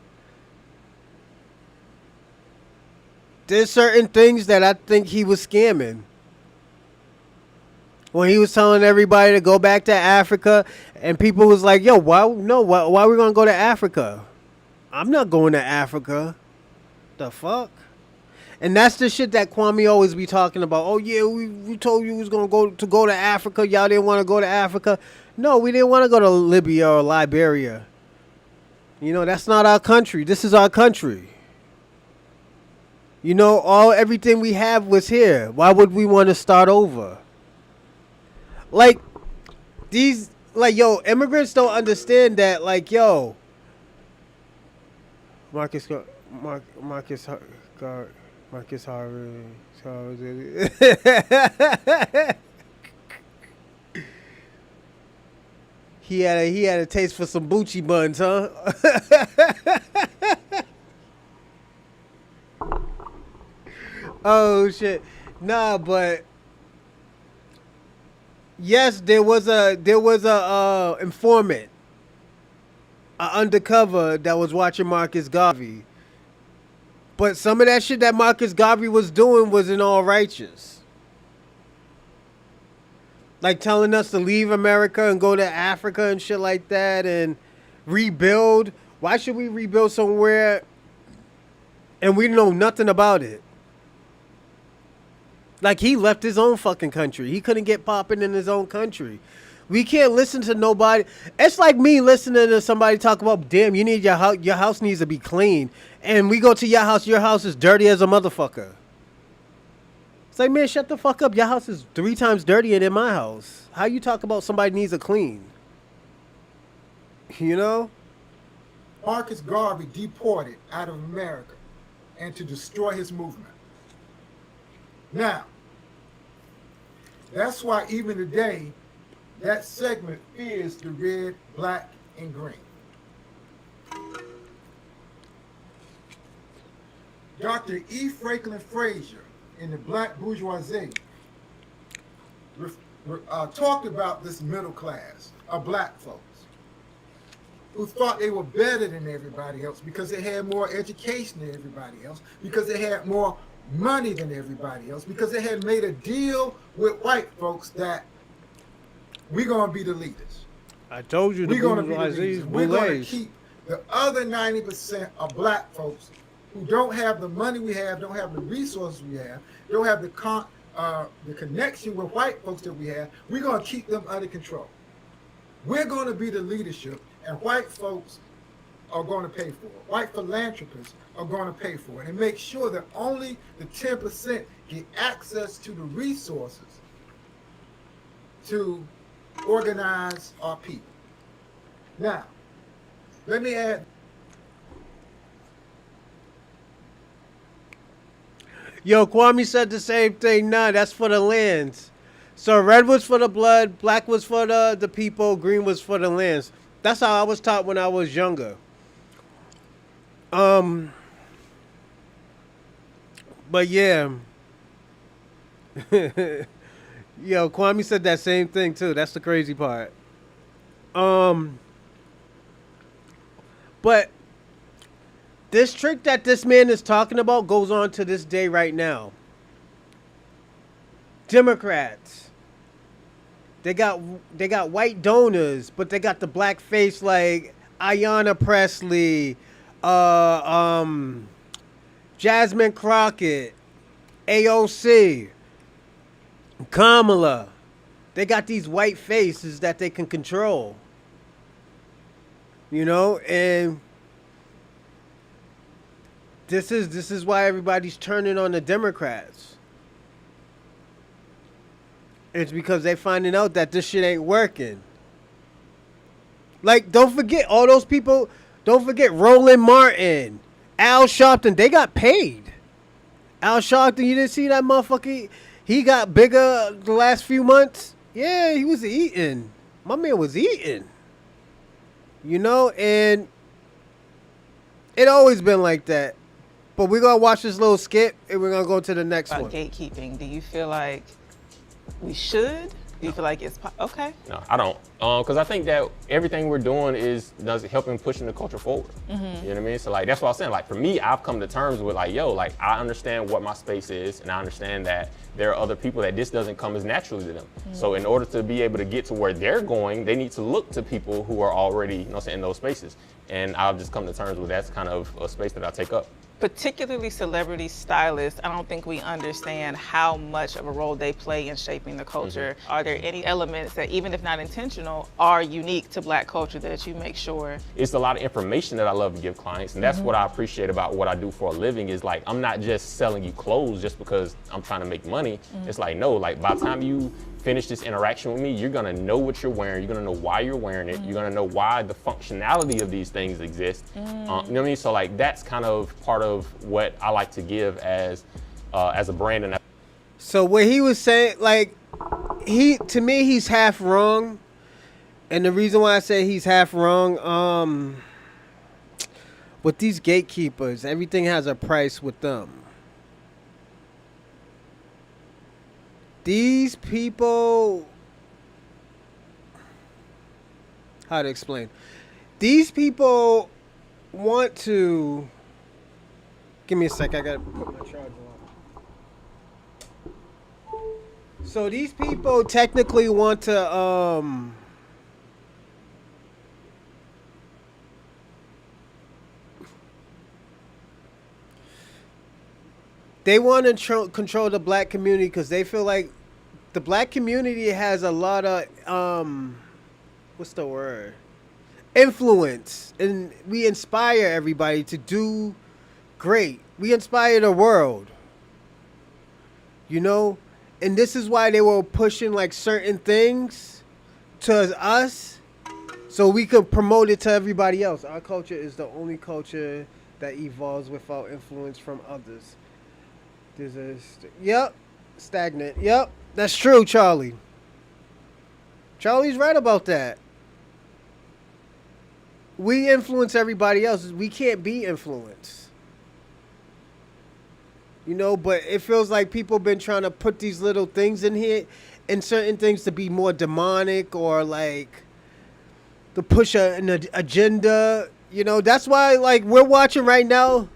[SPEAKER 1] There's certain things that I think he was scamming. When he was telling everybody to go back to Africa, and people was like, yo, why are we going to go to Africa? I'm not going to Africa. The fuck? And that's the shit that Kwame always be talking about. Oh yeah, we told you we was gonna go to Africa. Y'all didn't want to go to Africa. No, we didn't want to go to Libya or Liberia. You know, that's not our country. This is our country. You know, everything we have was here. Why would we want to start over? Like these, like yo, immigrants don't understand that. Like yo, Marcus, Gar- Mark, Marcus, Har- Gar- Marcus Harvey. He had a taste for some Bucci buns, huh? Oh shit. Nah, but yes, there was a informant, a undercover that was watching Marcus Garvey. But some of that shit that Marcus Garvey was doing wasn't all righteous. Like telling us to leave America and go to Africa and shit like that and rebuild. Why should we rebuild somewhere and we know nothing about it? Like he left his own fucking country. He couldn't get popping in his own country. We can't listen to nobody. It's like me listening to somebody talk about, damn, you need your house. Your house needs to be clean. And we go to your house is dirty as a motherfucker. It's like, man, shut the fuck up. Your house is 3 times dirtier than my house. How you talk about somebody needs a clean? You know?
[SPEAKER 3] Marcus Garvey deported out of America and to destroy his movement. Now, that's why even today, that segment is the red, black, and green. Dr. E. Franklin Frazier in the Black Bourgeoisie talked about this middle class of black folks who thought they were better than everybody else because they had more education than everybody else, because they had more money than everybody else, because they had made a deal with white folks that we're going to be the leaders.
[SPEAKER 1] I told you
[SPEAKER 3] we're going to be the leaders. We're going to keep the other 90% of black folks who don't have the money we have, don't have the resources we have, don't have the connection with white folks that we have. We're going to keep them under control. We're going to be the leadership, and white folks are going to pay for it. White philanthropists are going to pay for it, and make sure that only the 10% get access to the resources to organize our people. Now, let me add.
[SPEAKER 1] Yo, Kwame said the same thing. Nah, that's for the lands. So red was for the blood, black was for the people, green was for the lands. That's how I was taught when I was younger. But yeah. Yo, Kwame said that same thing too. That's the crazy part. But this trick that this man is talking about goes on to this day right now. Democrats, they got white donors, but they got the black face like Ayanna Pressley, Jasmine Crockett, AOC, Kamala. They got these white faces that they can control. You know, and this is why everybody's turning on the Democrats. It's because they finding out that this shit ain't working. Like, don't forget all those people. Don't forget Roland Martin, Al Sharpton. They got paid. Al Sharpton, you didn't see that motherfucker? He got bigger the last few months. Yeah, he was eating. My man was eating. You know, and it always been like that. But we're going to watch this little skit, and we're going to go to the next one.
[SPEAKER 4] Gatekeeping, do you feel like we should? Do you feel like it's okay?
[SPEAKER 5] No, I don't. Because I think that everything we're doing does helping pushing the culture forward. You know what I mean? So like that's what I'm saying. Like for me, I've come to terms with like, yo, like I understand what my space is, and I understand that there are other people that this doesn't come as naturally to them. So in order to be able to get to where they're going, they need to look to people who are already, in those spaces. And I've just come to terms with that's kind of a space that I take up.
[SPEAKER 4] particularly celebrity stylists, I don't think we understand how much of a role they play in shaping the culture. Are there any elements that, even if not intentional, are unique to Black culture that you make sure?
[SPEAKER 5] It's a lot of information that I love to give clients, and that's what I appreciate about what I do for a living. Is like, I'm not just selling you clothes just because I'm trying to make money. It's like, no, like by the time you finish this interaction with me, you're gonna know what you're wearing, you're gonna know why you're wearing it, you're gonna know why the functionality of these things exist. You know what I mean? So like, that's kind of part of what I like to give as a brand. And
[SPEAKER 1] So what he was saying, like, to me, he's half wrong. And the reason why I say he's half wrong, with these gatekeepers, everything has a price with them. These people, how to explain? These people want to, give me a sec, I gotta put my charger on. So these people technically want to, they want to control the Black community because they feel like the Black community has a lot of, what's the word? Influence. And we inspire everybody to do great. We inspire the world. You know? And this is why they were pushing like certain things to us so we could promote it to everybody else. Our culture is the only culture that evolves without influence from others. Yep, stagnant. Yep, that's true, Charlie. Charlie's right about that. We influence everybody else. We can't be influenced. You know, but it feels like people been trying to put these little things in here and certain things to be more demonic or like to push an agenda. You know, that's why like we're watching right now.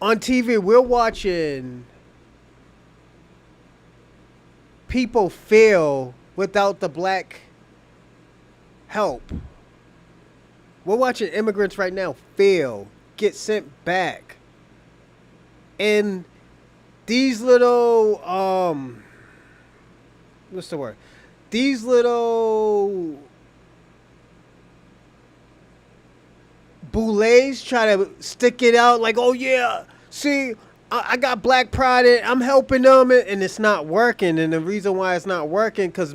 [SPEAKER 1] On TV, we're watching people fail without the Black help. We're watching immigrants right now fail, get sent back. And these little, what's the word? These little boulets try to stick it out like, oh yeah, see, I got Black pride and I'm helping them, and it's not working. And the reason why it's not working because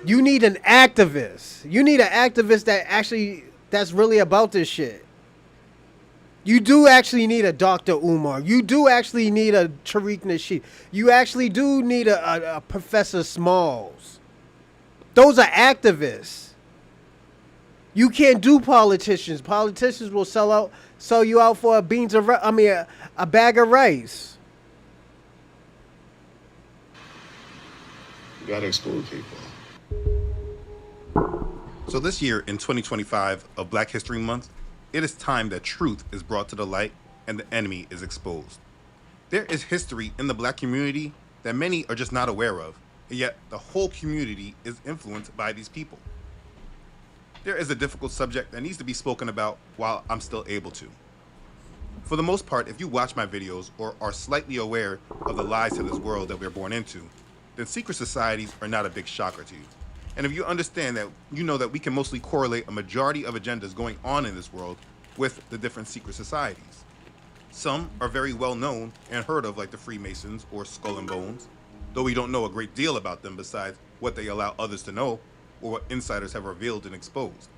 [SPEAKER 1] you need an activist. You need an activist that's really about this shit. You do actually need a Dr. Umar. You do actually need a Tariq Nasheed. You actually do need a Professor Smalls. Those are activists. You can't do politicians. Politicians will sell you out for a bag of rice.
[SPEAKER 6] You gotta expose people. So this year, in 2025 of Black History Month, it is time that truth is brought to the light and the enemy is exposed. There is history in the Black community that many are just not aware of, and yet the whole community is influenced by these people. There is a difficult subject that needs to be spoken about while I'm still able to. For the most part, if you watch my videos or are slightly aware of the lies to this world that we're born into, then secret societies are not a big shocker to you. And if you understand that, you know that we can mostly correlate a majority of agendas going on in this world with the different secret societies. Some are very well known and heard of, like the Freemasons or Skull and Bones, though we don't know a great deal about them besides what they allow others to know or what insiders have revealed and exposed.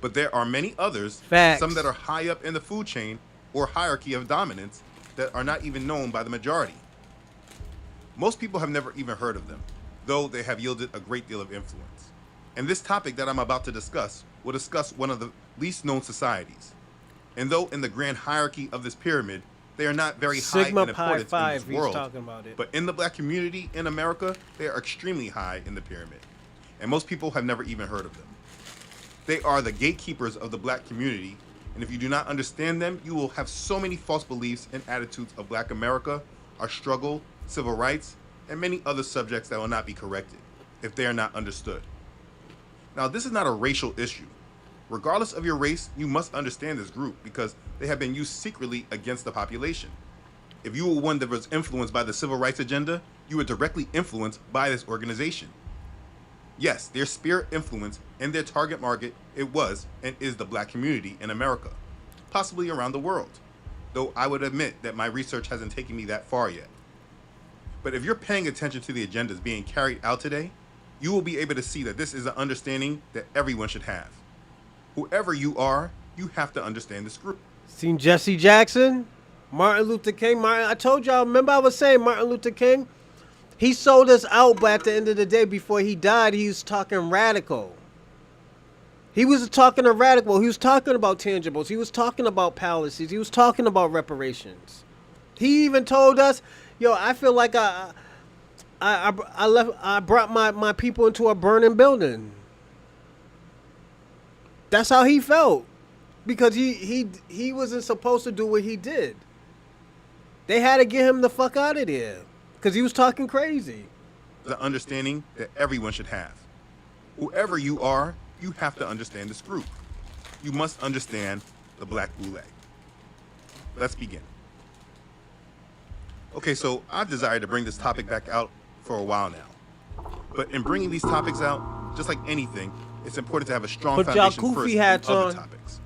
[SPEAKER 6] But there are many others,
[SPEAKER 1] Facts.
[SPEAKER 6] Some that are high up in the food chain or hierarchy of dominance that are not even known by the majority. Most people have never even heard of them, though they have yielded a great deal of influence. And this topic that I'm about to discuss will discuss one of the least known societies. And though in the grand hierarchy of this pyramid, they are not very high in importance in this world,
[SPEAKER 1] talking about it.
[SPEAKER 6] but in the Black community in America, they are extremely high in the pyramid. And most people have never even heard of them. They are the gatekeepers of the Black community, and if you do not understand them, you will have so many false beliefs and attitudes of Black America, our struggle, civil rights, and many other subjects that will not be corrected if they are not understood. Now, this is not a racial issue. Regardless of your race, you must understand this group because they have been used secretly against the population. If you were one that was influenced by the civil rights agenda, you were directly influenced by this organization. Yes, their spirit influence and their target market, it was and is the black community in America, possibly around the world, though I would admit that my research hasn't taken me that far yet. But if you're paying attention to the agendas being carried out today, you will be able to see that this is an understanding that everyone should have. Whoever you are, you have to understand this group.
[SPEAKER 1] Seen Jesse Jackson, Martin Luther King. I told y'all, remember I was saying Martin Luther King? He sold us out, but at the end of the day, before he died, he was talking radical. He was talking a radical. He was talking about tangibles. He was talking about palaces. He was talking about reparations. He even told us, yo, I feel like I brought my people into a burning building. That's how he felt. Because he wasn't supposed to do what he did. They had to get him the fuck out of there. Because he was talking crazy.
[SPEAKER 6] The understanding that everyone should have. Whoever you are, you have to understand this group. You must understand the Black Boule. Let's begin. Okay, so I've desired to bring this topic back out for a while now. But in bringing these topics out, just like anything, it's important to have a strong
[SPEAKER 1] Put y'all
[SPEAKER 6] foundation first
[SPEAKER 1] goofy
[SPEAKER 6] in
[SPEAKER 1] hats
[SPEAKER 6] other
[SPEAKER 1] on.
[SPEAKER 6] topics.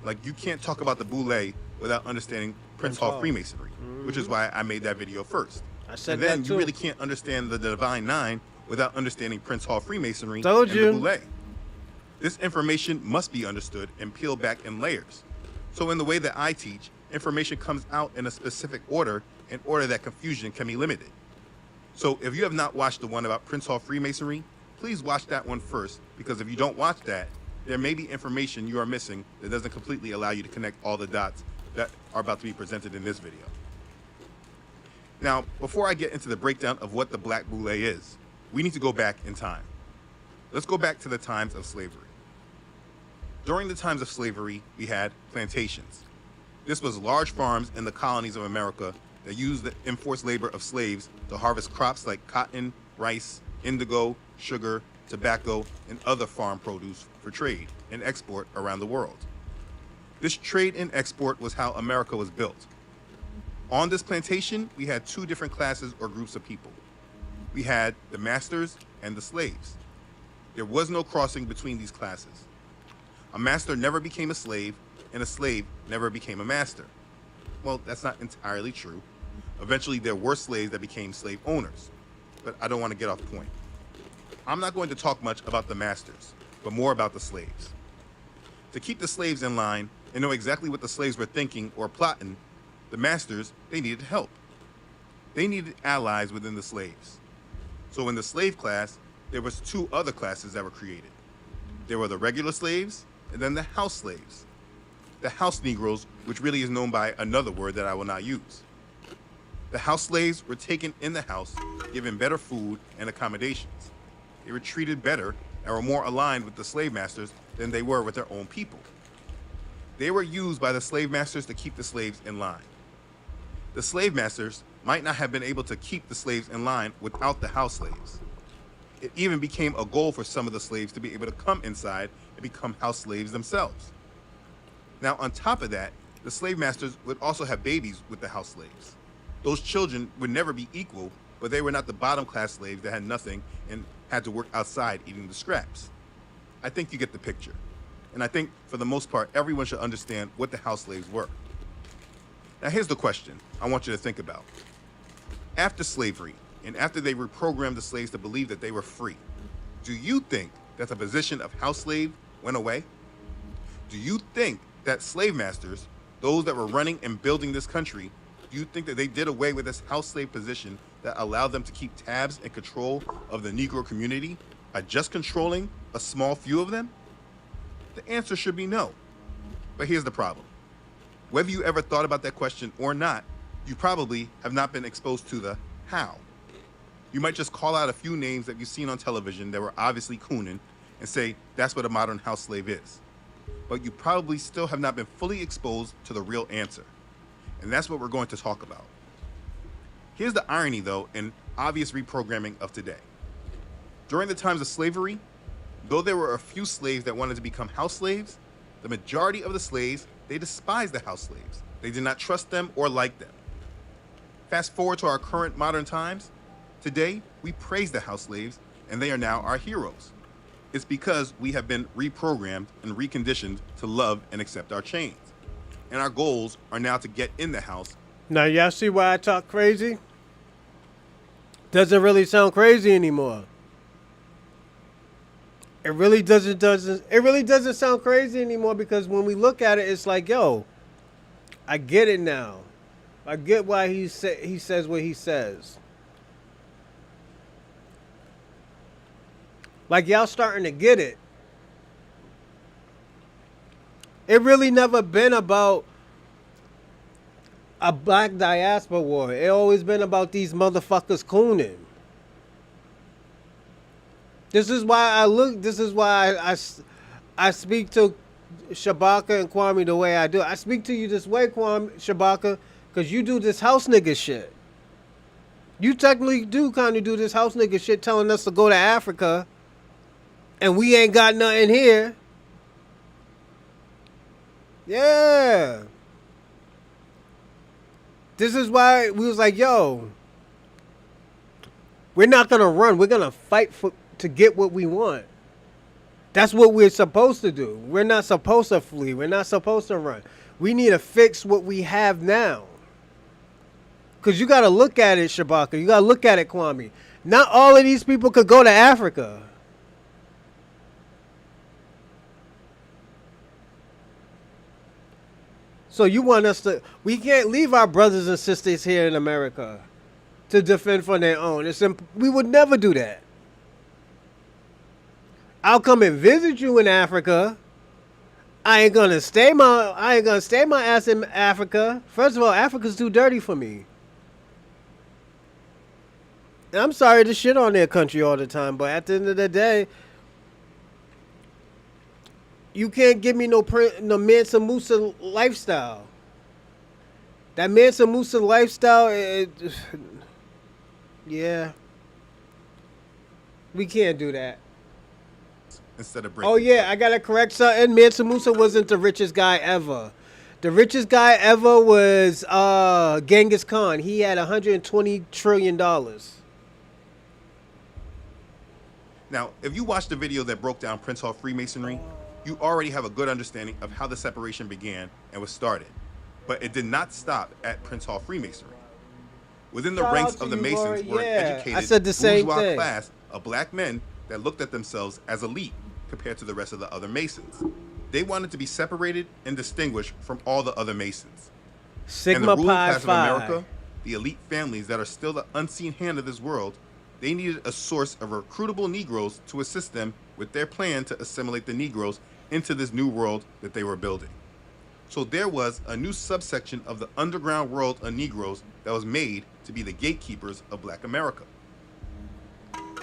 [SPEAKER 6] Like, you can't talk about the Boule without understanding Prince Hall Freemasonry, which is why I made that video first.
[SPEAKER 1] I said
[SPEAKER 6] And then
[SPEAKER 1] that too.
[SPEAKER 6] you really can't understand the Divine Nine without understanding Prince Hall Freemasonry
[SPEAKER 1] Told
[SPEAKER 6] and
[SPEAKER 1] you.
[SPEAKER 6] the Boule. This information must be understood and peeled back in layers. So in the way that I teach, information comes out in a specific order in order that confusion can be limited. So if you have not watched the one about Prince Hall Freemasonry, please watch that one first, because if you don't watch that, there may be information you are missing that doesn't completely allow you to connect all the dots that are about to be presented in this video. Now, before I get into the breakdown of what the Black Boule is, we need to go back in time. Let's go back to the times of slavery. During the times of slavery, we had plantations. This was large farms in the colonies of America that used the enforced labor of slaves to harvest crops like cotton, rice, indigo, sugar, tobacco, and other farm produce for trade and export around the world. This trade and export was how America was built. On this plantation, we had two different classes or groups of people. We had the masters and the slaves. There was no crossing between these classes. A master never became a slave, and a slave never became a master. Well, that's not entirely true. Eventually, there were slaves that became slave owners, but I don't want to get off point. I'm not going to talk much about the masters, but more about the slaves. To keep the slaves in line and know exactly what the slaves were thinking or plotting, the masters, they needed help. They needed allies within the slaves. So in the slave class, there was two other classes that were created. There were the regular slaves and then the house slaves. The house Negroes, which really is known by another word that I will not use. The house slaves were taken in the house, given better food and accommodations. They were treated better and were more aligned with the slave masters than they were with their own people. They were used by the slave masters to keep the slaves in line. The slave masters might not have been able to keep the slaves in line without the house slaves. It even became a goal for some of the slaves to be able to come inside and become house slaves themselves. Now, on top of that, the slave masters would also have babies with the house slaves. Those children would never be equal, but they were not the bottom class slaves that had nothing and had to work outside eating the scraps. I think you get the picture. And I think, for the most part, everyone should understand what the house slaves were. Now, here's the question I want you to think about. After slavery, and after they reprogrammed the slaves to believe that they were free, do you think that the position of house slave went away? Do you think that slave masters, those that were running and building this country, do you think that they did away with this house slave position that allowed them to keep tabs and control of the Negro community by just controlling a small few of them? The answer should be no. But here's the problem. Whether you ever thought about that question or not, you probably have not been exposed to the how. You might just call out a few names that you've seen on television that were obviously cooning and say that's what a modern house slave is. But you probably still have not been fully exposed to the real answer. And that's what we're going to talk about. Here's the irony, though, in obvious reprogramming of today. During the times of slavery, though there were a few slaves that wanted to become house slaves, The majority of the slaves, they despised the house slaves. They did not trust them or like them. Fast forward to our current modern times. Today, we praise the house slaves, and they are now our heroes. It's because we have been reprogrammed and reconditioned to love and accept our chains. And our goals are now to get in the house.
[SPEAKER 1] Now y'all see why I talk crazy? Doesn't really sound crazy anymore. It really doesn't sound crazy anymore, because when we look at it, it's like, yo, I get it now. I get why he says what he says. Like, y'all starting to get it. It really never been about a black diaspora war. It always been about these motherfuckers cooning. This is why I speak to Shabaka and Kwame the way I do. I speak to you this way, Shabaka, because you do this house nigga shit. You technically do kind of do this house nigga shit, telling us to go to Africa, and we ain't got nothing here. Yeah. This is why we was like, yo, we're not going to run. We're going to fight to get what we want. That's what we're supposed to do. We're not supposed to flee. We're not supposed to run. We need to fix what we have now. Because you got to look at it, Shabaka. You got to look at it, Kwame. Not all of these people could go to Africa. So you want us to... We can't leave our brothers and sisters here in America to defend for their own. We would never do that. I'll come and visit you in Africa. I ain't gonna stay my ass in Africa. First of all, Africa's too dirty for me. And I'm sorry to shit on their country all the time, but at the end of the day, you can't give me no Mansa Musa lifestyle. That Mansa Musa lifestyle, yeah. We can't do that.
[SPEAKER 6] Instead of breaking.
[SPEAKER 1] Oh yeah, I gotta correct something. Mansa Musa wasn't the richest guy ever. The richest guy ever was Genghis Khan. He had $120 trillion.
[SPEAKER 6] Now, if you watched the video that broke down Prince Hall Freemasonry, you already have a good understanding of how the separation began and was started. But it did not stop at Prince Hall Freemasonry. Within the ranks of the Masons were an educated bourgeois class of black men that looked at themselves as elite compared to the rest of the other Masons. They wanted to be separated and distinguished from all the other Masons.
[SPEAKER 1] Sigma
[SPEAKER 6] and the ruling
[SPEAKER 1] Pi
[SPEAKER 6] class
[SPEAKER 1] Phi.
[SPEAKER 6] of America, the elite families that are still the unseen hand of this world, they needed a source of recruitable Negroes to assist them with their plan to assimilate the Negroes into this new world that they were building. So there was a new subsection of the underground world of Negroes that was made to be the gatekeepers of Black America.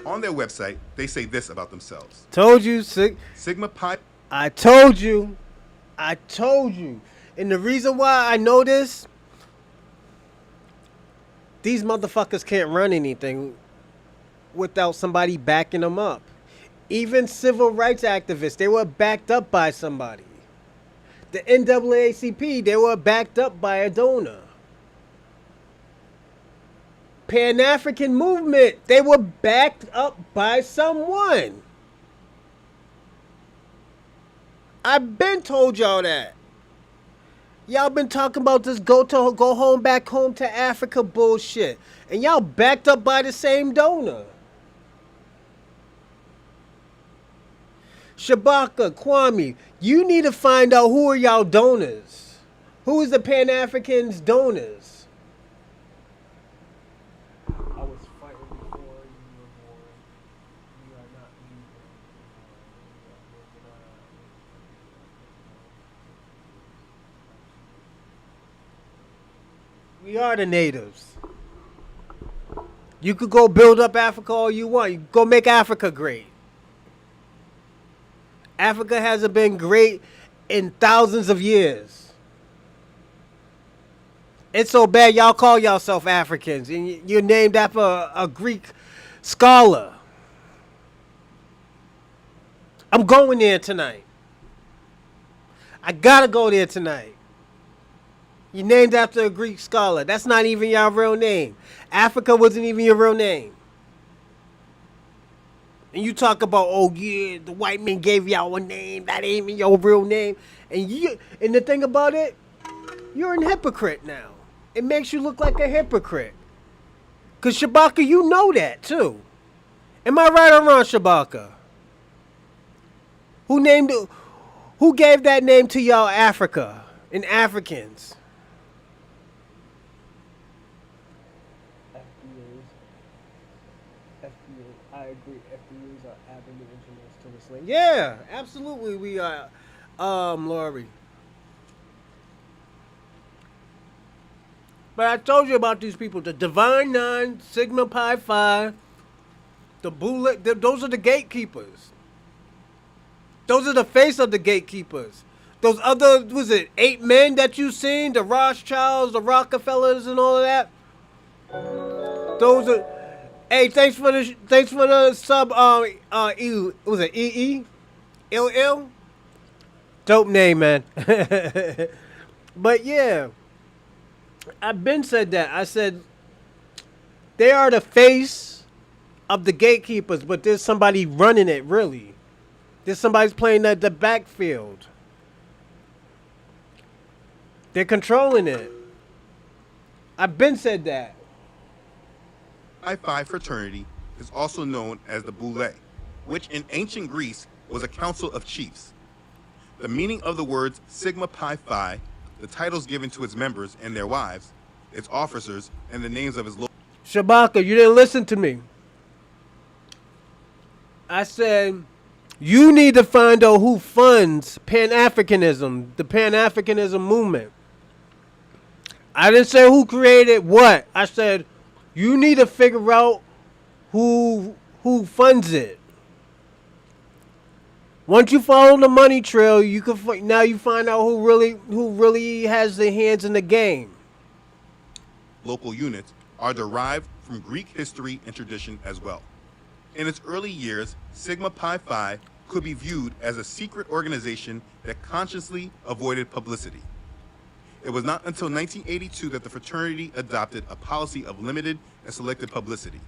[SPEAKER 6] On their website, they say this about themselves.
[SPEAKER 1] Told you,
[SPEAKER 6] Sigma Pi.
[SPEAKER 1] I told you. And the reason why I know this, these motherfuckers can't run anything without somebody backing them up. Even civil rights activists, they were backed up by somebody. The NAACP, they were backed up by a donor. Pan-African movement, they were backed up by someone. I've been told y'all that. Y'all been talking about this go home back home to Africa bullshit. And y'all backed up by the same donor. Shabaka, Kwame, you need to find out who are y'all donors. Who is the Pan-Africans donors? I was fighting before you were born. You are not me. We are the natives. You could go build up Africa all you want. You go make Africa great. Africa hasn't been great in thousands of years. It's so bad y'all call yourself Africans and you're named after a Greek scholar. I'm going there tonight. I gotta go there tonight. You're named after a Greek scholar. That's not even your real name. Africa wasn't even your real name. And you talk about, oh yeah, the white man gave y'all a name that ain't even your real name. And the thing about it, you're an hypocrite now. It makes you look like a hypocrite. Cause Shabaka, you know that too. Am I right or wrong, Shabaka? Who gave that name to y'all Africa and Africans? I agree. FBAs are avenue engineers to the slave. Yeah, absolutely. We are, Lori. But I told you about these people: the Divine Nine, Sigma Pi Phi, the Bullet. Those are the gatekeepers. Those are the face of the gatekeepers. Those other, was it 8 men that you seen? The Rothschilds, the Rockefellers, and all of that. Those are. Hey, thanks for the sub. Was it EE? LL? Dope name, man. But yeah, I've been said that. I said they are the face of the gatekeepers, but there's somebody running it. Really, there's somebody's playing the backfield. They're controlling it. I've been said that.
[SPEAKER 6] Pi Phi fraternity is also known as the Boule, which in ancient Greece was a council of chiefs. The meaning of the words Sigma Pi Phi, the titles given to its members and their wives, its officers, and the names of its
[SPEAKER 1] Shabaka, you didn't listen to me. I said, you need to find out who funds Pan-Africanism, the Pan-Africanism movement. I didn't say who created what. I said, you need to figure out who funds it. Once you follow the money trail, you can now you find out who really has their hands in the game.
[SPEAKER 6] local units are derived from Greek history and tradition as well. In its early years, Sigma Pi Phi could be viewed as a secret organization that consciously avoided publicity. It was not until 1982 that the fraternity adopted a policy of limited and selected publicity.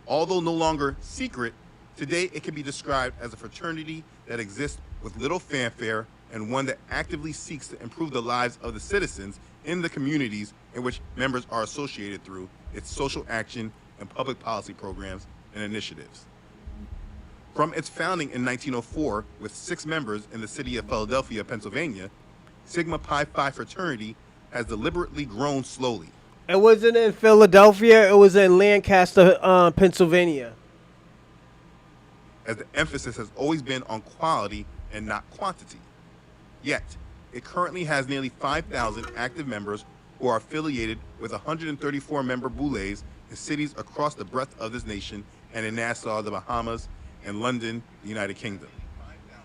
[SPEAKER 6] Although no longer secret, today it can be described as a fraternity that exists with little fanfare and one that actively seeks to improve the lives of the citizens in the communities in which members are associated through its social action and public policy programs and initiatives. From its founding in 1904 with 6 members in the city of Philadelphia, Pennsylvania, Sigma Pi Phi fraternity has deliberately grown slowly.
[SPEAKER 1] It wasn't in Philadelphia, it was in Lancaster, Pennsylvania.
[SPEAKER 6] As the emphasis has always been on quality and not quantity. Yet, it currently has nearly 5,000 active members who are affiliated with 134 member boules in cities across the breadth of this nation and in Nassau, the Bahamas, and London, the United Kingdom.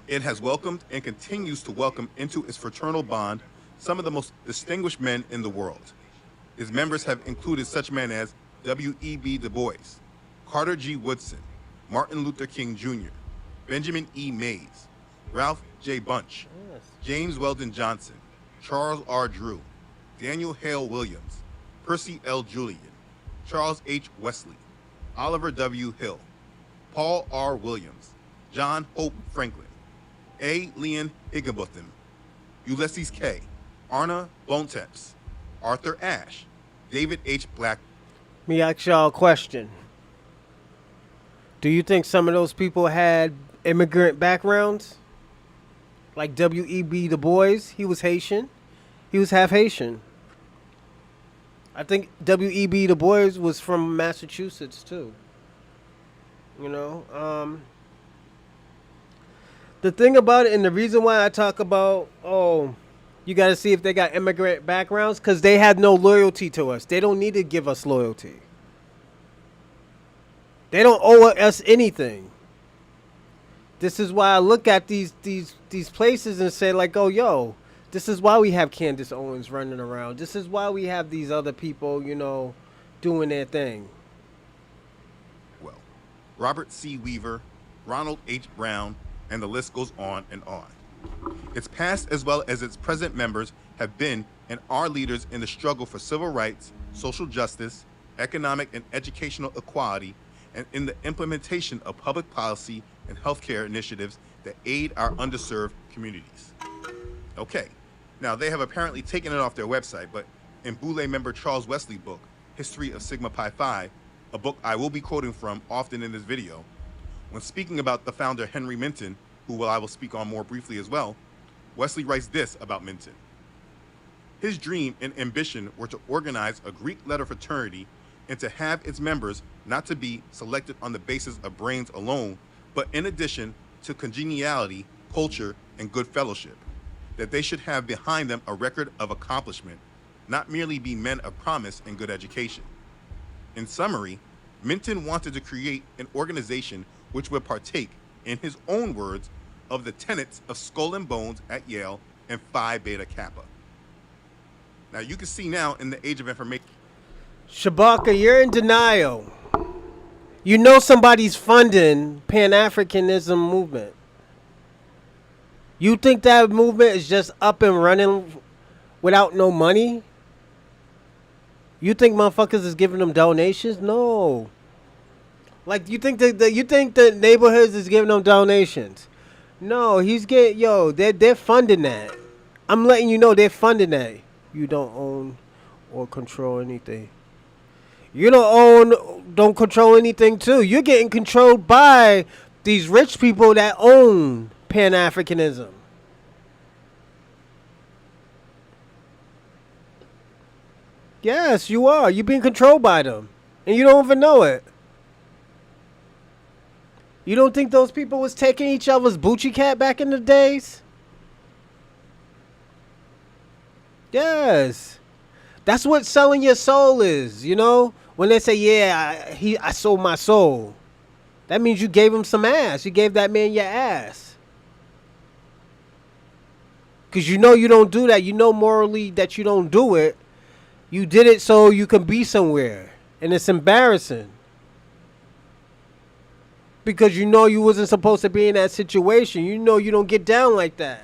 [SPEAKER 6] It has welcomed and continues to welcome into its fraternal bond some of the most distinguished men in the world. Its members have included such men as W.E.B. Du Bois, Carter G. Woodson, Martin Luther King Jr., Benjamin E. Mays, Ralph J. Bunche, James Weldon Johnson, Charles R. Drew, Daniel Hale Williams, Percy L. Julian, Charles H. Wesley, Oliver W. Hill, Paul R. Williams, John Hope Franklin, A. Leon Higginbotham, Ulysses K., Arna Bontemps, Arthur Ashe, David H. Black.
[SPEAKER 1] Let me ask y'all a question. Do you think some of those people had immigrant backgrounds? Like W.E.B. Du Bois, he was Haitian. He was half Haitian. I think W.E.B. Du Bois was from Massachusetts too. You know, the thing about it, and the reason why I talk about, you got to see if they got immigrant backgrounds, because they had no loyalty to us. They don't need to give us loyalty. They don't owe us anything. This is why I look at these places and say like, oh, yo, this is why we have Candace Owens running around. This is why we have these other people, you know, doing their thing.
[SPEAKER 6] Well, Robert C. Weaver, Ronald H. Brown, and the list goes on and on. Its past as well as its present members have been and are leaders in the struggle for civil rights, social justice, economic and educational equality, and in the implementation of public policy and healthcare initiatives that aid our underserved communities. Okay, now they have apparently taken it off their website, but in Boule member Charles Wesley's book, History of Sigma Pi Phi, a book I will be quoting from often in this video, when speaking about the founder Henry Minton, who I will speak on more briefly as well, Wesley writes this about Minton. His dream and ambition were to organize a Greek letter fraternity and to have its members not to be selected on the basis of brains alone, but in addition to congeniality, culture, and good fellowship, that they should have behind them a record of accomplishment, not merely be men of promise and good education. In summary, Minton wanted to create an organization which would partake, in his own words, of the tenets of Skull and Bones at Yale and Phi Beta Kappa. Now you can see now in the age of information.
[SPEAKER 1] Shabaka, you're in denial. You know somebody's funding Pan-Africanism movement. You think that movement is just up and running without no money? You think motherfuckers is giving them donations? No. Like you think the neighborhoods is giving them donations? No, they're funding that. I'm letting you know they're funding that. You don't own or control anything. You don't control anything too. You're getting controlled by these rich people that own Pan-Africanism. Yes, you are. You're being controlled by them. And you don't even know it. You don't think those people was taking each other's Bucci cat back in the days? Yes. That's what selling your soul is, you know? When they say, yeah, I sold my soul. That means you gave him some ass. You gave that man your ass. Because you know you don't do that. You know morally that you don't do it. You did it so you can be somewhere. And it's embarrassing. Because you know you wasn't supposed to be in that situation. You know you don't get down like that.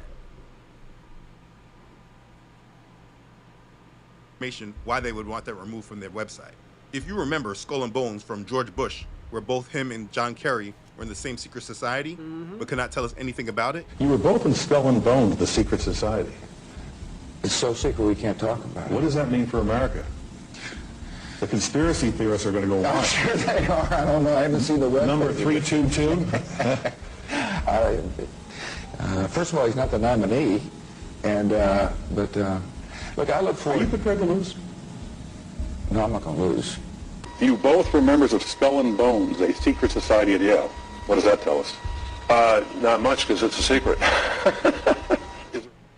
[SPEAKER 6] Why they would want that removed from their website. If you remember Skull and Bones from George Bush, where both him and John Kerry were in the same secret society, but could not tell us anything about it.
[SPEAKER 7] You were both in Skull and Bones, the secret society.
[SPEAKER 8] It's so secret we can't talk about it.
[SPEAKER 7] What does that mean for America? The conspiracy theorists are going to go
[SPEAKER 8] I'm
[SPEAKER 7] wild.
[SPEAKER 8] sure they are. I don't know. I haven't seen the web.
[SPEAKER 7] Number 322?
[SPEAKER 8] First of all, he's not the nominee. And, look, I look
[SPEAKER 7] Are
[SPEAKER 8] forward...
[SPEAKER 7] you prepared to lose?
[SPEAKER 8] No, I'm not going to lose.
[SPEAKER 7] You both were members of Skull and Bones, a secret society at Yale. What does that tell us?
[SPEAKER 9] Not much, because it's a secret.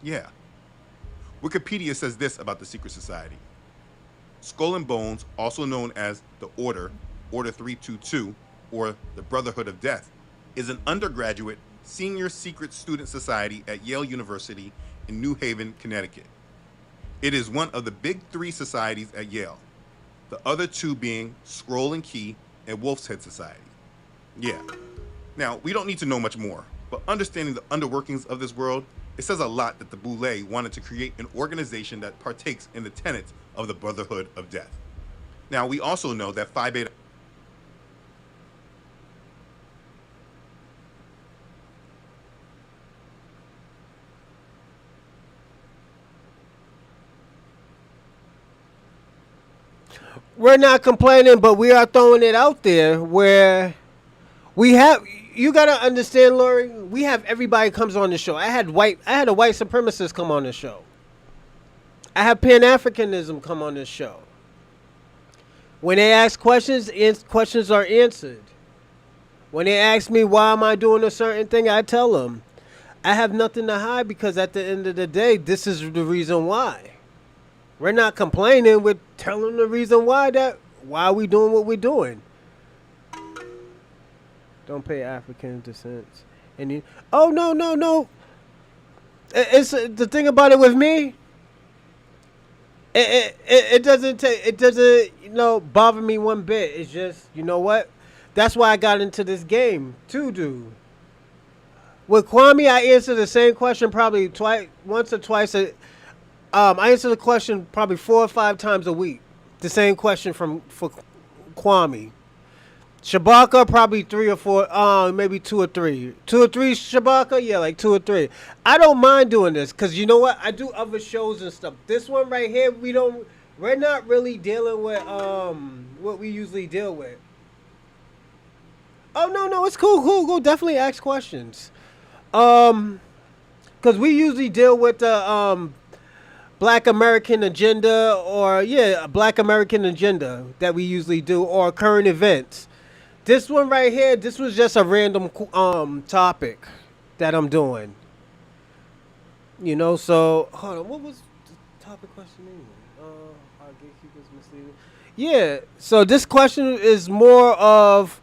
[SPEAKER 6] Yeah. Wikipedia says this about the secret society. Skull and Bones, also known as the Order 322, or the Brotherhood of Death, is an undergraduate senior secret student society at Yale University in New Haven, Connecticut. It is one of the big three societies at Yale, the other two being Scroll and Key and Wolf's Head Society. Yeah. Now, we don't need to know much more, but understanding the underworkings of this world, it says a lot that the Boule wanted to create an organization that partakes in the tenets of the Brotherhood of Death. Now, we also know that Phi Beta...
[SPEAKER 1] We're not complaining, but we are throwing it out there where we have... You gotta understand, Lori. We have everybody comes on the show. I had a white supremacist come on the show. I have Pan-Africanism come on this show. When they ask questions, questions are answered. When they ask me why am I doing a certain thing, I tell them I have nothing to hide because at the end of the day, this is the reason why. We're not complaining. We're telling the reason why we doing what we're doing. Don't pay African descent. No. It's the thing about it with me. It doesn't bother me one bit. It's just, you know what? That's why I got into this game too, dude. With Kwame, I answer the same question probably twice, once or twice. I answer the question probably 4 or 5 times a week. The same question for Kwame. Shabaka probably 3 or 4, maybe 2 or 3, 2 or 3 Shabaka, yeah, like 2 or 3. I don't mind doing this because you know what? I do other shows and stuff. This one right here, we're not really dealing with what we usually deal with. Oh no, it's cool. Definitely ask questions. Because we usually deal with the Black American agenda, or yeah, Black American agenda that we usually do, or current events. This one right here, this was just a random topic that I'm doing. So hold on, what was the topic question anyway? Are gatekeepers misleading? Yeah, so this question is more of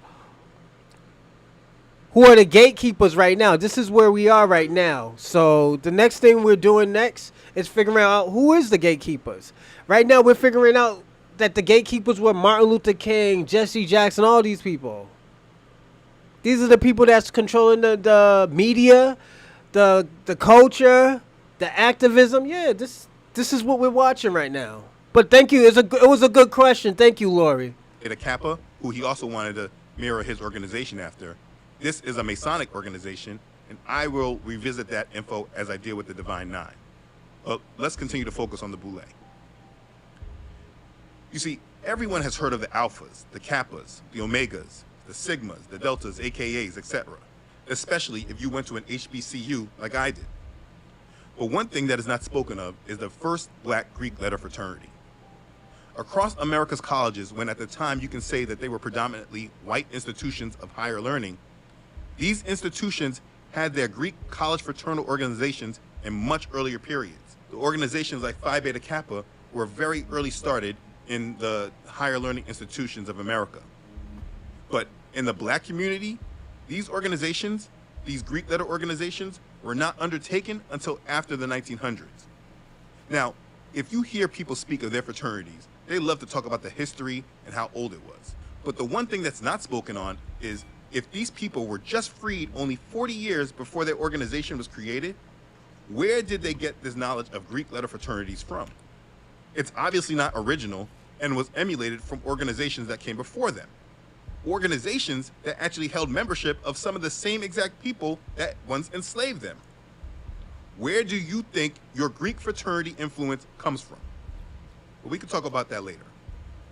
[SPEAKER 1] who are the gatekeepers right now. This is where we are right now. So the next thing we're doing next is figuring out who is the gatekeepers. Right now we're figuring out that the gatekeepers were Martin Luther King, Jesse Jackson, all these people. These are the people that's controlling the media, the culture, the activism. Yeah, this is what we're watching right now. But thank you. It was a good question. Thank you, Lori.
[SPEAKER 6] Beta Kappa, who he also wanted to mirror his organization after. This is a Masonic organization, and I will revisit that info as I deal with the Divine Nine. But let's continue to focus on the Boule. You see, everyone has heard of the Alphas, the Kappas, the Omegas, the Sigmas, the Deltas, AKAs, etc. Especially if you went to an HBCU like I did. But one thing that is not spoken of is the first Black Greek letter fraternity. Across America's colleges, when at the time you can say that they were predominantly white institutions of higher learning, these institutions had their Greek college fraternal organizations in much earlier periods. The organizations like Phi Beta Kappa were very early started in the higher learning institutions of America. But in the Black community, these organizations, these Greek letter organizations, were not undertaken until after the 1900s. Now, if you hear people speak of their fraternities, they love to talk about the history and how old it was. But the one thing that's not spoken on is if these people were just freed only 40 years before their organization was created, where did they get this knowledge of Greek letter fraternities from? It's obviously not original and was emulated from organizations that came before them. Organizations that actually held membership of some of the same exact people that once enslaved them. Where do you think your Greek fraternity influence comes from? But we can talk about that later.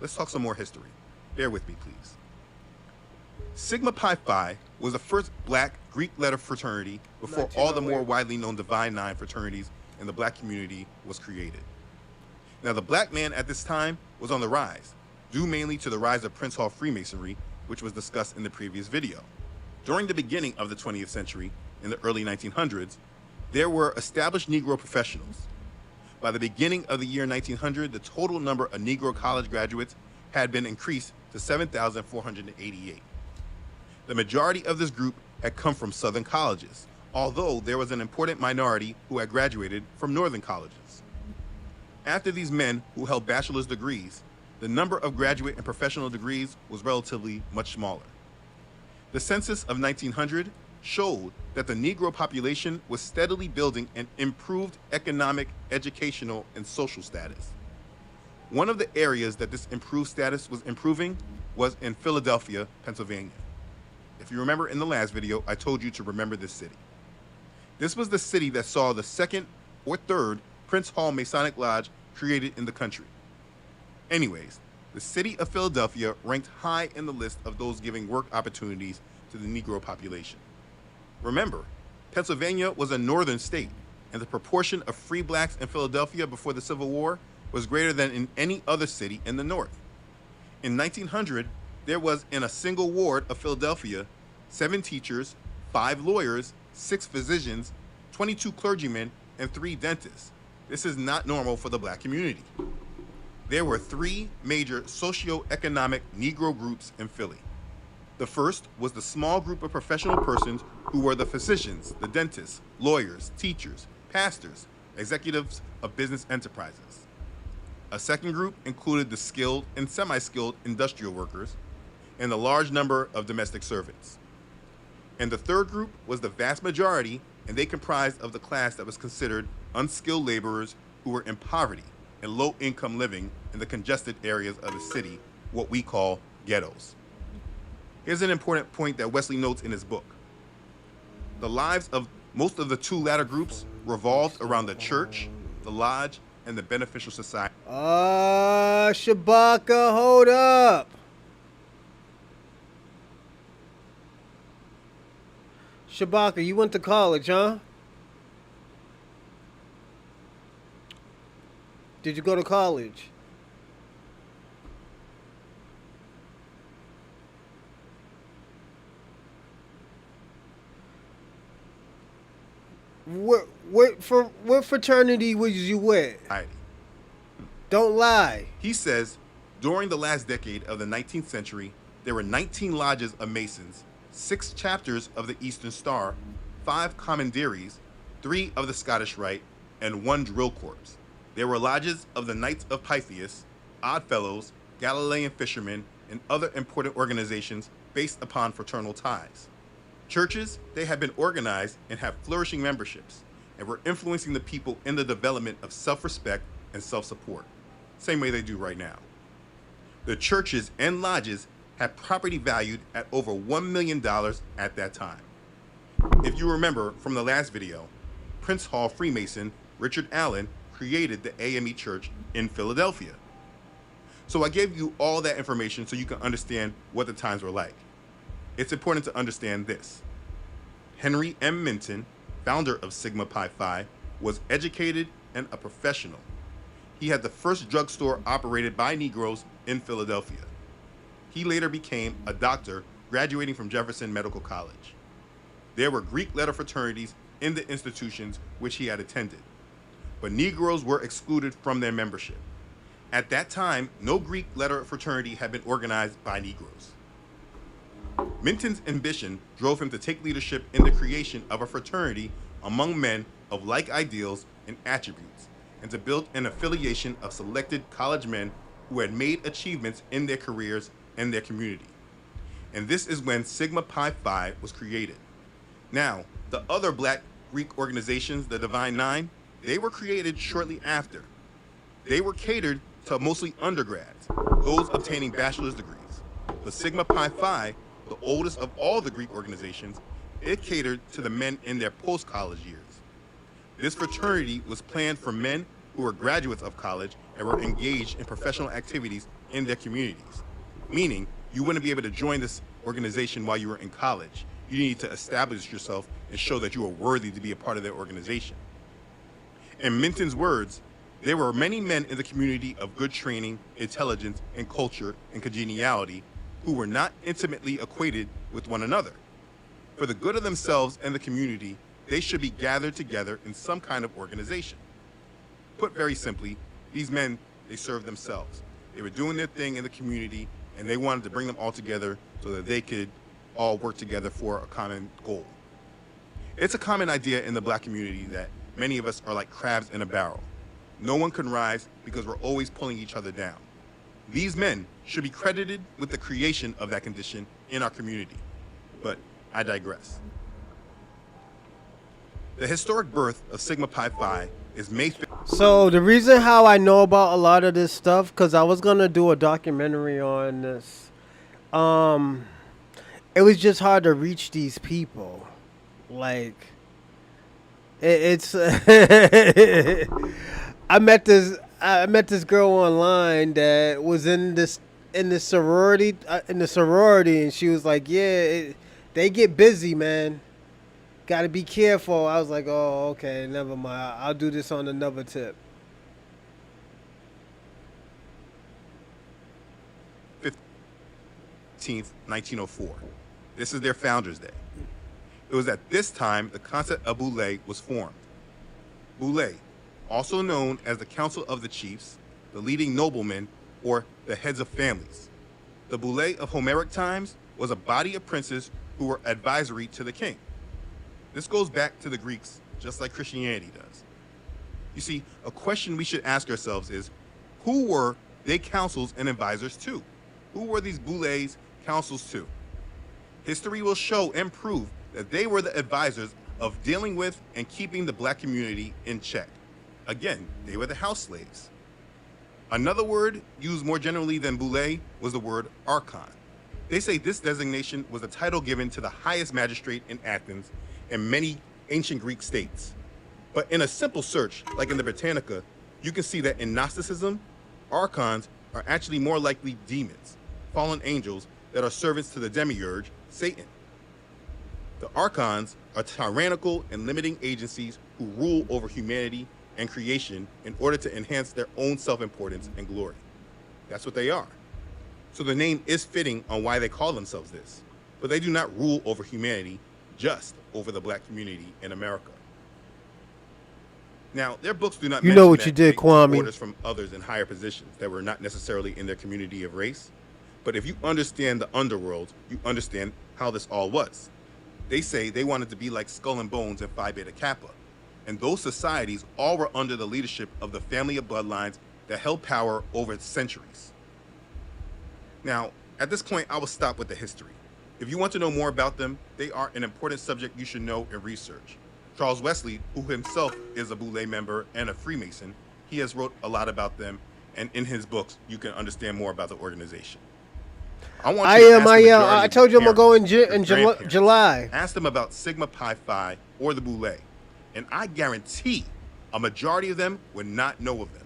[SPEAKER 6] Let's talk some more history. Bear with me, please. Sigma Pi Phi was the first Black Greek letter fraternity before all the more widely known Divine Nine fraternities in the Black community was created. Now, the Black man at this time was on the rise, due mainly to the rise of Prince Hall Freemasonry, which was discussed in the previous video. During the beginning of the 20th century, in the early 1900s, there were established Negro professionals. By the beginning of the year 1900, the total number of Negro college graduates had been increased to 7,488. The majority of this group had come from Southern colleges, although there was an important minority who had graduated from Northern colleges. After these men who held bachelor's degrees, the number of graduate and professional degrees was relatively much smaller. The census of 1900 showed that the Negro population was steadily building an improved economic, educational, and social status. One of the areas that this improved status was improving was in Philadelphia, Pennsylvania. If you remember in the last video, I told you to remember this city. This was the city that saw the second or third Prince Hall Masonic Lodge created in the country. Anyways, the city of Philadelphia ranked high in the list of those giving work opportunities to the Negro population. Remember, Pennsylvania was a northern state, and the proportion of free blacks in Philadelphia before the Civil War was greater than in any other city in the north. In 1900, there was in a single ward of Philadelphia 7 teachers, 5 lawyers, 6 physicians, 22 clergymen, and 3 dentists. This is not normal for the Black community. There were 3 major socio-economic Negro groups in Philly. The first was the small group of professional persons who were the physicians, the dentists, lawyers, teachers, pastors, executives of business enterprises. A second group included the skilled and semi-skilled industrial workers and a large number of domestic servants. And the third group was the vast majority, and they comprised of the class that was considered unskilled laborers who were in poverty and low-income living in the congested areas of the city, what we call ghettos. Here's an important point that Wesley notes in his book. The lives of most of the two latter groups revolved around the church, the lodge, and the beneficial society.
[SPEAKER 1] Shabaka, hold up. Shabaka, you went to college, huh? Did you go to college? What fraternity was you with? Don't lie.
[SPEAKER 6] He says, during the last decade of the 19th century, there were 19 lodges of Masons, 6 chapters of the Eastern Star, 5 commanderies, 3 of the Scottish Rite, and 1 drill corps. There were lodges of the Knights of Pythias, Oddfellows, Galilean fishermen, and other important organizations based upon fraternal ties. Churches, they had been organized and have flourishing memberships, and were influencing the people in the development of self-respect and self-support, same way they do right now. The churches and lodges had property valued at over $1 million at that time. If you remember from the last video, Prince Hall Freemason Richard Allen created the AME Church in Philadelphia. So I gave you all that information so you can understand what the times were like. It's important to understand this. Henry M. Minton, founder of Sigma Pi Phi, was educated and a professional. He had the first drugstore operated by Negroes in Philadelphia. He later became a doctor, graduating from Jefferson Medical College. There were Greek letter fraternities in the institutions which he had attended, but Negroes were excluded from their membership. At that time, no Greek letter fraternity had been organized by Negroes. Minton's ambition drove him to take leadership in the creation of a fraternity among men of like ideals and attributes, and to build an affiliation of selected college men who had made achievements in their careers and their community. And this is when Sigma Pi Phi was created. Now, the other black Greek organizations, the Divine Nine, they were created shortly after. They were catered to mostly undergrads, those obtaining bachelor's degrees. But Sigma Pi Phi, the oldest of all the Greek organizations, it catered to the men in their post-college years. This fraternity was planned for men who were graduates of college and were engaged in professional activities in their communities. Meaning, you wouldn't be able to join this organization while you were in college. You need to establish yourself and show that you are worthy to be a part of their organization. In Minton's words, there were many men in the community of good training, intelligence, and culture and congeniality who were not intimately equated with one another. For the good of themselves and the community, they should be gathered together in some kind of organization. Put very simply, these men, they served themselves. They were doing their thing in the community, and they wanted to bring them all together so that they could all work together for a common goal. It's a common idea in the black community that many of us are like crabs in a barrel. No one can rise because we're always pulling each other down. These men should be credited with the creation of that condition in our community. But I digress. The historic birth of Sigma Pi Phi is May 5th.
[SPEAKER 1] So the reason how I know about a lot of this stuff, because I was gonna do a documentary on this. It was just hard to reach these people. Like, it's. I met this girl online that was in the sorority, and she was like, "Yeah, they get busy, man. Got to be careful." I was like, "Oh, okay, never mind. I'll do this on another tip."
[SPEAKER 6] 15th, 1904. This is their Founders Day. It was at this time the concept of Boule was formed. Boule, also known as the Council of the Chiefs, the leading noblemen, or the heads of families. The Boule of Homeric times was a body of princes who were advisory to the king. This goes back to the Greeks, just like Christianity does. You see, a question we should ask ourselves is, who were they councils and advisors to? Who were these Boules councils to? History will show and prove that they were the advisors of dealing with and keeping the black community in check. Again, they were the house slaves. Another word used more generally than boule was the word archon. They say this designation was a title given to the highest magistrate in Athens and many ancient Greek states. But in a simple search, like in the Britannica, you can see that in Gnosticism, archons are actually more likely demons, fallen angels that are servants to the demiurge, Satan. The archons are tyrannical and limiting agencies who rule over humanity and creation in order to enhance their own self-importance and glory. That's what they are. So the name is fitting on why they call themselves this, but they do not rule over humanity, just over the black community in America. Now, their books do not
[SPEAKER 1] You
[SPEAKER 6] mention
[SPEAKER 1] know what
[SPEAKER 6] that
[SPEAKER 1] you did,
[SPEAKER 6] they took
[SPEAKER 1] Kwame.
[SPEAKER 6] orders from others in higher positions that were not necessarily in their community of race. But if you understand the underworld, you understand how this all was. They say they wanted to be like Skull and Bones and Phi Beta Kappa. And those societies all were under the leadership of the family of bloodlines that held power over centuries. Now, at this point, I will stop with the history. If you want to know more about them, they are an important subject you should know and research. Charles Wesley, who himself is a Boule member and a Freemason, he has wrote a lot about them, and in his books, you can understand more about the organization. I
[SPEAKER 1] told you I'm gonna go in July.
[SPEAKER 6] Ask them about Sigma Pi Phi or the Boule, and I guarantee a majority of them would not know of them.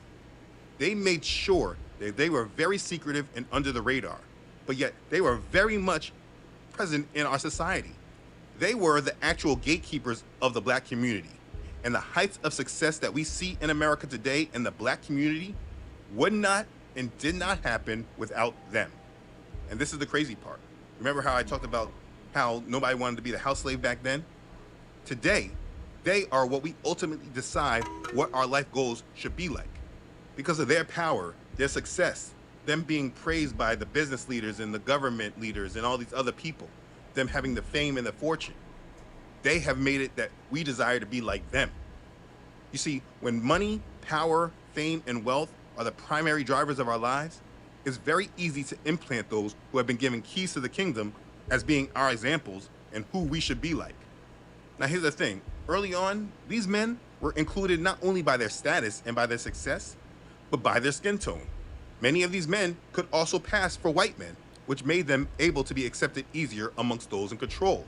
[SPEAKER 6] They made sure that they were very secretive and under the radar, but yet they were very much present in our society. They were the actual gatekeepers of the black community, and the heights of success that we see in America today in the black community would not and did not happen without them. And this is the crazy part. Remember how I talked about how nobody wanted to be the house slave back then? Today, they are what we ultimately decide what our life goals should be like. Because of their power, their success, them being praised by the business leaders and the government leaders and all these other people, them having the fame and the fortune, they have made it that we desire to be like them. You see, when money, power, fame, and wealth are the primary drivers of our lives, it's very easy to implant those who have been given keys to the kingdom as being our examples and who we should be like. Now here's the thing, early on, these men were included not only by their status and by their success, but by their skin tone. Many of these men could also pass for white men, which made them able to be accepted easier amongst those in control.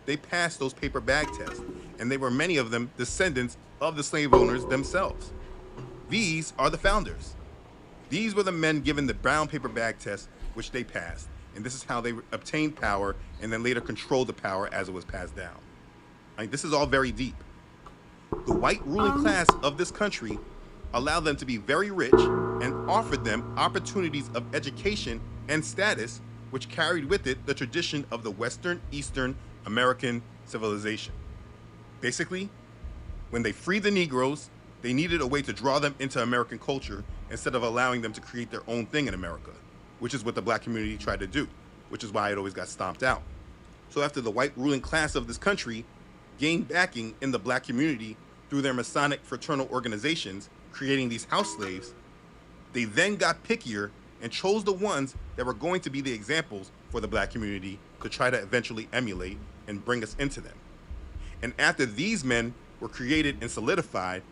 [SPEAKER 6] They passed those paper bag tests, and they were many of them descendants of the slave owners themselves. These are the founders. These were the men given the brown paper bag test, which they passed, and this is how they obtained power and then later controlled the power as it was passed down. I mean, this is all very deep. The white ruling class of this country allowed them to be very rich and offered them opportunities of education and status, which carried with it the tradition of the Western Eastern American civilization. Basically, when they freed the Negroes, they needed a way to draw them into American culture instead of allowing them to create their own thing in America, which is what the black community tried to do, which is why it always got stomped out. So after the white ruling class of this country gained backing in the black community through their Masonic fraternal organizations, creating these house slaves, they then got pickier and chose the ones that were going to be the examples for the black community to try to eventually emulate and bring us into them. And after these men were created and solidified,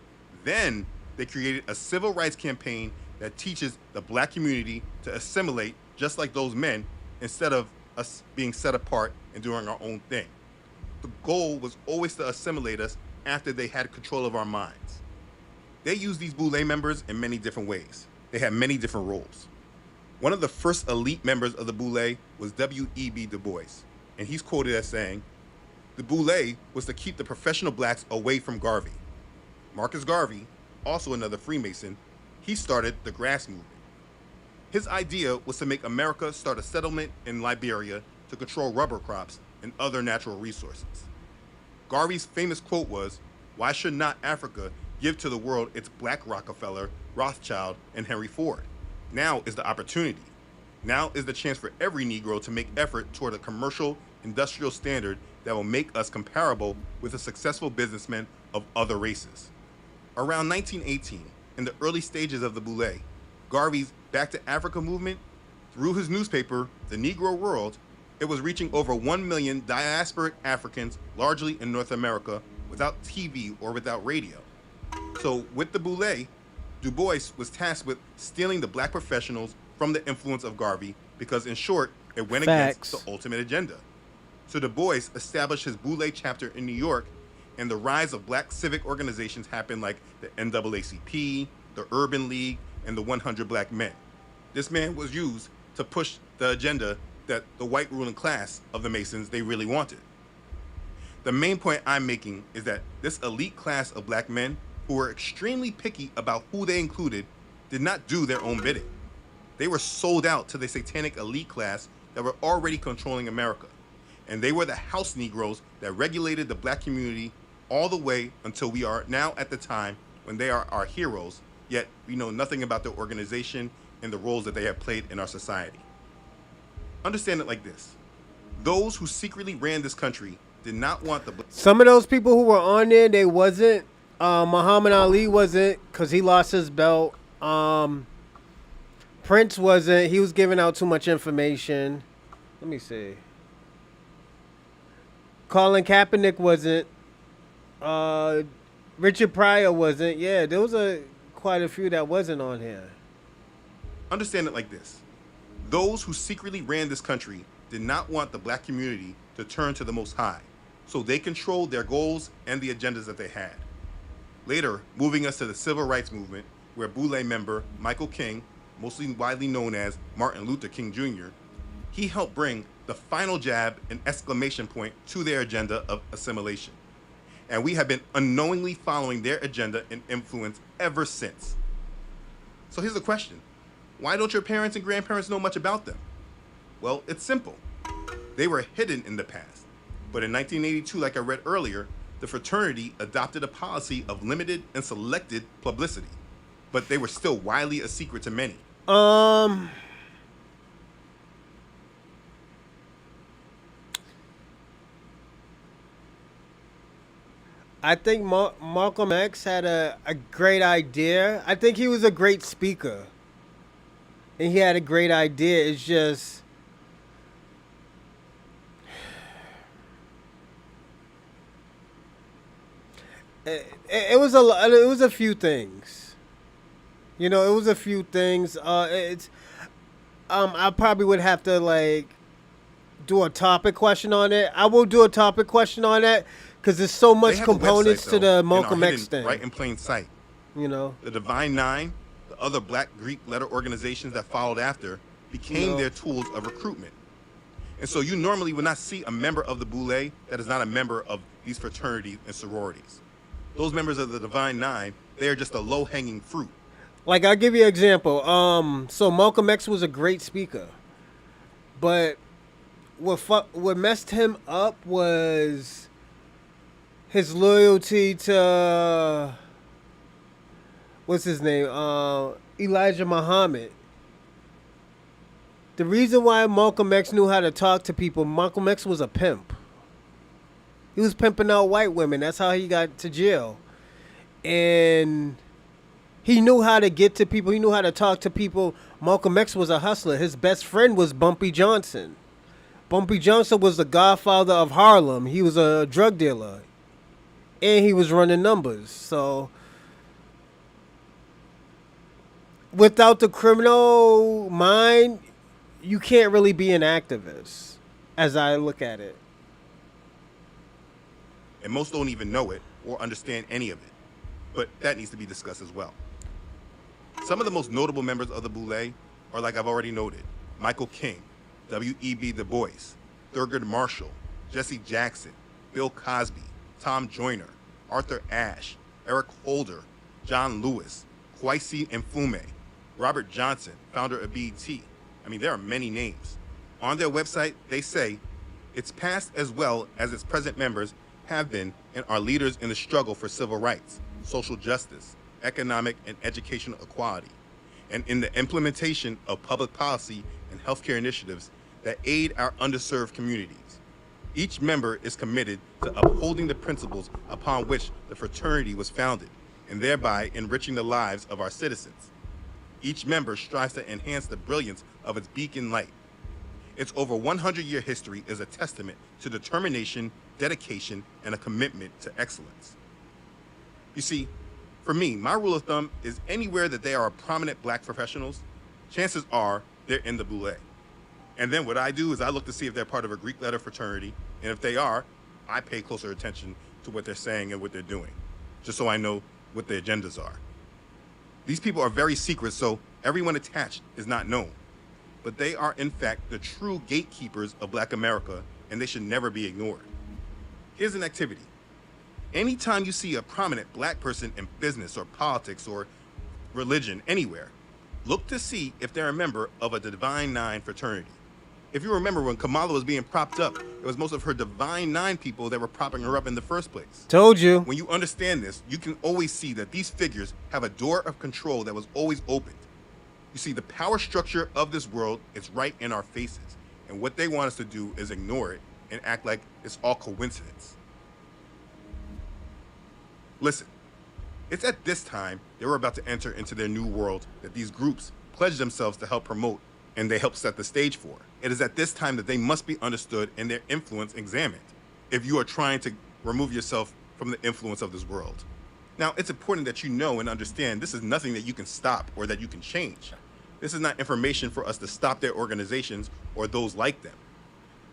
[SPEAKER 6] then they created a civil rights campaign that teaches the black community to assimilate just like those men instead of us being set apart and doing our own thing. The goal was always to assimilate us after they had control of our minds. They used these Boule members in many different ways. They had many different roles. One of the first elite members of the Boule was W.E.B. Du Bois, and he's quoted as saying, "The Boule was to keep the professional blacks away from Garvey." Marcus Garvey, also another Freemason, he started the grass movement. His idea was to make America start a settlement in Liberia to control rubber crops and other natural resources. Garvey's famous quote was, "Why should not Africa give to the world its black Rockefeller, Rothschild, and Henry Ford? Now is the opportunity. Now is the chance for every Negro to make effort toward a commercial, industrial standard that will make us comparable with the successful businessmen of other races." Around 1918, in the early stages of the Boule, Garvey's Back to Africa movement, through his newspaper, The Negro World, It was reaching over 1 million diasporic Africans, largely in North America, without TV or without radio. So with the Boule, Du Bois was tasked with stealing the black professionals from the influence of Garvey because, in short, it went
[SPEAKER 1] Facts.
[SPEAKER 6] against the ultimate agenda. So Du Bois established his Boule chapter in New York, and the rise of black civic organizations happened like the NAACP, the Urban League, and the 100 Black Men. This man was used to push the agenda that the white ruling class of the Masons they really wanted. The main point I'm making is that this elite class of black men who were extremely picky about who they included did not do their own bidding. They were sold out to the satanic elite class that were already controlling America. And they were the house Negroes that regulated the black community all the way until we are now at the time when they are our heroes, yet we know nothing about their organization and the roles that they have played in our society. Understand it like this. Those who secretly ran this country did not want the...
[SPEAKER 1] Some of those people who were on there, they wasn't. Muhammad Ali wasn't because he lost his belt. Prince wasn't. He was giving out too much information. Let me see. Colin Kaepernick wasn't. Richard Pryor wasn't. Yeah, there was quite a few that wasn't on here.
[SPEAKER 6] Understand it like this. Those who secretly ran this country did not want the black community to turn to the Most High, so they controlled their goals and the agendas that they had. Later, moving us to the Civil Rights Movement, where Boule member Michael King, mostly widely known as Martin Luther King Jr., he helped bring the final jab and exclamation point to their agenda of assimilation. And we have been unknowingly following their agenda and influence ever since. So here's the question. Why don't your parents and grandparents know much about them? Well, it's simple. They were hidden in the past. But in 1982, like I read earlier, the fraternity adopted a policy of limited and selected publicity. But they were still widely a secret to many.
[SPEAKER 1] I think Malcolm X had a great idea. I think he was a great speaker. And he had a great idea. It's just... It was a few things. You know, it was a few things. I probably would have to do a topic question on it. I will do a topic question on that because there's so much components to the Malcolm X thing.
[SPEAKER 6] Right in plain sight.
[SPEAKER 1] You know,
[SPEAKER 6] the Divine Nine, the other black Greek letter organizations that followed after, became their tools of recruitment. And so you normally would not see a member of the Boule that is not a member of these fraternities and sororities. Those members of the Divine Nine, they are just a low-hanging fruit.
[SPEAKER 1] Like, I'll give you an example. So Malcolm X was a great speaker. But what messed him up was his loyalty to, what's his name? Elijah Muhammad. The reason why Malcolm X knew how to talk to people, Malcolm X was a pimp. He was pimping out white women. That's how he got to jail. And he knew how to get to people. He knew how to talk to people. Malcolm X was a hustler. His best friend was Bumpy Johnson. Bumpy Johnson was the godfather of Harlem. He was a drug dealer. And he was running numbers. So without the criminal mind, you can't really be an activist, as I look at it.
[SPEAKER 6] And most don't even know it or understand any of it. But that needs to be discussed as well. Some of the most notable members of the Boule are, like I've already noted, Michael King, W.E.B. Du Bois, Thurgood Marshall, Jesse Jackson, Bill Cosby, Tom Joyner, Arthur Ashe, Eric Holder, John Lewis, Kwesi Mfume, Robert Johnson, founder of BET. I mean, there are many names. On their website, they say, its past as well as its present members have been and are leaders in the struggle for civil rights, social justice, economic and educational equality, and in the implementation of public policy and healthcare initiatives that aid our underserved communities. Each member is committed to upholding the principles upon which the fraternity was founded, and thereby enriching the lives of our citizens. Each member strives to enhance the brilliance of its beacon light. Its over 100-year history is a testament to determination, dedication, and a commitment to excellence. You see, for me, my rule of thumb is anywhere that there are prominent black professionals, chances are they're in the Boule. And then what I do is I look to see if they're part of a Greek letter fraternity, and if they are, I pay closer attention to what they're saying and what they're doing, just so I know what their agendas are. These people are very secret, so everyone attached is not known. But they are, in fact, the true gatekeepers of Black America, and they should never be ignored. Here's an activity. Anytime you see a prominent black person in business or politics or religion anywhere, look to see if they're a member of a Divine Nine fraternity. If you remember when Kamala was being propped up, it was most of her Divine Nine people that were propping her up in the first place.
[SPEAKER 1] Told you.
[SPEAKER 6] When you understand this, you can always see that these figures have a door of control that was always opened. You see, the power structure of this world is right in our faces, and what they want us to do is ignore it and act like it's all coincidence. Listen, it's at this time they were about to enter into their new world that these groups pledged themselves to help promote, and they helped set the stage for. It is at this time that they must be understood and their influence examined if you are trying to remove yourself from the influence of this world. Now, it's important that you know and understand this is nothing that you can stop or that you can change. This is not information for us to stop their organizations or those like them.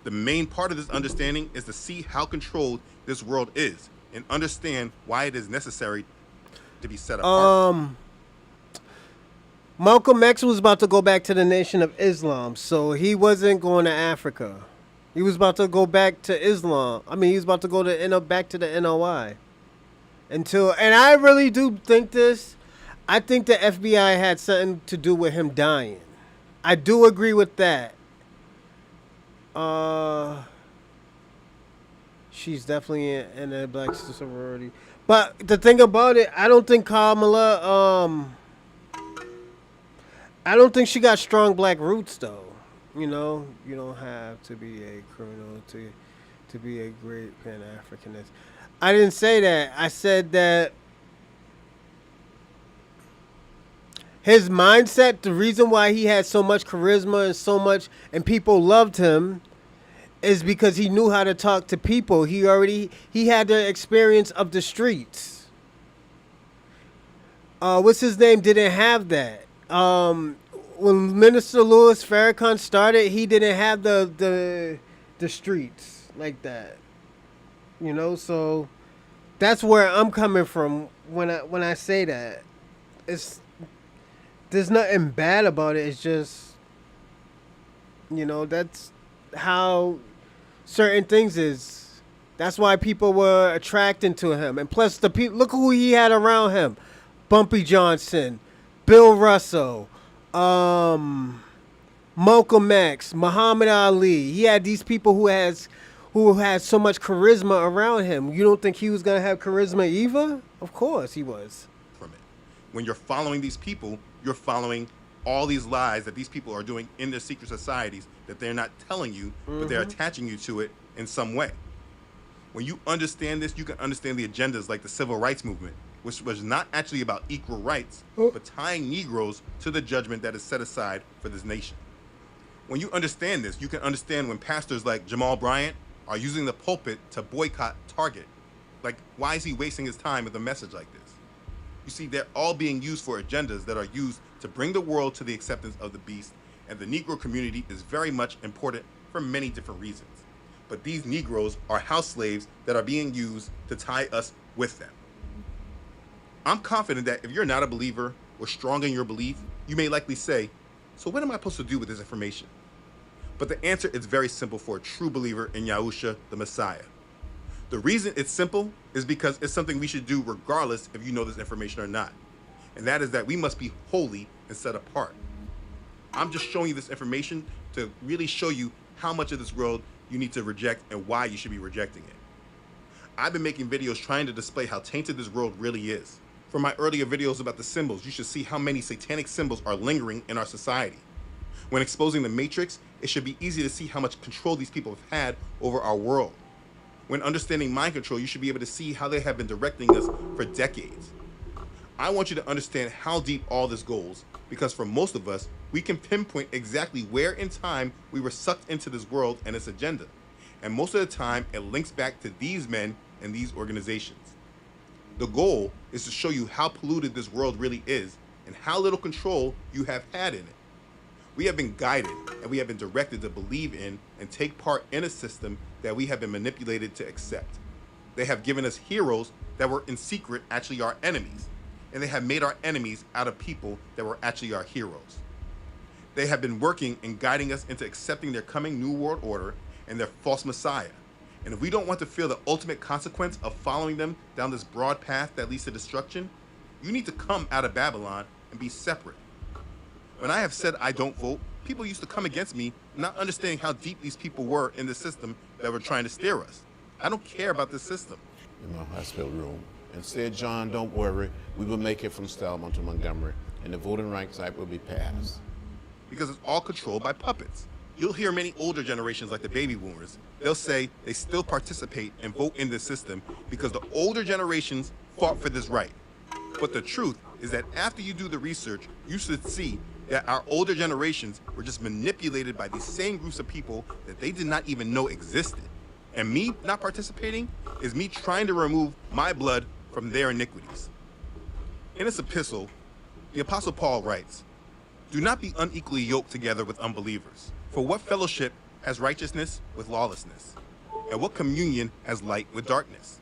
[SPEAKER 6] The main part of this understanding is to see how controlled this world is and understand why it is necessary to be set apart.
[SPEAKER 1] Malcolm X was about to go back to the Nation of Islam, so he wasn't going to Africa. He was about to go back to Islam. I mean, he was about to go to back to the NOI. And I really do think this. I think the FBI had something to do with him dying. I do agree with that. She's definitely in a black sorority. But the thing about it, I don't think Kamala, I don't think she got strong black roots, though. You know, you don't have to be a criminal to be a great Pan-Africanist. I didn't say that. I said that his mindset, the reason why he had so much charisma and people loved him, is because he knew how to talk to people. He had the experience of the streets. What's his name? Didn't have that. When Minister Louis Farrakhan started, he didn't have the streets like that. You know, so that's where I'm coming from when I say that. There's nothing bad about it. It's just, you know, that's how certain things is. That's why people were attracted to him. And plus, the people, look who he had around him: Bumpy Johnson, Bill Russell, Malcolm X, Muhammad Ali. He had these people who had so much charisma around him. You don't think he was gonna have charisma either? Of course he was.
[SPEAKER 6] From it. When you're following these people, you're following all these lies that these people are doing in their secret societies that they're not telling you, but they're attaching you to it in some way. When you understand this, you can understand the agendas like the civil rights movement, which was not actually about equal rights, but tying Negroes to the judgment that is set aside for this nation. When you understand this, you can understand when pastors like Jamal Bryant are using the pulpit to boycott Target. Like, why is he wasting his time with a message like this? You see, they're all being used for agendas that are used to bring the world to the acceptance of the beast, and the Negro community is very much important for many different reasons. But these Negroes are house slaves that are being used to tie us with them. I'm confident that if you're not a believer or strong in your belief, you may likely say, so what am I supposed to do with this information? But the answer is very simple for a true believer in Yahusha, the Messiah. The reason it's simple is because it's something we should do regardless if you know this information or not. And that is that we must be holy and set apart. I'm just showing you this information to really show you how much of this world you need to reject and why you should be rejecting it. I've been making videos trying to display how tainted this world really is. From my earlier videos about the symbols, you should see how many satanic symbols are lingering in our society. When exposing the Matrix, it should be easy to see how much control these people have had over our world. When understanding mind control, you should be able to see how they have been directing us for decades. I want you to understand how deep all this goes, because for most of us, we can pinpoint exactly where in time we were sucked into this world and its agenda. And most of the time, it links back to these men and these organizations. The goal is to show you how polluted this world really is and how little control you have had in it. We have been guided and we have been directed to believe in and take part in a system that we have been manipulated to accept. They have given us heroes that were in secret actually our enemies, and they have made our enemies out of people that were actually our heroes. They have been working and guiding us into accepting their coming new world order and their false messiah. And if we don't want to feel the ultimate consequence of following them down this broad path that leads to destruction, you need to come out of Babylon and be separate. When I have said I don't vote, people used to come against me, not understanding how deep these people were in the system that were trying to steer us. I don't care about this system.
[SPEAKER 10] In my hospital room and said, John, don't worry, we will make it from Selma to Montgomery, and the Voting Rights Act will be passed.
[SPEAKER 6] Because it's all controlled by puppets. You'll hear many older generations like the baby boomers. They'll say they still participate and vote in this system because the older generations fought for this right. But the truth is that after you do the research, you should see that our older generations were just manipulated by these same groups of people that they did not even know existed. And me not participating is me trying to remove my blood from their iniquities. In this epistle, the Apostle Paul writes, "Do not be unequally yoked together with unbelievers. For what fellowship has righteousness with lawlessness? And what communion has light with darkness?"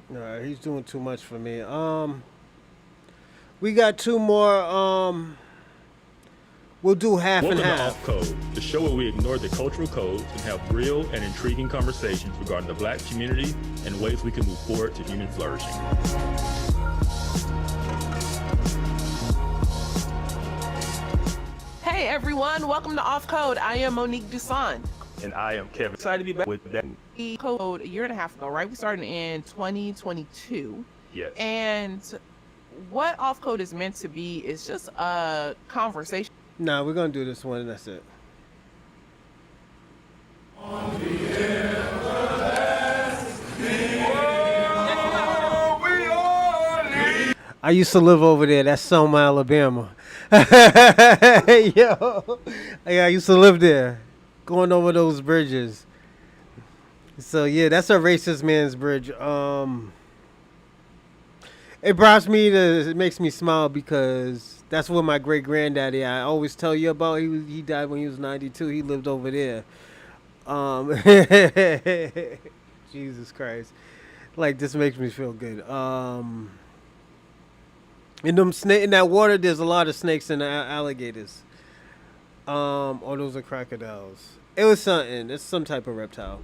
[SPEAKER 1] No, he's doing too much for me. We got two more. We'll do half
[SPEAKER 11] Welcome
[SPEAKER 1] and
[SPEAKER 11] to
[SPEAKER 1] half.
[SPEAKER 11] Off Code, the show where we ignore the cultural codes and have real and intriguing conversations regarding the Black community and ways we can move forward to human flourishing.
[SPEAKER 12] Hey everyone, welcome to Off Code. I am Monique Duson.
[SPEAKER 11] And I am Kevin. Excited to be back with that.
[SPEAKER 12] We code a year and a half ago, right? We started in 2022.
[SPEAKER 11] Yes.
[SPEAKER 12] And what Off Code is meant to be is just a conversation.
[SPEAKER 1] Nah, we're gonna do this one and that's it. I used to live over there. That's Selma, Alabama. Yo, I used to live there, going over those bridges. So yeah, that's a racist man's bridge. It makes me smile because that's where my great granddaddy. I always tell you about. He died when he was 92. He lived over there. Jesus Christ, like this makes me feel good. In that water, there's a lot of snakes and alligators. Or those are crocodiles. It was something. It's some type of reptile.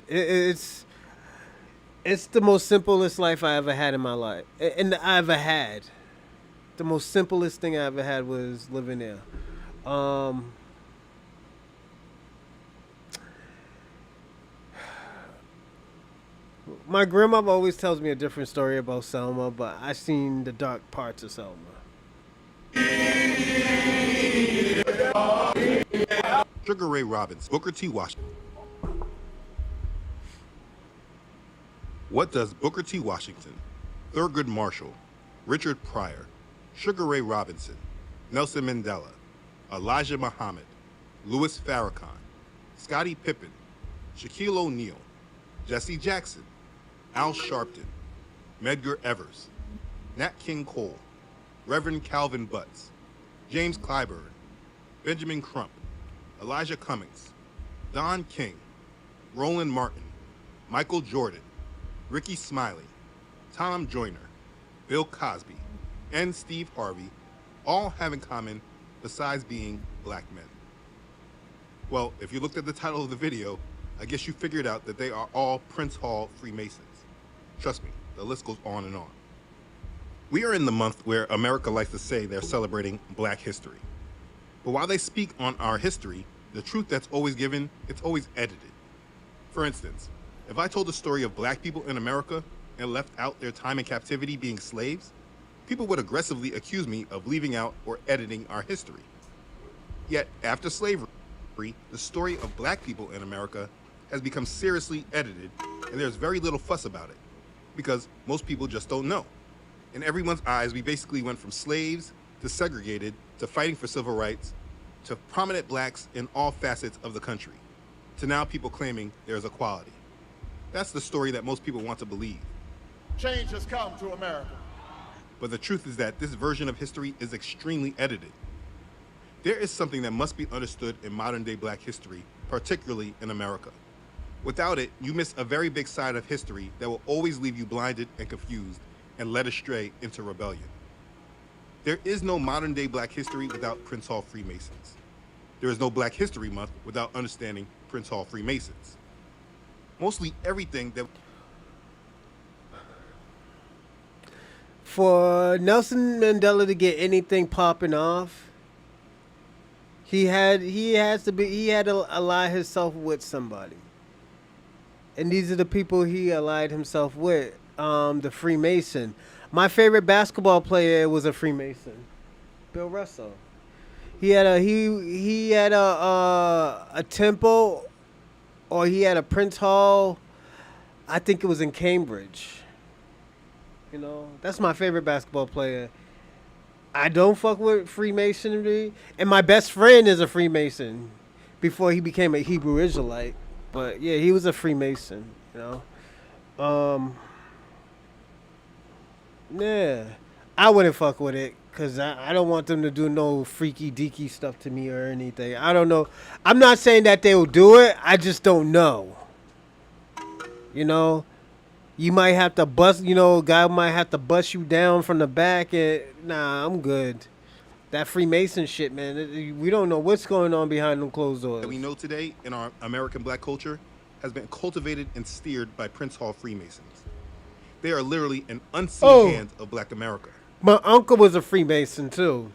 [SPEAKER 1] It's the most simplest life I ever had in my life, and I ever had. The most simplest thing I ever had was living there. My grandmother always tells me a different story about Selma, but I've seen the dark parts of Selma.
[SPEAKER 6] Sugar Ray Robinson, Booker T. Washington. What does Booker T. Washington, Thurgood Marshall, Richard Pryor, Sugar Ray Robinson, Nelson Mandela, Elijah Muhammad, Louis Farrakhan, Scottie Pippen, Shaquille O'Neal, Jesse Jackson, Al Sharpton, Medgar Evers, Nat King Cole, Reverend Calvin Butts, James Clyburn, Benjamin Crump, Elijah Cummings, Don King, Roland Martin, Michael Jordan, Ricky Smiley, Tom Joyner, Bill Cosby, and Steve Harvey all have in common besides being black men. Well, if you looked at the title of the video, I guess you figured out that they are all Prince Hall Freemasons. Trust me, the list goes on and on. We are in the month where America likes to say they're celebrating Black history. But while they speak on our history, the truth that's always given, it's always edited. For instance, if I told the story of black people in America and left out their time in captivity being slaves, people would aggressively accuse me of leaving out or editing our history. Yet, after slavery, the story of black people in America has become seriously edited, and there's very little fuss about it, because most people just don't know. In everyone's eyes, we basically went from slaves to segregated to fighting for civil rights to prominent blacks in all facets of the country to now people claiming there's equality. That's the story that most people want to believe.
[SPEAKER 13] Change has come to America.
[SPEAKER 6] But the truth is that this version of history is extremely edited. There is something that must be understood in modern-day black history, particularly in America. Without it, you miss a very big side of history that will always leave you blinded and confused and led astray into rebellion. There is no modern-day black history without Prince Hall Freemasons. There is no Black History Month without understanding Prince Hall Freemasons. Mostly everything that...
[SPEAKER 1] For Nelson Mandela to get anything popping off, he had to ally himself with somebody. And these are the people he allied himself with. The Freemason. My favorite basketball player was a Freemason, Bill Russell. He had a temple, or he had a Prince Hall. I think it was in Cambridge. You know, that's my favorite basketball player. I don't fuck with Freemasonry, and my best friend is a Freemason before he became a Hebrew Israelite. But yeah, he was a Freemason. You know, yeah, I wouldn't fuck with it because I don't want them to do no freaky deaky stuff to me or anything. I don't know. I'm not saying that they will do it. I just don't know. You know, you might have to bust. You know, a guy might have to bust you down from the back. And nah, I'm good. That Freemason shit, man. We don't know what's going on behind them closed doors.
[SPEAKER 6] That we know today in our American black culture has been cultivated and steered by Prince Hall Freemasons. They are literally an unseen hand of black America.
[SPEAKER 1] My uncle was a Freemason too.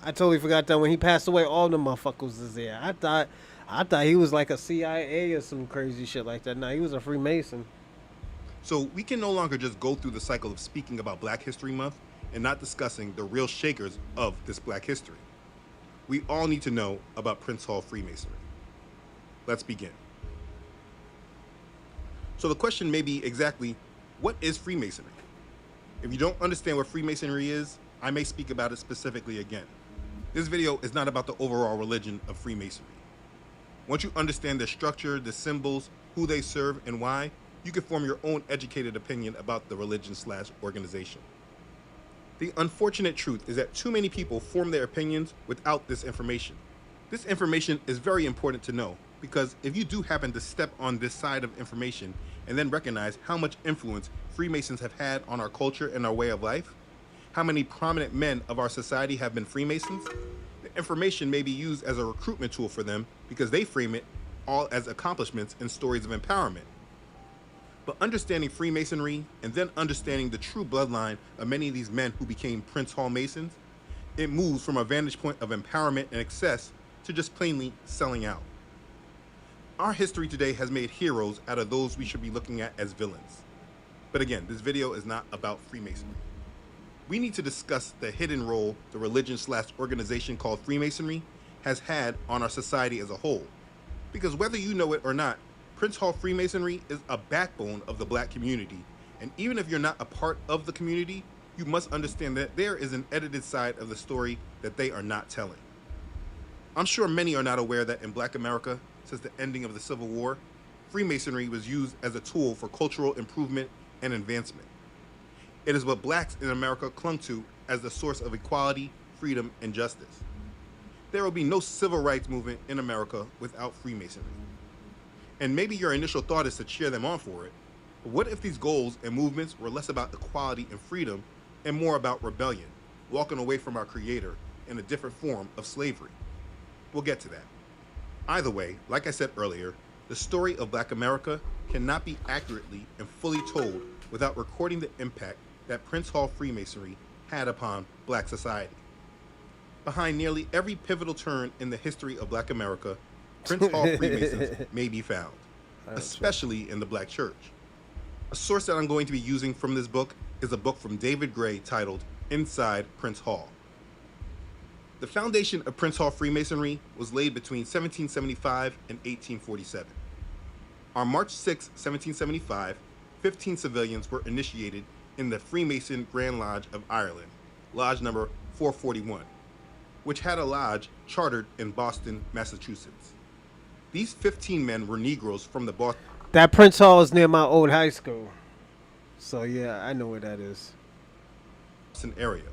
[SPEAKER 1] I totally forgot that when he passed away, all the motherfuckers was there. I thought he was like a CIA or some crazy shit like that. No, he was a Freemason.
[SPEAKER 6] So we can no longer just go through the cycle of speaking about Black History Month and not discussing the real shakers of this black history. We all need to know about Prince Hall Freemasonry. Let's begin. So the question may be exactly, what is Freemasonry? If you don't understand what Freemasonry is, I may speak about it specifically again. This video is not about the overall religion of Freemasonry. Once you understand their structure, the symbols, who they serve, and why, you can form your own educated opinion about the religion/organization. The unfortunate truth is that too many people form their opinions without this information. This information is very important to know because if you do happen to step on this side of information and then recognize how much influence Freemasons have had on our culture and our way of life, how many prominent men of our society have been Freemasons, the information may be used as a recruitment tool for them because they frame it all as accomplishments and stories of empowerment. But understanding Freemasonry and then understanding the true bloodline of many of these men who became Prince Hall Masons, it moves from a vantage point of empowerment and excess to just plainly selling out. Our history today has made heroes out of those we should be looking at as villains. But again, this video is not about Freemasonry. We need to discuss the hidden role the religion/organization called Freemasonry has had on our society as a whole. Because whether you know it or not, Prince Hall Freemasonry is a backbone of the black community. And even if you're not a part of the community, you must understand that there is an edited side of the story that they are not telling. I'm sure many are not aware that in Black America, since the ending of the Civil War, Freemasonry was used as a tool for cultural improvement and advancement. It is what blacks in America clung to as the source of equality, freedom, and justice. There will be no civil rights movement in America without Freemasonry. And maybe your initial thought is to cheer them on for it, but what if these goals and movements were less about equality and freedom and more about rebellion, walking away from our creator in a different form of slavery? We'll get to that. Either way, like I said earlier, the story of Black America cannot be accurately and fully told without recording the impact that Prince Hall Freemasonry had upon Black society. Behind nearly every pivotal turn in the history of Black America, Prince Hall Freemasons may be found, especially in the Black church. A source that I'm going to be using from this book is a book from David Gray titled Inside Prince Hall. The foundation of Prince Hall Freemasonry was laid between 1775 and 1847. On March 6, 1775, 15 civilians were initiated in the Freemason Grand Lodge of Ireland, Lodge number 441, which had a lodge chartered in Boston, Massachusetts. These 15 men were Negroes from the
[SPEAKER 1] That Prince Hall is near my old high school. So yeah, I know where that is.
[SPEAKER 6] Boston area.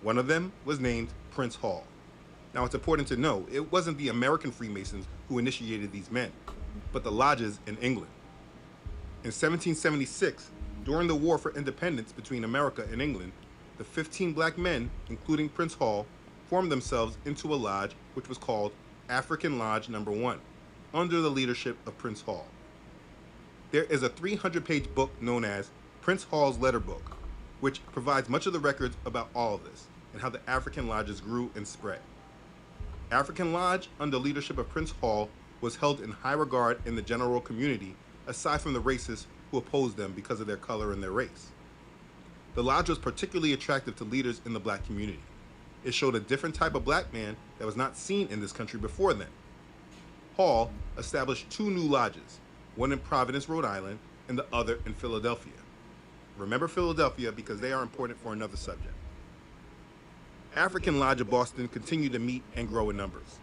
[SPEAKER 6] One of them was named Prince Hall. Now it's important to know it wasn't the American Freemasons who initiated these men, but the lodges in England. In 1776, during the War for Independence between America and England, the 15 black men, including Prince Hall, formed themselves into a lodge which was called African Lodge Number 1, under the leadership of Prince Hall. There is a 300-page book known as Prince Hall's Letter Book, which provides much of the records about all of this and how the African lodges grew and spread. African Lodge, under leadership of Prince Hall, was held in high regard in the general community, aside from the racists who opposed them because of their color and their race. The lodge was particularly attractive to leaders in the black community. It showed a different type of black man that was not seen in this country before then. Hall established 2 new lodges, one in Providence, Rhode Island, and the other in Philadelphia. Remember Philadelphia because they are important for another subject. African Lodge of Boston continued to meet and grow in numbers,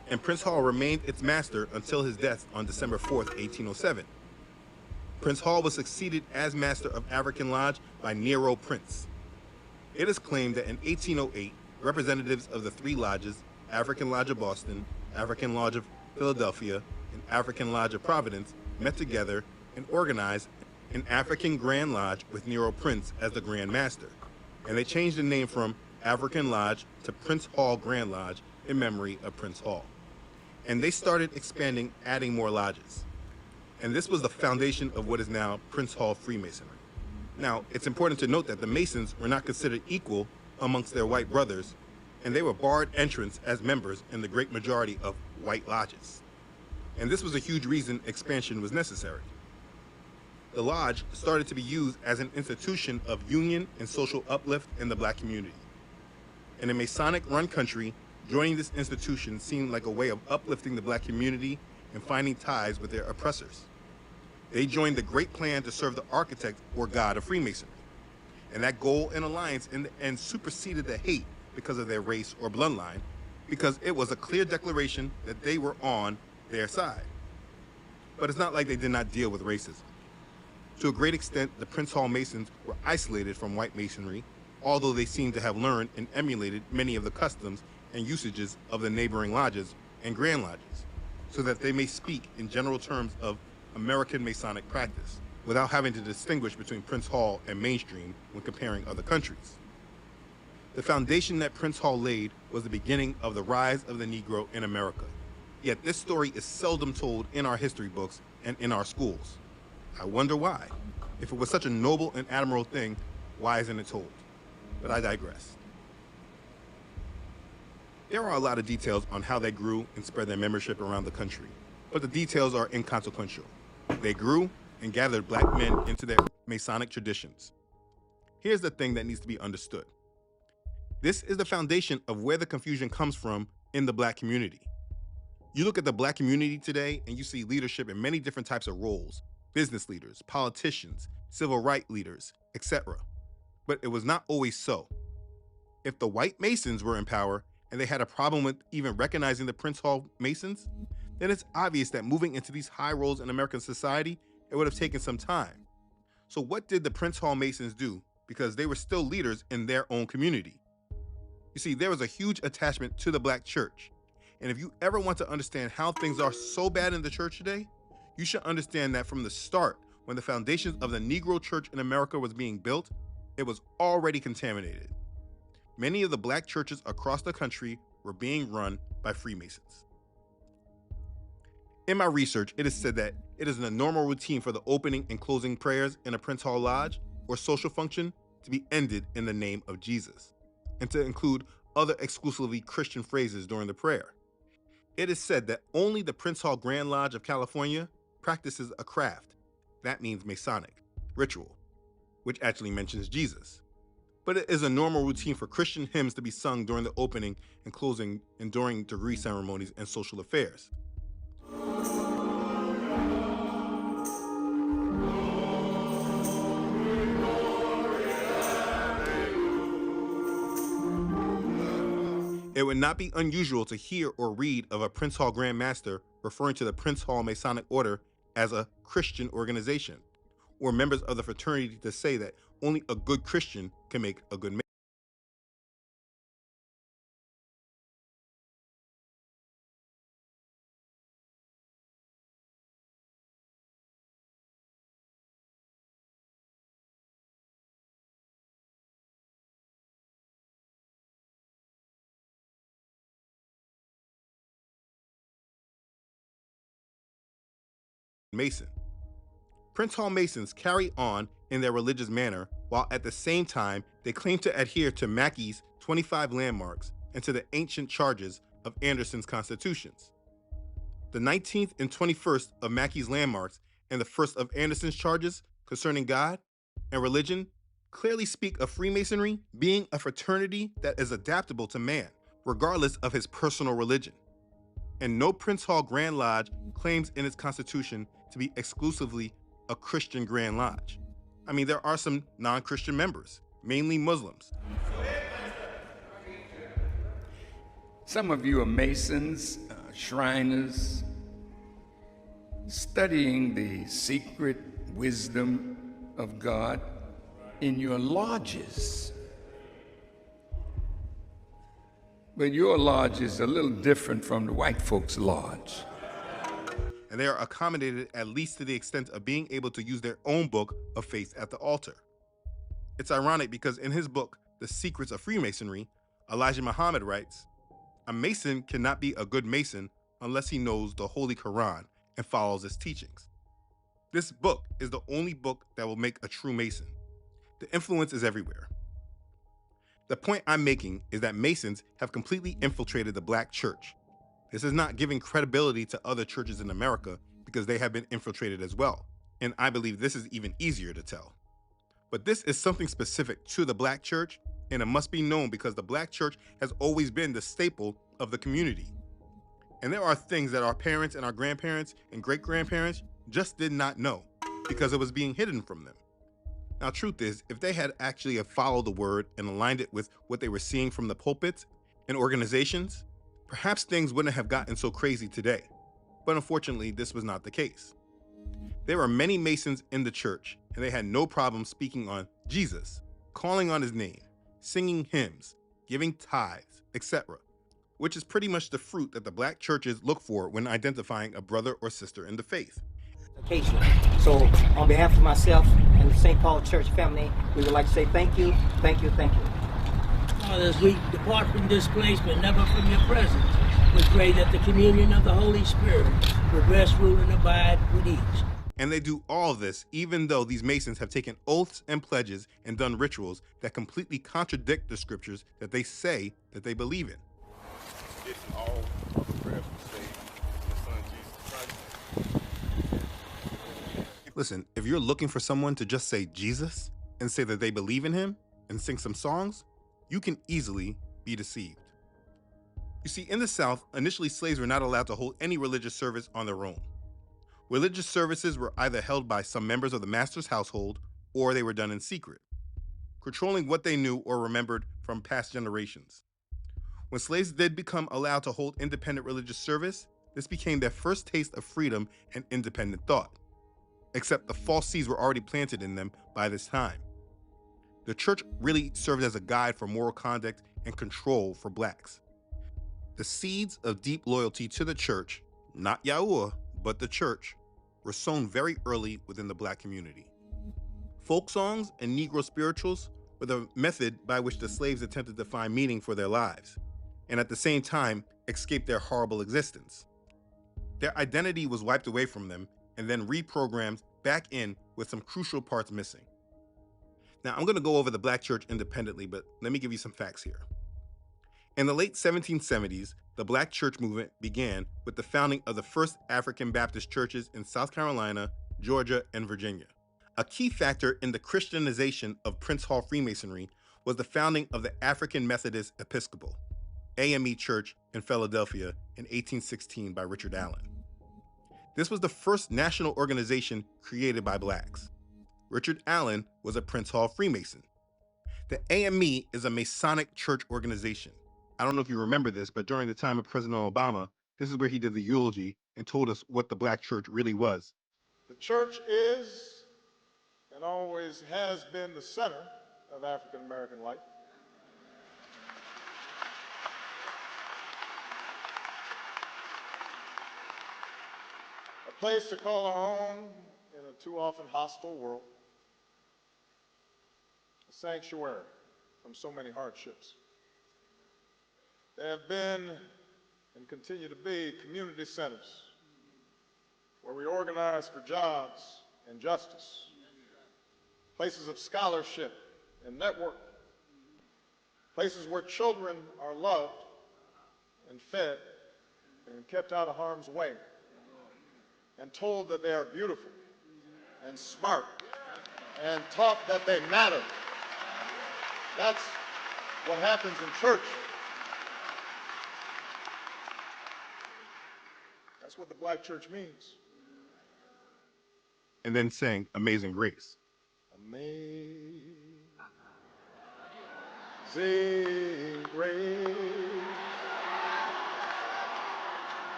[SPEAKER 6] and Prince Hall remained its master until his death on December 4th, 1807. Prince Hall was succeeded as master of African Lodge by Nero Prince. It is claimed that in 1808, representatives of the 3 lodges, African Lodge of Boston, African Lodge of Philadelphia, and African Lodge of Providence, met together and organized an African Grand Lodge with Nero Prince as the Grand Master, and they changed the name from African Lodge to Prince Hall Grand Lodge in memory of Prince Hall. And they started expanding, adding more lodges. And this was the foundation of what is now Prince Hall Freemasonry. Now, it's important to note that the Masons were not considered equal amongst their white brothers, and they were barred entrance as members in the great majority of white lodges. And this was a huge reason expansion was necessary. The lodge started to be used as an institution of union and social uplift in the black community. In a Masonic-run country, joining this institution seemed like a way of uplifting the black community and finding ties with their oppressors. They joined the great plan to serve the architect or God of Freemasonry. And that goal and alliance in the end superseded the hate because of their race or bloodline, because it was a clear declaration that they were on their side. But it's not like they did not deal with racism. To a great extent, the Prince Hall Masons were isolated from white masonry, although they seem to have learned and emulated many of the customs and usages of the neighboring lodges and Grand Lodges, so that they may speak in general terms of American Masonic practice, without having to distinguish between Prince Hall and mainstream when comparing other countries. The foundation that Prince Hall laid was the beginning of the rise of the Negro in America. Yet this story is seldom told in our history books and in our schools. I wonder why. If it was such a noble and admirable thing, why isn't it told? But I digress. There are a lot of details on how they grew and spread their membership around the country, but the details are inconsequential. They grew and gathered black men into their Masonic traditions. Here's the thing that needs to be understood. This is the foundation of where the confusion comes from in the black community. You look at the black community today and you see leadership in many different types of roles: business leaders, politicians, civil rights leaders, etc. But it was not always so. If the white Masons were in power and they had a problem with even recognizing the Prince Hall Masons, then it's obvious that moving into these high roles in American society, it would have taken some time. So what did the Prince Hall Masons do? Because they were still leaders in their own community. You see, there was a huge attachment to the black church. And if you ever want to understand how things are so bad in the church today, you should understand that from the start, when the foundations of the Negro church in America was being built, it was already contaminated. Many of the black churches across the country were being run by Freemasons. In my research, it is said that it is a normal routine for the opening and closing prayers in a Prince Hall Lodge or social function to be ended in the name of Jesus, and to include other exclusively Christian phrases during the prayer. It is said that only the Prince Hall Grand Lodge of California practices a craft, that means Masonic, ritual, which actually mentions Jesus. But it is a normal routine for Christian hymns to be sung during the opening and closing and during degree ceremonies and social affairs. It would not be unusual to hear or read of a Prince Hall Grand Master referring to the Prince Hall Masonic Order as a Christian organization, or members of the fraternity to say that only a good Christian can make a good Mason. Prince Hall Masons carry on in their religious manner, while at the same time they claim to adhere to Mackey's 25 landmarks and to the ancient charges of Anderson's constitutions. The 19th and 21st of Mackey's landmarks and the first of Anderson's charges concerning God and religion clearly speak of Freemasonry being a fraternity that is adaptable to man, regardless of his personal religion. And no Prince Hall Grand Lodge claims in its constitution to be exclusively a Christian Grand Lodge. I mean, there are some non-Christian members, mainly Muslims.
[SPEAKER 14] Some of you are Masons, Shriners, studying the secret wisdom of God in your lodges. But your lodge is a little different from the white folks' lodge.
[SPEAKER 6] And they are accommodated at least to the extent of being able to use their own book of faith at the altar. It's ironic because in his book, The Secrets of Freemasonry, Elijah Muhammad writes, "A Mason cannot be a good Mason unless he knows the Holy Quran and follows its teachings." This book is the only book that will make a true Mason. The influence is everywhere. The point I'm making is that Masons have completely infiltrated the Black church. This is not giving credibility to other churches in America because they have been infiltrated as well. And I believe this is even easier to tell. But this is something specific to the Black church, and it must be known because the Black church has always been the staple of the community. And there are things that our parents and our grandparents and great-grandparents just did not know because it was being hidden from them. Now, truth is, if they had actually followed the word and aligned it with what they were seeing from the pulpits and organizations, perhaps things wouldn't have gotten so crazy today. But unfortunately, this was not the case. There were many Masons in the church, and they had no problem speaking on Jesus, calling on his name, singing hymns, giving tithes, etc., which is pretty much the fruit that the Black churches look for when identifying a brother or sister in the faith.
[SPEAKER 15] So on behalf of myself and the St. Paul Church family, we would like to say thank you, thank you, thank you.
[SPEAKER 16] As we depart from this place, but never from your presence, we pray that the communion of the Holy Spirit would rest, rule, and abide with each.
[SPEAKER 6] And they do all this even though these Masons have taken oaths and pledges and done rituals that completely contradict the scriptures that they say that they believe in.
[SPEAKER 17] This is all of the prayer for the Savior, the Son Jesus Christ.
[SPEAKER 6] Listen, if you're looking for someone to just say Jesus and say that they believe in him and sing some songs, you can easily be deceived. You see, in the South, initially slaves were not allowed to hold any religious service on their own. Religious services were either held by some members of the master's household or they were done in secret, controlling what they knew or remembered from past generations. When slaves did become allowed to hold independent religious service, this became their first taste of freedom and independent thought. Except the false seeds were already planted in them by this time. The church really served as a guide for moral conduct and control for Blacks. The seeds of deep loyalty to the church, not Yahuwah, but the church, were sown very early within the Black community. Folk songs and Negro spirituals were the method by which the slaves attempted to find meaning for their lives, and at the same time, escape their horrible existence. Their identity was wiped away from them and then reprogrammed back in with some crucial parts missing. Now, I'm going to go over the Black church independently, but let me give you some facts here. In the late 1770s, the Black church movement began with the founding of the first African Baptist churches in South Carolina, Georgia, and Virginia. A key factor in the Christianization of Prince Hall Freemasonry was the founding of the African Methodist Episcopal, AME Church in Philadelphia in 1816 by Richard Allen. This was the first national organization created by Blacks. Richard Allen was a Prince Hall Freemason. The AME is a Masonic church organization. I don't know if you remember this, but during the time of President Obama, this is where he did the eulogy and told us what the black church really was.
[SPEAKER 13] The church is and always has been the center of African American life. A place to call our own in a too often hostile world. A sanctuary from so many hardships. There have been and continue to be community centers where we organize for jobs and justice, places of scholarship and network, places where children are loved and fed and kept out of harm's way and told that they are beautiful and smart and taught that they matter. That's what happens in church. That's what the black church means.
[SPEAKER 6] And then sang Amazing Grace.
[SPEAKER 13] Amazing grace,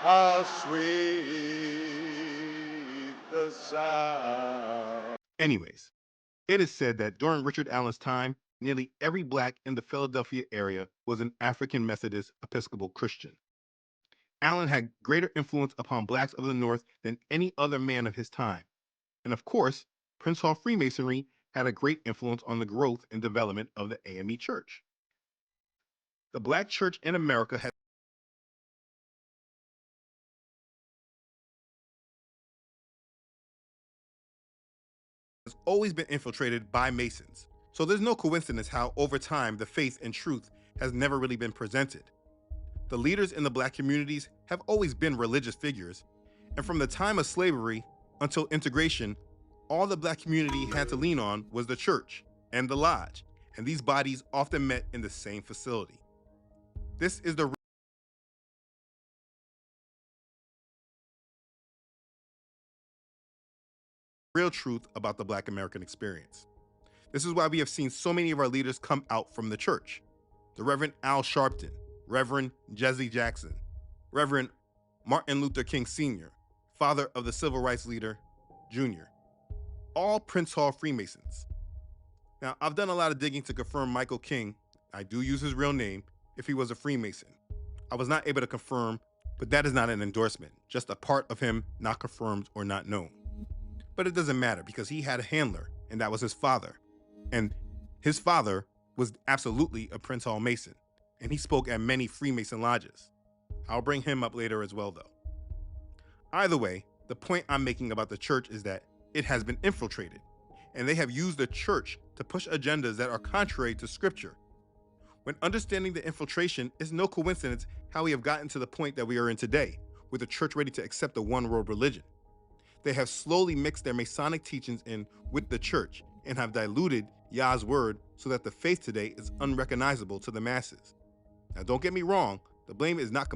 [SPEAKER 13] how sweet the sound.
[SPEAKER 6] Anyways, it is said that during Richard Allen's time, nearly every black in the Philadelphia area was an African Methodist Episcopal Christian. Allen had greater influence upon blacks of the North than any other man of his time. And of course, Prince Hall Freemasonry had a great influence on the growth and development of the AME Church. The black church in America has always been infiltrated by Masons. So there's no coincidence how over time the faith and truth has never really been presented. The leaders in the black communities have always been religious figures, and from the time of slavery until integration, all the black community had to lean on was the church and the lodge, and these bodies often met in the same facility. This is the real truth about the Black American experience. This is why we have seen so many of our leaders come out from the church. The Reverend Al Sharpton, Reverend Jesse Jackson, Reverend Martin Luther King Sr., father of the civil rights leader, Jr., all Prince Hall Freemasons. Now, I've done a lot of digging to confirm Michael King, I do use his real name, if he was a Freemason. I was not able to confirm, but that is not an endorsement, just a part of him not confirmed or not known. But it doesn't matter because he had a handler, and that was his father. And his father was absolutely a Prince Hall Mason, and he spoke at many Freemason lodges. I'll bring him up later as well, though. Either way, the point I'm making about the church is that it has been infiltrated, and they have used the church to push agendas that are contrary to Scripture. When understanding the infiltration, it's no coincidence how we have gotten to the point that we are in today, with the church ready to accept the one world religion. They have slowly mixed their Masonic teachings in with the church and have diluted Yah's word so that the faith today is unrecognizable to the masses. Now, don't get me wrong, the blame is not